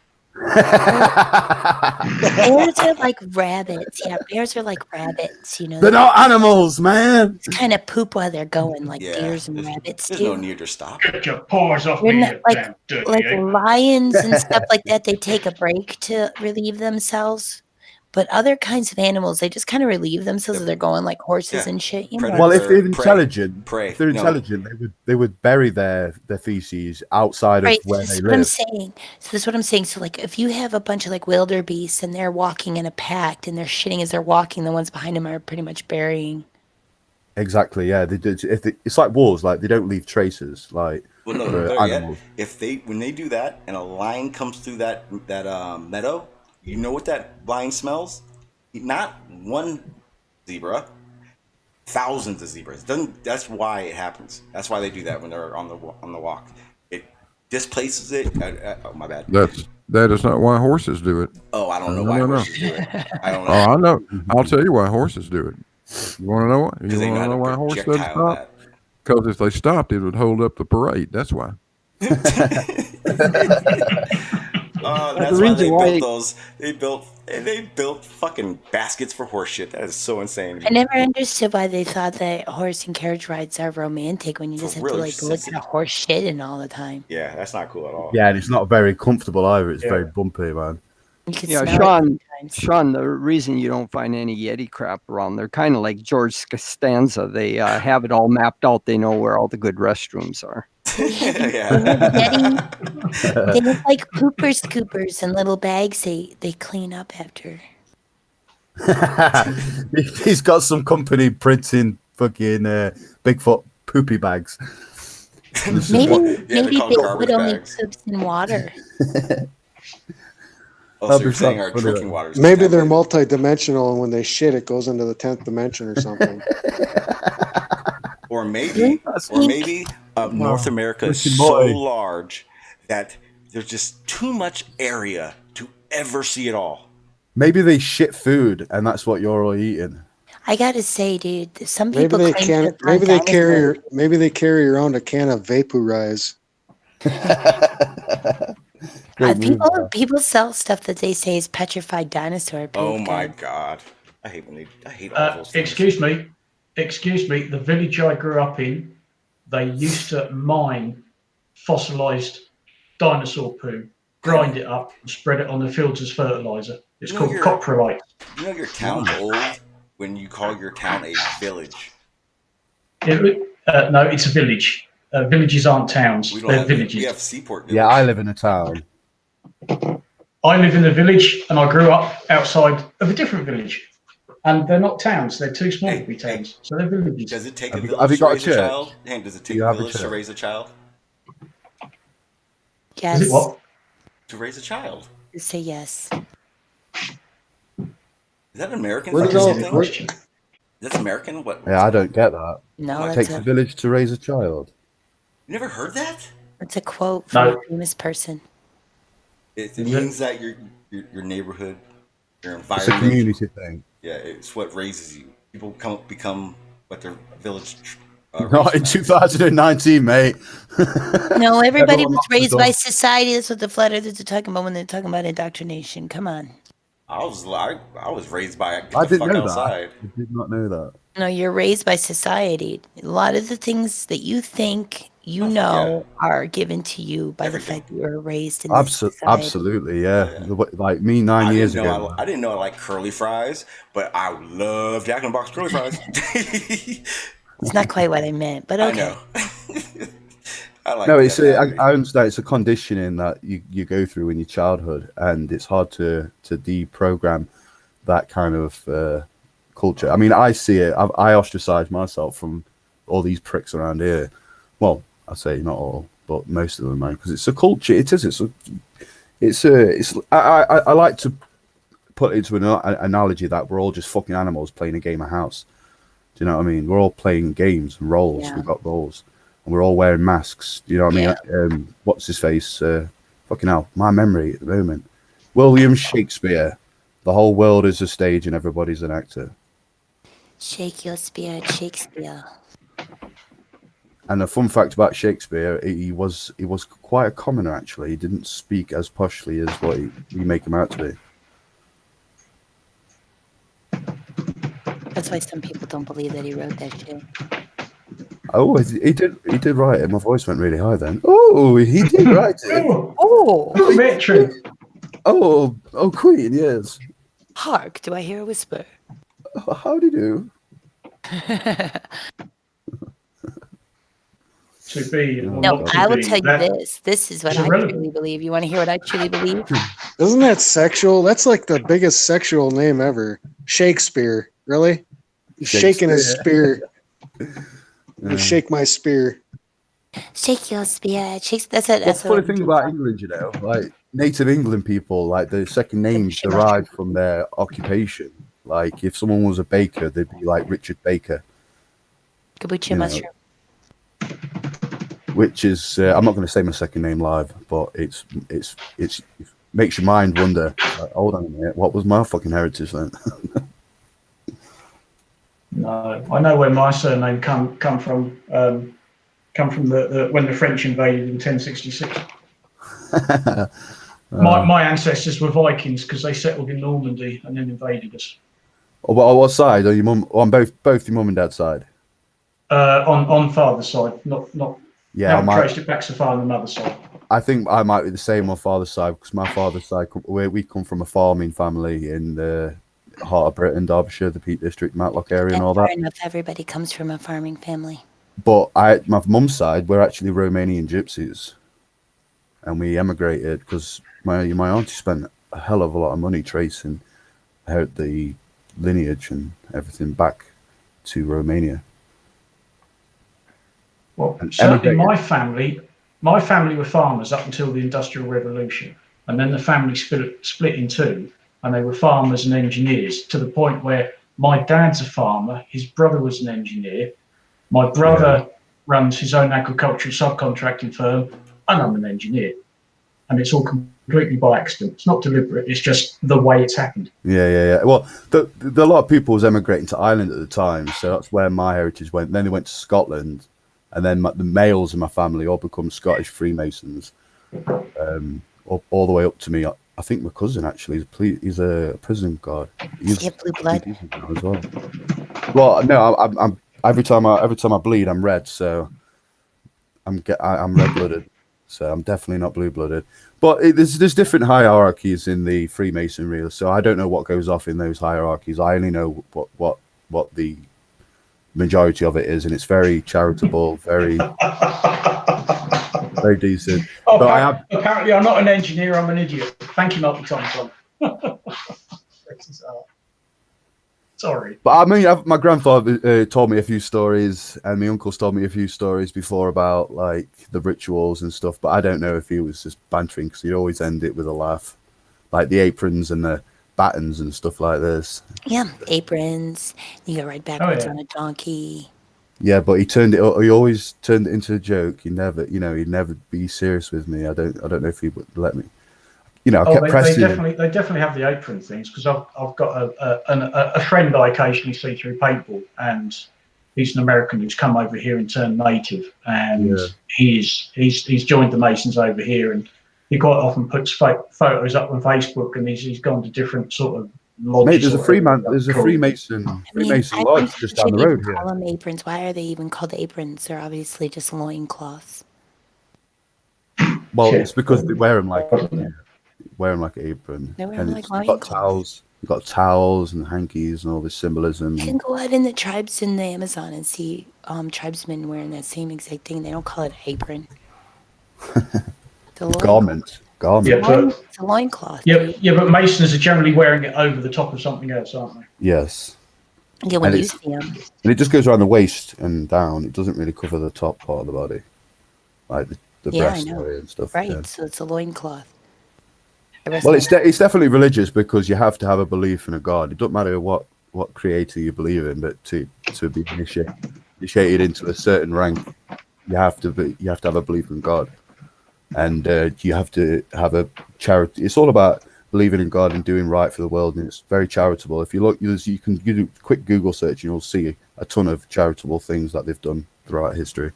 Bears are like rabbits. Yeah, bears are like rabbits. You know, They're not animals, man. It's kind of poop while they're going, like deers and rabbits There's do. no need to stop. Get your paws off They're me, not- you like damn dirty like ape. lions and stuff like that. They take a break to relieve themselves. But other kinds of animals, they just kind of relieve themselves. They're going like horses and shit. You know? Well, if they're intelligent, they would bury their feces outside Right, of where this they is what I'm live. saying. So this is what I'm saying. So like, if you have a bunch of like wildebeests and they're walking in a pack and they're shitting as they're walking, the ones behind them are pretty much burying. Exactly. Yeah. They do. It's like wolves. Like they don't leave traces. Like Well, no, for better yet, animals. when they do that and a lion comes through that meadow, you know what that lion smells? Not one zebra, thousands of zebras. That's why it happens. That's why they do that when they're on the walk. It displaces it. Oh, my bad. That is not why horses do it. Oh, I don't know why horses do it. I don't know. Oh, I know. I'll tell you why horses do it. You want to know why? You want to know why a horse doesn't projectile stop? Because if they stopped, it would hold up the parade. That's why. That's why they built those. They built fucking baskets for horse shit. That is so insane. I never understood why they thought that horse and carriage rides are romantic when you just have to like look at a horse shitting all the time. Yeah, that's not cool at all. Yeah, and it's not very comfortable either. It's very bumpy, man. Yeah, Shawn, the reason you don't find any Yeti crap around, they're kind of like George Costanza. They have it all mapped out. They know where all the good restrooms are. They look like pooper scoopers and little bags they clean up after. He's got some company printing fucking Bigfoot poopy bags. Maybe Bigfoot only poops in water. So you're saying our drinking water is Maybe they're multi-dimensional, and when they shit, it goes into the 10th dimension or something. Or maybe North America is so large that there's just too much area to ever see it all. Maybe they shit food, and that's what you're all eating. I gotta say, dude, some Maybe people they claim can. Maybe they carry. Maybe they carry around a can of Vaporize. People sell stuff that they say is petrified dinosaur poop. Oh my god, I hate all those things. Excuse me. The village I grew up in, they used to mine fossilized dinosaur poo, grind it up, and spread it on the fields as fertilizer. It's called coprolite. You know your town's old when you call your town a village. No, it's a village. Villages aren't towns. They're villages. We have seaport village. Yeah, I live in a town. I live in a village, and I grew up outside of a different village. And they're not towns. They're too small to be towns. So they're villages. Does it take Have a you village got to a raise a church? child? Hank, does it take You a have a village to church? raise a child? Yes. Is it what? To raise a child. Say yes. Is that American? Where That's American? What? Yeah, I don't get that. No, It that's takes a village to raise a child. You never heard that? That's a quote from a famous person. It means that your neighborhood, your It's a environment. community thing. Yeah, it's what raises you. People become what their village. Not in 2019, mate. No, everybody Everyone was locked the raised door. by society. That's what the flat earthers are talking about when they're talking about indoctrination. Come on. I was raised by get I the didn't fuck know that. outside. I did not know that. No, you're raised by society. A lot of the things that you think you Oh, fuck yeah. know are given to you by the Everything. fact that you were raised in this society. Absolutely, yeah. Oh, yeah. Like me 9 years ago. I didn't know I like curly fries, but I love Jack in the Box curly fries. It's not quite what I meant, but I okay. know. I like No, that. it's I understand it's a conditioning that you go through in your childhood, and it's hard to deprogram that kind of culture. I mean, I see it. I ostracize myself from all these pricks around here. Well, I say not all, but most of them, man, because it's a culture. It is. I like to put it into an analogy that we're all just fucking animals playing a game of house. Do you know what I mean? We're all playing games and roles. Yeah. We've got roles, and we're all wearing masks. Do you know what Yeah. I mean? What's his face? Fucking hell, my memory at the moment. William Shakespeare. The whole world is a stage, and everybody's an actor. Shake your spear at Shakespeare. And a fun fact about Shakespeare, he was quite a commoner actually. He didn't speak as poshly as what we make him out to be. That's why some people don't believe that he wrote that shit. Oh, he did write it. My voice went really high then. Oh, he did write it. Oh, Victory. Oh, Queen, yes. Hark, do I hear a whisper? How do you do? To be or No, not to I will be, tell you that this. This is what is I irrelevant. truly believe. You want to hear what I truly believe? Isn't that sexual? That's like the biggest sexual name ever. Shakespeare. Really? He's shaking his spear. Shake my spear. Shake your spear at Shakespeare. That's it. What's the funny thing about England, you know, like native England people, like their second names derived from their occupation. Like if someone was a baker, they'd be like Richard Baker. Kabuchi mushroom. Which is, I'm not going to say my second name live, but it makes your mind wonder. Like, hold on a minute, what was my fucking heritage then? No, I know where my surname come from. Come from the when the French invaded in 1066. My ancestors were Vikings because they settled in Normandy and then invaded us. What side? Are your mum? On both your mum and dad's side. On father's side, not. Yeah, haven't traced it back so far on the mother's side. I think I might be the same on father's side because my father's side, we come from a farming family in the heart of Britain, Derbyshire, the Peak District, Matlock area, and all that. Fair enough. Everybody comes from a farming family. But my mum's side, we're actually Romanian gypsies, and we emigrated because my auntie spent a hell of a lot of money tracing the lineage and everything back to Romania. Well, certainly my family were farmers up until the Industrial Revolution, and then the family split in two, and they were farmers and engineers to the point where my dad's a farmer, his brother was an engineer, my brother runs his own agricultural subcontracting firm, and I'm an engineer. And it's all completely by accident. It's not deliberate. It's just the way it's happened. Yeah. Well, a lot of people was emigrating to Ireland at the time, so that's where my heritage went. Then they went to Scotland, and then the males in my family all become Scottish Freemasons, all the way up to me. I think my cousin actually he's a prison guard. He's blue blood as well. Well, no, I'm every time I bleed, I'm red, so I'm red blooded. So I'm definitely not blue blooded. But there's different hierarchies in the Freemasonry, so I don't know what goes off in those hierarchies. I only know what the majority of it is, and it's very charitable, very very decent. Oh, but apparently I'm not an engineer, I'm an idiot. Thank you, Multi Tom. Sorry. But I mean, my grandfather told me a few stories, and my uncles told me a few stories before about like the rituals and stuff. But I don't know if he was just bantering because he'd always end it with a laugh, like the aprons and the battens and stuff like this. Yeah, aprons. You go ride backwards on a donkey. Yeah, but he always turned it into a joke. He'd never be serious with me. I don't know if he would let me. You know, I kept pressing. They definitely have the apron things because I've got a friend I occasionally see through paintball, and he's an American who's come over here and turned native, and he's joined the Masons over here, and he quite often puts photos up on Facebook, and he's gone to different sort of lodges. Mate, there's a I Freemason mean, lodge just down the road even here. call them aprons. Why are they even called aprons? They're obviously just loincloths. Well, it's because they wear them like an apron. They wear And them like you've got loincloths. towels. You've got towels and hankies and all this symbolism. You can go out in the tribes in the Amazon and see tribesmen wearing that same exact thing. They don't call it apron. It's a Garment. Yeah, but, it's a loincloth. yeah, but Masons are generally wearing it over the top of something else, aren't they? Yes. Yeah, when you see them. And it just goes around the waist and down. It doesn't really cover the top part of the body. Like the breast area and stuff. Right, yeah. so it's a loincloth. Well, it's definitely religious because you have to have a belief in a god. It doesn't matter what creator you believe in, but to be initiated into a certain rank, you have to have a belief in God, and you have to have a charity. It's all about believing in God and doing right for the world, and it's very charitable. If you look, you can do a quick Google search, and you'll see a ton of charitable things that they've done throughout history.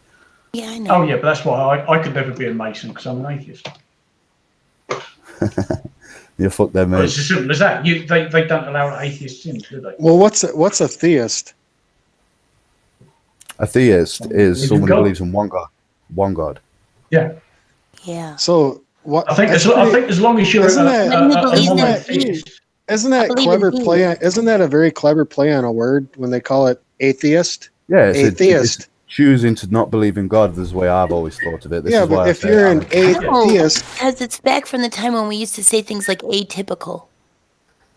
Yeah, I know. Oh yeah, but that's why I could never be a Mason because I'm an atheist. Yeah, fuck them, mate. Well, it's as simple as that. They don't allow atheists in, do they? Well, what's a theist? A theist is someone who God. believes in one God. One God. Yeah. Yeah. So what? I think as long as you're isn't a monotheist. Isn't that clever play? Isn't that a very clever play on a word when they call it atheist? Yeah, it's atheist. Choosing to not believe in God is the way I've always thought of it. This Yeah, is why but I if say you're I'm an atheist, because it's back from the time when we used to say things like atypical.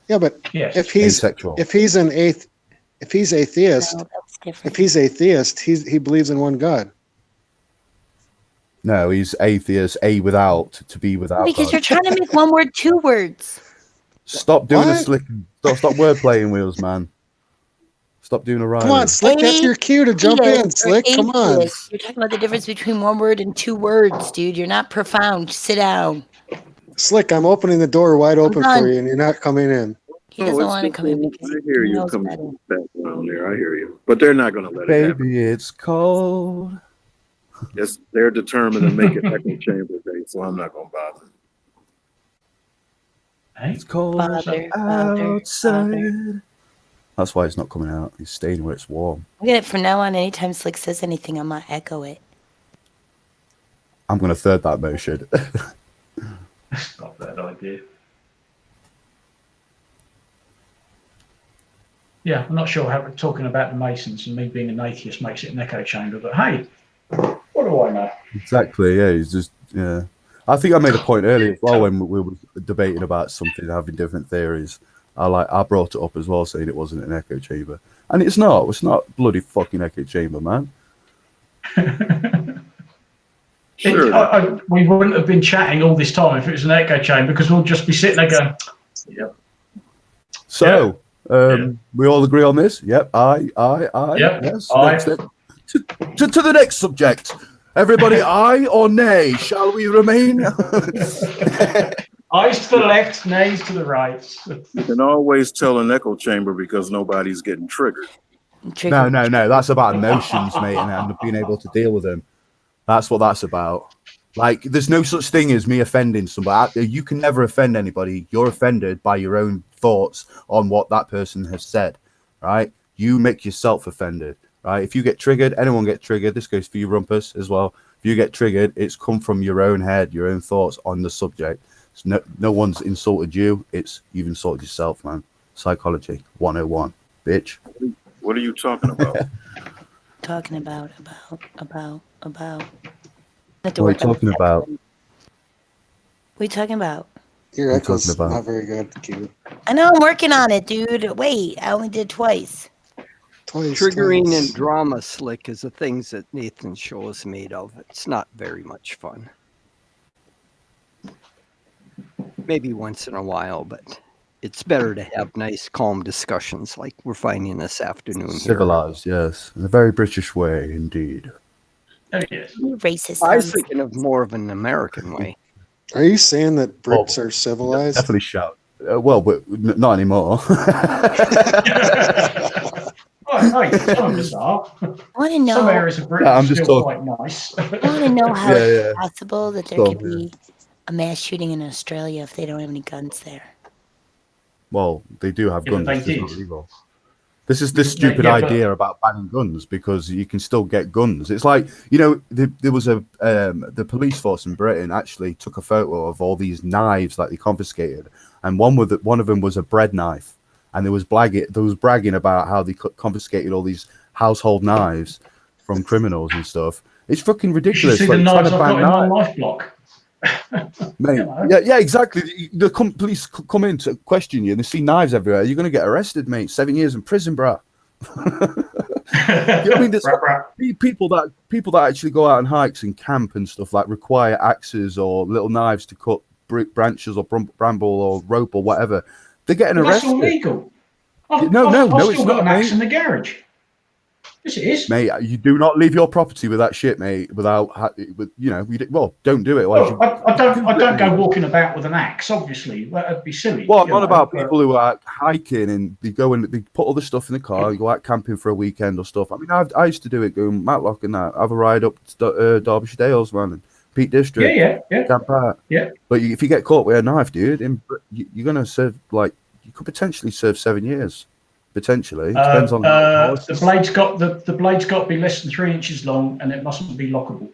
yeah, but if he's Asexual. if he's atheist, he believes in one God. No, he's atheist, to be without Because God. you're trying to make one word two words. Stop doing What? a slick. Stop word playing wheels, man. Stop doing a rhyme. Come on, Slick, that's your cue to jump in, Atheist or Slick. Come on. atheist. You're talking about the difference between one word and two words, dude. You're not profound. Sit down. Slick, I'm opening the door wide open done. for you, and you're not coming in. He doesn't want to come in because I hear he you knows coming better. from the background there. I hear you, but they're not going to let it happen. Baby, it's cold. Yes, they're determined to make it echo chamber day, so I'm not going to bother. It's cold outside. That's why it's not coming out. He's staying where it's warm. Look at it from now on. Anytime Slick says anything, I'm gonna echo it. I'm going to third that motion. That's not a bad idea. Yeah, I'm not sure how talking about the Masons and me being an atheist makes it an echo chamber, but hey, what do I know? Exactly. Yeah, he's just I think I made a point earlier as well when we were debating about something, having different theories. I brought it up as well, saying it wasn't an echo chamber, and it's not. It's not bloody fucking echo chamber, man. Sure. We wouldn't have been chatting all this time if it was an echo chamber because we'll just be sitting there going, yeah. So, we all agree on this? Yep. Aye. Yep. Yes. Aye. Next, to the next subject. Everybody, aye or nay? Shall we remain? Eyes to the left, nays to the right. You can always tell an echo chamber because nobody's getting triggered. No. That's about emotions, mate, and being able to deal with them. That's what that's about. Like, there's no such thing as me offending somebody. You can never offend anybody. You're offended by your own thoughts on what that person has said, right? You make yourself offended, right? If you get triggered, anyone get triggered. This goes for you, Rumpus, as well. If you get triggered, it's come from your own head, your own thoughts on the subject. No one's insulted you. It's you've insulted yourself, man. Psychology 101, bitch. What are you talking about? Talking about. What are you talking about? What are you talking about? Your What are you echo's talking about? not very good, Q. I know I'm working on it, dude. Wait, I only did twice. Triggering and drama, Slick, is the things that Nathan's show is made of. It's not very much fun. Maybe once in a while, but it's better to have nice, calm discussions like we're finding this afternoon. Civilized, yes. In a very British way, indeed. Oh, yes. You racist. I was sons. thinking of more of an American way. Are you saying that Brits are civilized? Definitely shout. Well, but not anymore. Some of us are. I want to know. Some areas of Britain Yeah, are I'm just still talking. quite nice. I want to know how Yeah, it's yeah. possible that there Go could on, be a mass shooting in Australia if they don't have any guns there? Well, they do have Yeah, guns. but It's they just not did. legal. This is this Yeah, stupid yeah, but idea about banning guns because you can still get guns. It's like, you know, there was the police force in Britain actually took a photo of all these knives that they confiscated, and one of them was a bread knife, and there was bragging about how they confiscated all these household knives from criminals and stuff. It's fucking you should see ridiculous. the Like trying knives to I've got ban in my knives. knife block. Mate, You know. yeah, exactly. The police come in to question you, and they see knives everywhere. You're going to get arrested, mate. 7 years in prison, bro. You know what I mean? There's people that actually go out on hikes and camp and stuff like require axes or little knives to cut branches or bramble or rope or whatever. They're getting But that's arrested. all legal. I've No, still it's got not, an axe mate. in the garage. Yes, it is. Mate, you do not leave your property with that shit, mate. Without, you know, don't do it. Well, I don't go walking about with an axe. Obviously, that'd be silly. Well, not about people who are hiking and they go and they put all the stuff in the car, you go out camping for a weekend or stuff. I mean, I used to do it, going Matlock and that. Have a ride up to Derbyshire Dales, man, and Peak District. Yeah. Camp out. Yeah. But if you get caught with a knife, dude, you're going to serve, like, you could potentially serve 7 years. Potentially. It depends on the blade's got the blade's got to be less than 3 inches long, and it mustn't be lockable.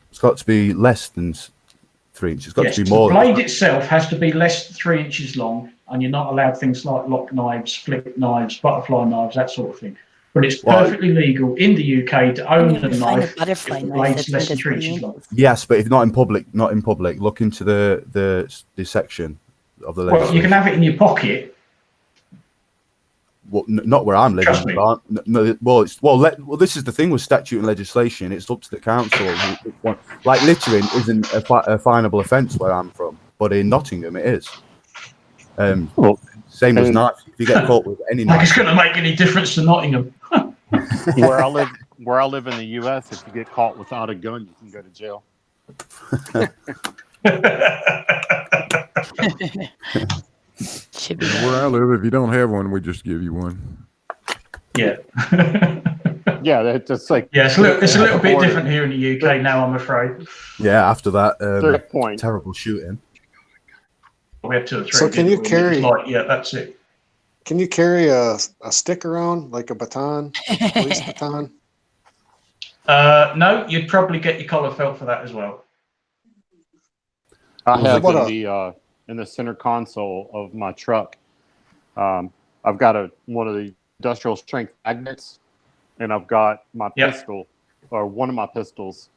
It's got to be less than 3 inches. It's got to be more. The blade itself has to be less than 3 inches long, and you're not allowed things like lock knives, flip knives, butterfly knives, that sort of thing. But it's perfectly legal in the UK to own a knife if the blade's less than 3 inches long. Yes, but if not in public, look into the section of the legislation. Well, you can have it in your pocket. Well, not where I'm living. This is the thing with statute and legislation. It's up to the council. Like littering isn't a finable offence where I'm from, but in Nottingham it is. Same as knives. If you get caught with any knife, it's going to make any difference to Nottingham. Where I live in the U.S., if you get caught without a gun, you can go to jail. Should be where I live, if you don't have one, we just give you one. Yeah. Yeah, it's just like it's a little bit different here in the UK now, I'm afraid. Yeah, after that terrible shooting. We had 2 or 3. So can you carry? That's it. Can you carry a stick around like a baton, police baton? No, you'd probably get your collar felt for that as well. I have in the center console of my truck. I've got one of the industrial strength magnets, and I've got my pistol, or one of my pistols,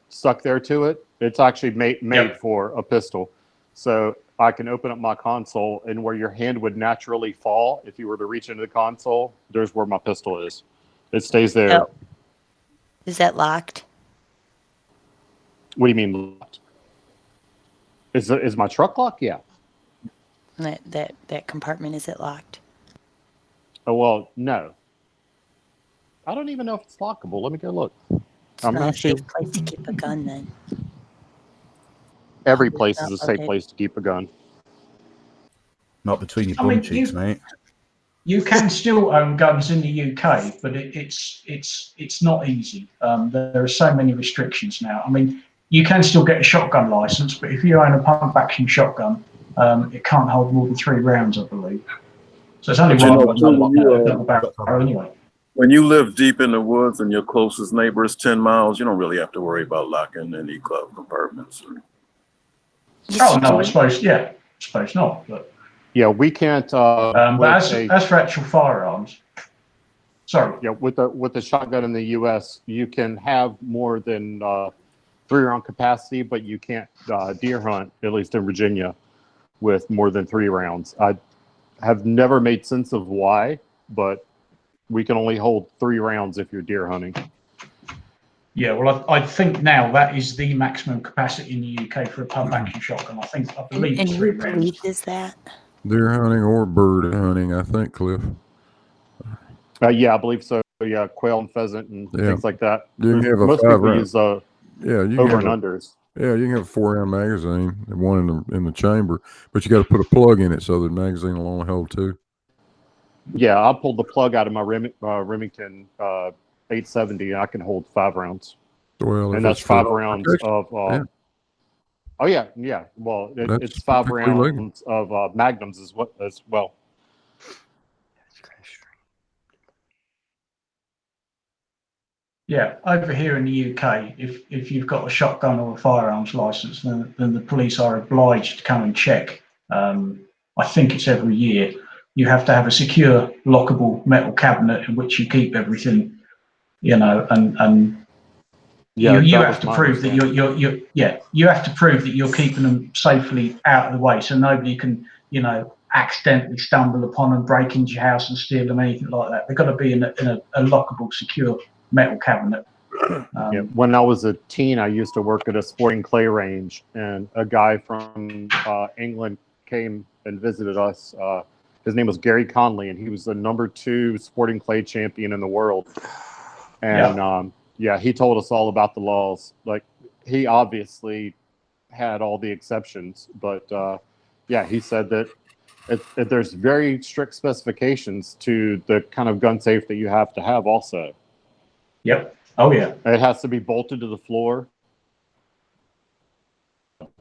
stuck there to it. It's actually made for a pistol, so I can open up my console, and where your hand would naturally fall if you were to reach into the console, there's where my pistol is. It stays there. Oh. Is that locked? What do you mean locked? Is my truck locked? Yeah. That compartment, is it locked? Oh, well, no. I don't even know if it's lockable. Let me go look. It's not a safe place to keep a gun then. Every place is a safe place to keep a gun. Not between your bum cheeks, mate. You can still own guns in the UK, but it's not easy. There are so many restrictions now. I mean, you can still get a shotgun license, but if you own a pump action shotgun, it can't hold more than 3 rounds, I believe. So it's only one barrel anyway. When you live deep in the woods and your closest neighbor is 10 miles, you don't really have to worry about locking any glove compartments. Oh no, I suppose not. But yeah, we can't. But as for actual firearms, sorry. Yeah, with the shotgun in the U.S., you can have more than 3-round capacity, but you can't deer hunt, at least in Virginia, with more than 3 rounds. I have never made sense of why, but we can only hold 3 rounds if you're deer hunting. Yeah, well, I think now that is the maximum capacity in the UK for a pump action shotgun. I believe it's 3 rounds. Believe is that? Deer hunting or bird hunting, I think, Cliff. Yeah, I believe so. Yeah, quail and pheasant and things like that. You can have most people use you can over and unders. Yeah, you can have a 4-round magazine, and one in the chamber, but you got to put a plug in it so the magazine will only hold 2. Yeah, I pulled the plug out of my Remington 870, and I can hold 5 rounds. Well, and that's 5 rounds of Oh yeah, yeah. Well, That's it's 5 perfectly legal. rounds of magnums as well. Yeah, over here in the UK, if you've got a shotgun or a firearms license, then the police are obliged to come and check. I think it's every year. You have to have a secure, lockable metal cabinet in which you keep everything, and Yeah, you that have was to my prove that you have to prove that you're keeping them safely out of the way, so nobody can accidentally stumble upon them, break into your house and steal them, anything like that. They've got to be in a lockable, secure metal cabinet. Yeah, when I was a teen, I used to work at a sporting clay range, and a guy from England came and visited us. His name was Gary Conley, and he was the #2 sporting clay champion in the world. And he told us all about the laws. Like, he obviously had all the exceptions, but he said that there's very strict specifications to the kind of gun safe that you have to have also. Yep. Oh yeah. It has to be bolted to the floor.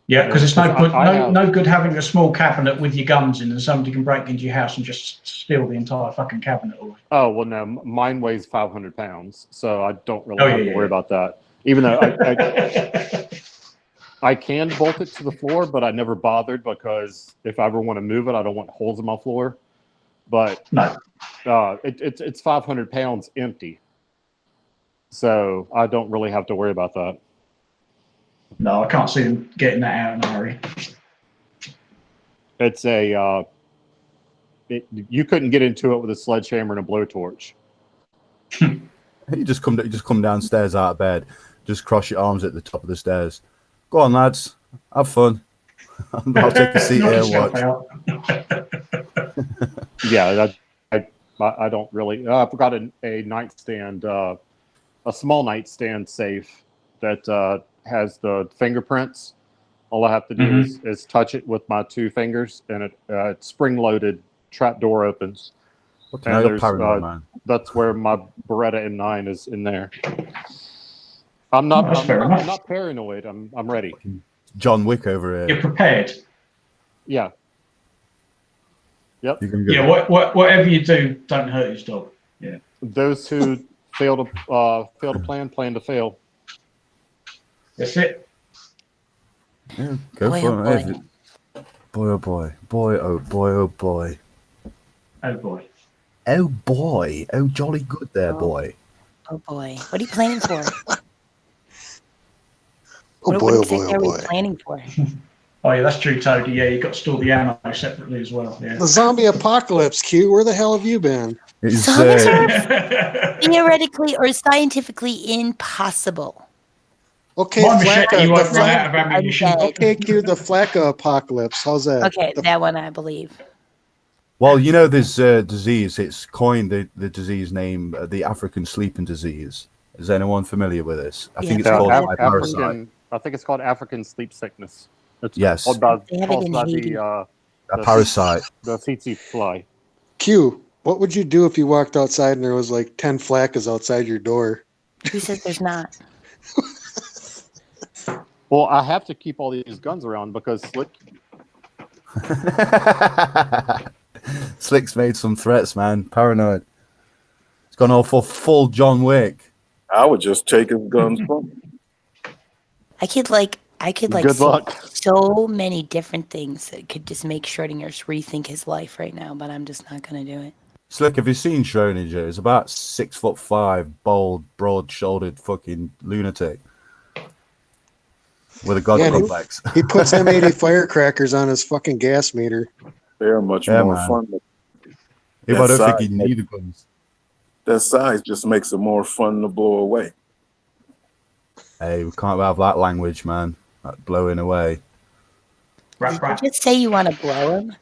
Yeah, because it's no good having a small cabinet with your guns in, and somebody can break into your house and just steal the entire fucking cabinet away. Oh well, no, mine weighs 500 pounds, so I don't really have to worry about that. Even though I can bolt it to the floor, but I never bothered because if I ever want to move it, I don't want holes in my floor. But no, it's 500 pounds empty, so I don't really have to worry about that. No, I can't see them getting that out in a hurry. It's you couldn't get into it with a sledgehammer and a blowtorch. You just come downstairs out of bed, just cross your arms at the top of the stairs. Go on, lads, have fun. I'll take a seat here and watch. Yeah, I don't really. I've got a nightstand, a small nightstand safe that has the fingerprints. All I have to do is touch it with my 2 fingers, and it's spring-loaded. Trap door opens. And there's that's where my Beretta M9 is in there. I'm not paranoid. I'm ready. John Wick over here. You're prepared. Yeah. Yep. Yeah. Whatever you do, don't hurt his dog. Yeah. Those who fail to plan to fail. That's it. Yeah, go for it. Boy, oh boy. Boy, oh boy, oh boy. Oh boy. Oh boy. Oh jolly good there, boy. Oh boy. What are you planning for? What are we planning for? Oh yeah, that's true, Toady. Yeah, you got to store the ammo separately as well. Yeah. The zombie apocalypse, Q. Where the hell have you been? Zombies are theoretically or scientifically impossible. Okay, Okay, Q. The Flacca apocalypse. How's that? Okay, that one I believe. Well, you know this disease. It's coined the disease name, the African sleeping disease. Is anyone familiar with this? I think it's called parasite. I think it's called African sleep sickness. It's yes. caused by the parasite. The tsetse fly. Q, what would you do if you walked outside and there was like 10 Flaccas outside your door? Who says there's not? Well, I have to keep all these guns around because Slick's made some threats, man. Paranoid. It's gone all for full John Wick. I would just take his guns from him. I could Good luck. So many different things that could just make Schrodinger's rethink his life right now, but I'm just not going to do it. Slick, have you seen Schrodinger? He's about 6'5", bald, broad-shouldered fucking lunatic with a god complex. He puts M80 firecrackers on his fucking gas meter. They're much more fun. I don't think he needed guns. That size just makes it more fun to blow away. Hey, we can't have that language, man. That blowing away. Did you just say you want to blow him?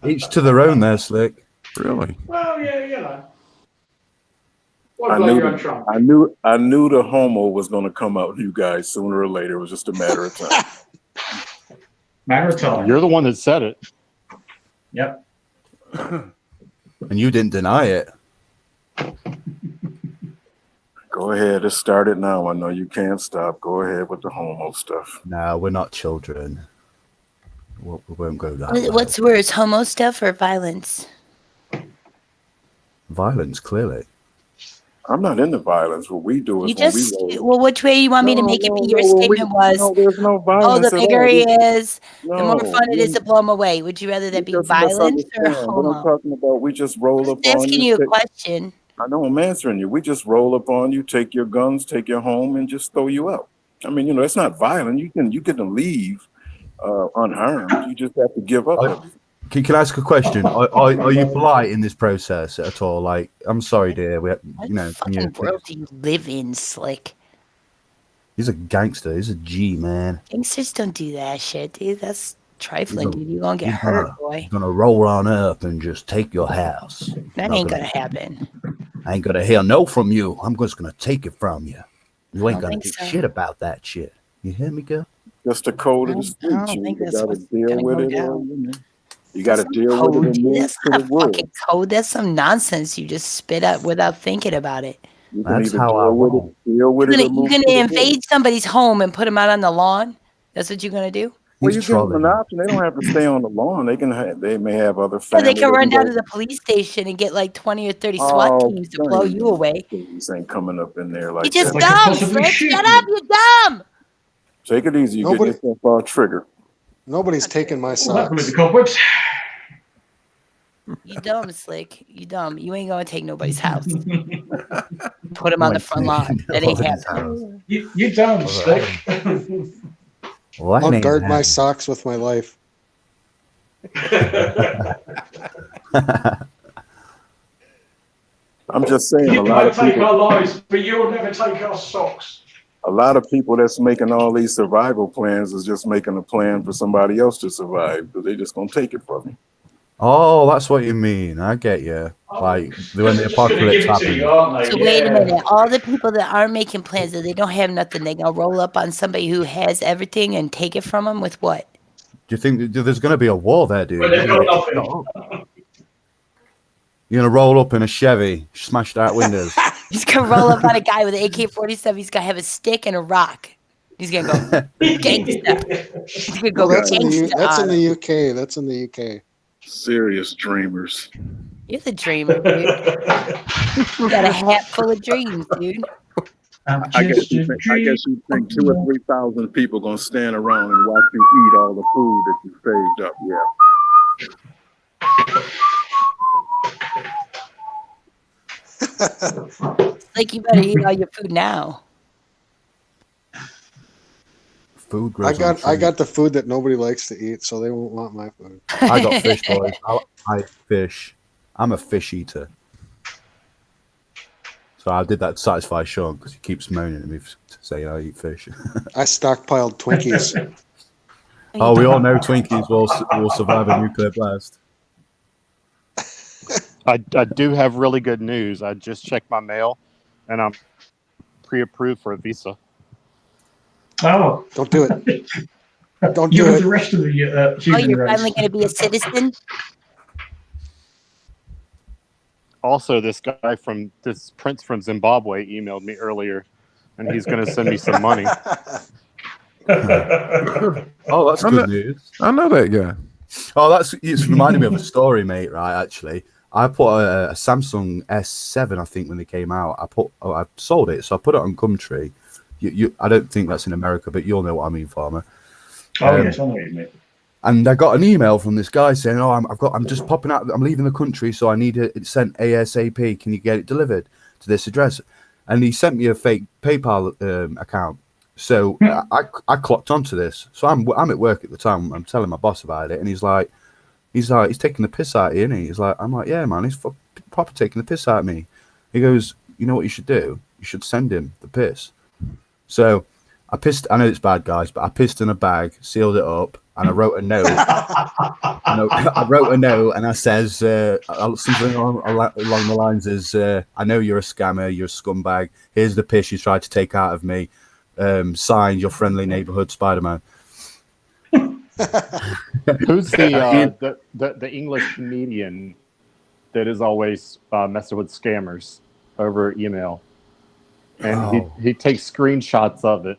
Each to their own there, Slick. Really? Well, yeah, you know. I knew the homo was going to come out, you guys, sooner or later. It was just a matter of time. Matter of time. You're the one that said it. Yep. And you didn't deny it. Go ahead. It started now. I know you can't stop. Go ahead with the homo stuff. No, we're not children. We won't go that way. What's worse, homo stuff or violence? Violence, clearly. I'm not into violence. What we do is Well, which way you want me to make it be? Your statement was, no, there's no oh, violence the at bigger all. he is, the more No, fun it is to blow him away. Would you rather that be just violence or misunderstand. What I'm homo? talking about, we just roll up I'm on asking you. you a question. I know I'm answering you. We just roll up on you, take your guns, take your home, and just throw you out. I mean, you know, it's not violent. You can leave unharmed. You just have to give up everything. Can I ask a question? Are you polite in this process at all? Like, I'm sorry, dear. What fucking world do you live in, Slick? He's a gangster. He's a G, man. Gangsters don't do that shit, dude. That's trifling, dude. You're gonna get hurt, boy. He's gonna roll on up and just take your house. That ain't gonna happen. I ain't gonna hear no from you. I'm just gonna take it from you. You ain't I don't gonna think do so. shit about that shit. You hear me, girl? Just the code of the streets. I don't think You that's gotta what's deal gonna with go it. down. You gotta deal with it and move That's to not the a world. fucking code. That's some nonsense you just spit out without thinking about it. You can either deal with it, You're or gonna move to the world. invade somebody's home and put them out on the lawn? That's what you're gonna do? Well, you give them an option. They don't have to stay on the lawn. They may have other Or family. they can run down go- to the police station and get like 20 or 30 SWAT teams to blow you away. Things ain't coming up in there like You're just that. dumb, Slick. Shut up, you're dumb. Take it easy. You get yourself triggered. Nobody's taking my What happened with socks. the cobwebs? You dumb, Slick. You dumb. You ain't gonna take nobody's house. Put them on the front lawn. That ain't happening. You dumb, Slick. I'll guard my socks with my life. I'm just saying, You a lot might of take people, our lives, but you'll never take our socks. a lot of people that's making all these survival plans is just making a plan for somebody else to survive, because they're just gonna take it from you. Oh, that's what you mean. I get you. Like when the apocalypse happens. So wait a minute. All the people that are making plans that they don't have nothing, they gonna roll up on somebody who has everything and take it from them with what? Do you think there's going to be a war there, dude? Well, they've got nothing. You're going to roll up in a Chevy, smash out windows. He's gonna roll up on a guy with an AK-47. He's gonna have a stick and a rock. He's gonna go gangsta. He's gonna go That's in gangsta. the UK. That's in the UK. Serious dreamers. You're the dreamer, dude. You got a hat full of dreams, dude. I guess you think 2,000 or 3,000 people gonna stand around and watch you eat all the food that you saved up. Like you better eat all your food now. Food I grows got the food that nobody likes to eat, so they won't want my food. I got fish, boys. I fish. I'm a fish eater. So I did that to satisfy Sean because he keeps moaning at me to say I eat fish. I stockpiled Twinkies. Oh, we all know Twinkies will survive a nuclear blast. I do have really good news. I just checked my mail, and I'm pre-approved for a visa. Oh, don't do it! Don't you do with it! the rest of the human you're race. finally gonna be a citizen. Also, this prince from Zimbabwe emailed me earlier, and he's going to send me some money. Oh, that's good news. I know that guy. Oh, it's reminded me of a story, mate. Right, actually, I put a Samsung S7, I think, when they came out. I sold it, so I put it on Gumtree. I don't think that's in America, but you'll know what I mean, Farmer. Yes, I know what you mean. And I got an email from this guy saying, "Oh, I'm just popping out. I'm leaving the country, so I need it sent ASAP. Can you get it delivered to this address?" And he sent me a fake PayPal account. So I clocked onto this. So I'm at work at the time. I'm telling my boss about it, and he's taking the piss out of you, isn't he? I'm like, yeah, man, he's proper taking the piss out of me. He goes, you know what you should do? You should send him the piss. So I know it's bad, guys, but I pissed in a bag, sealed it up, and I wrote a note. I wrote a note, and I says something along the lines as, I know you're a scammer, you're a scumbag. Here's the piss you tried to take out of me. Signed, your friendly neighborhood Spider-Man. Who's the English comedian that is always messing with scammers over email? and he takes screenshots of it.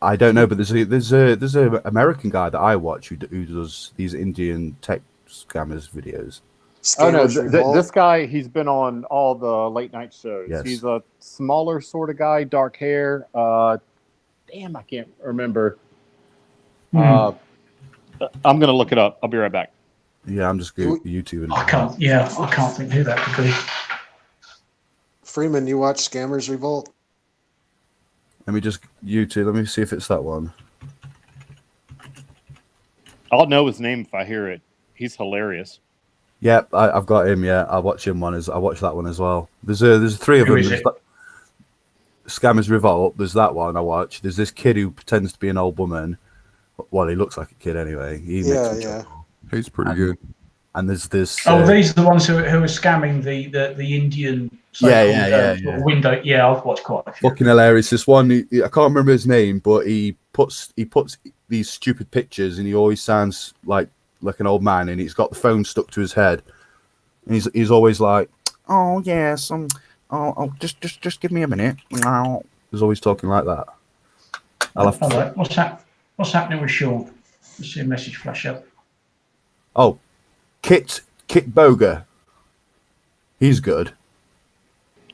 I don't know, but there's a American guy that I watch who does these Indian tech scammers videos. This guy, he's been on all the late night shows. Yes. He's a smaller sort of guy, dark hair. Damn, I can't remember. I'm gonna look it up. I'll be right back. Yeah, I'm just YouTubing. I can't think who that could be. Freeman, you watch Scammers Revolt? Let me just YouTube. Let me see if it's that one. I'll know his name if I hear it. He's hilarious. Yep, I've got him. Yeah, I watch him I watch that one as well. There's three of them. Scammers Revolt. There's that one I watch. There's this kid who pretends to be an old woman. Well, he looks like a kid anyway. He's pretty good. And there's this. These are the ones who are scamming the Indian. Window. Yeah, I've watched quite a few. Fucking hilarious. This one, I can't remember his name, but he puts these stupid pictures, and he always sounds like an old man, and he's got the phone stuck to his head, and he's always like, "Oh yes, just give me a minute." He's always talking like that. What's happening with Shawn? Let's see a message flash up. Oh, Kit Boga. He's good.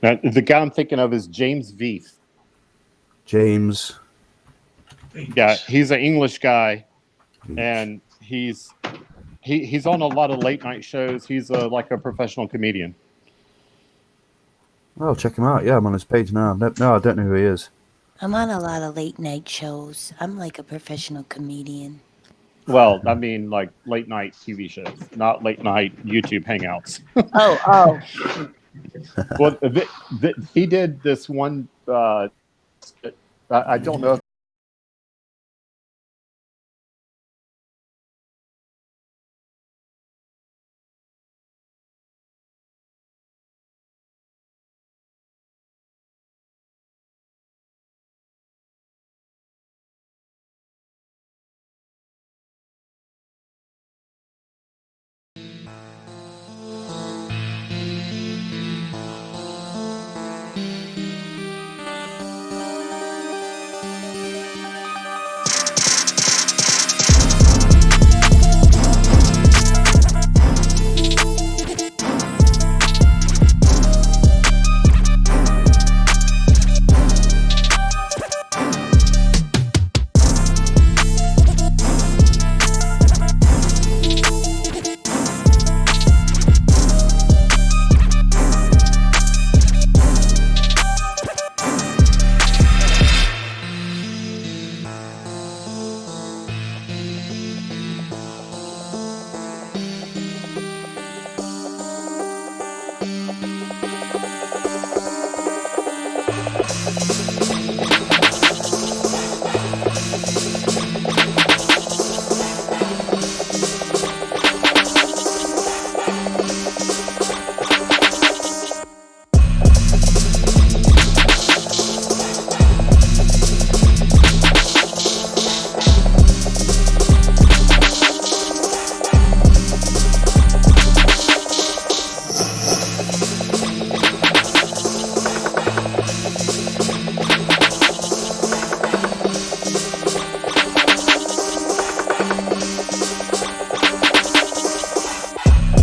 The guy I'm thinking of is James Veith. James. Yeah, he's an English guy, and he's on a lot of late night shows. He's like a professional comedian. Oh, check him out. Yeah, I'm on his page now. No, I don't know who he is. I'm on a lot of late night shows. I'm like a professional comedian. Well, I mean, like late night TV shows, not late night YouTube hangouts. Oh. Well, he did this one. I don't know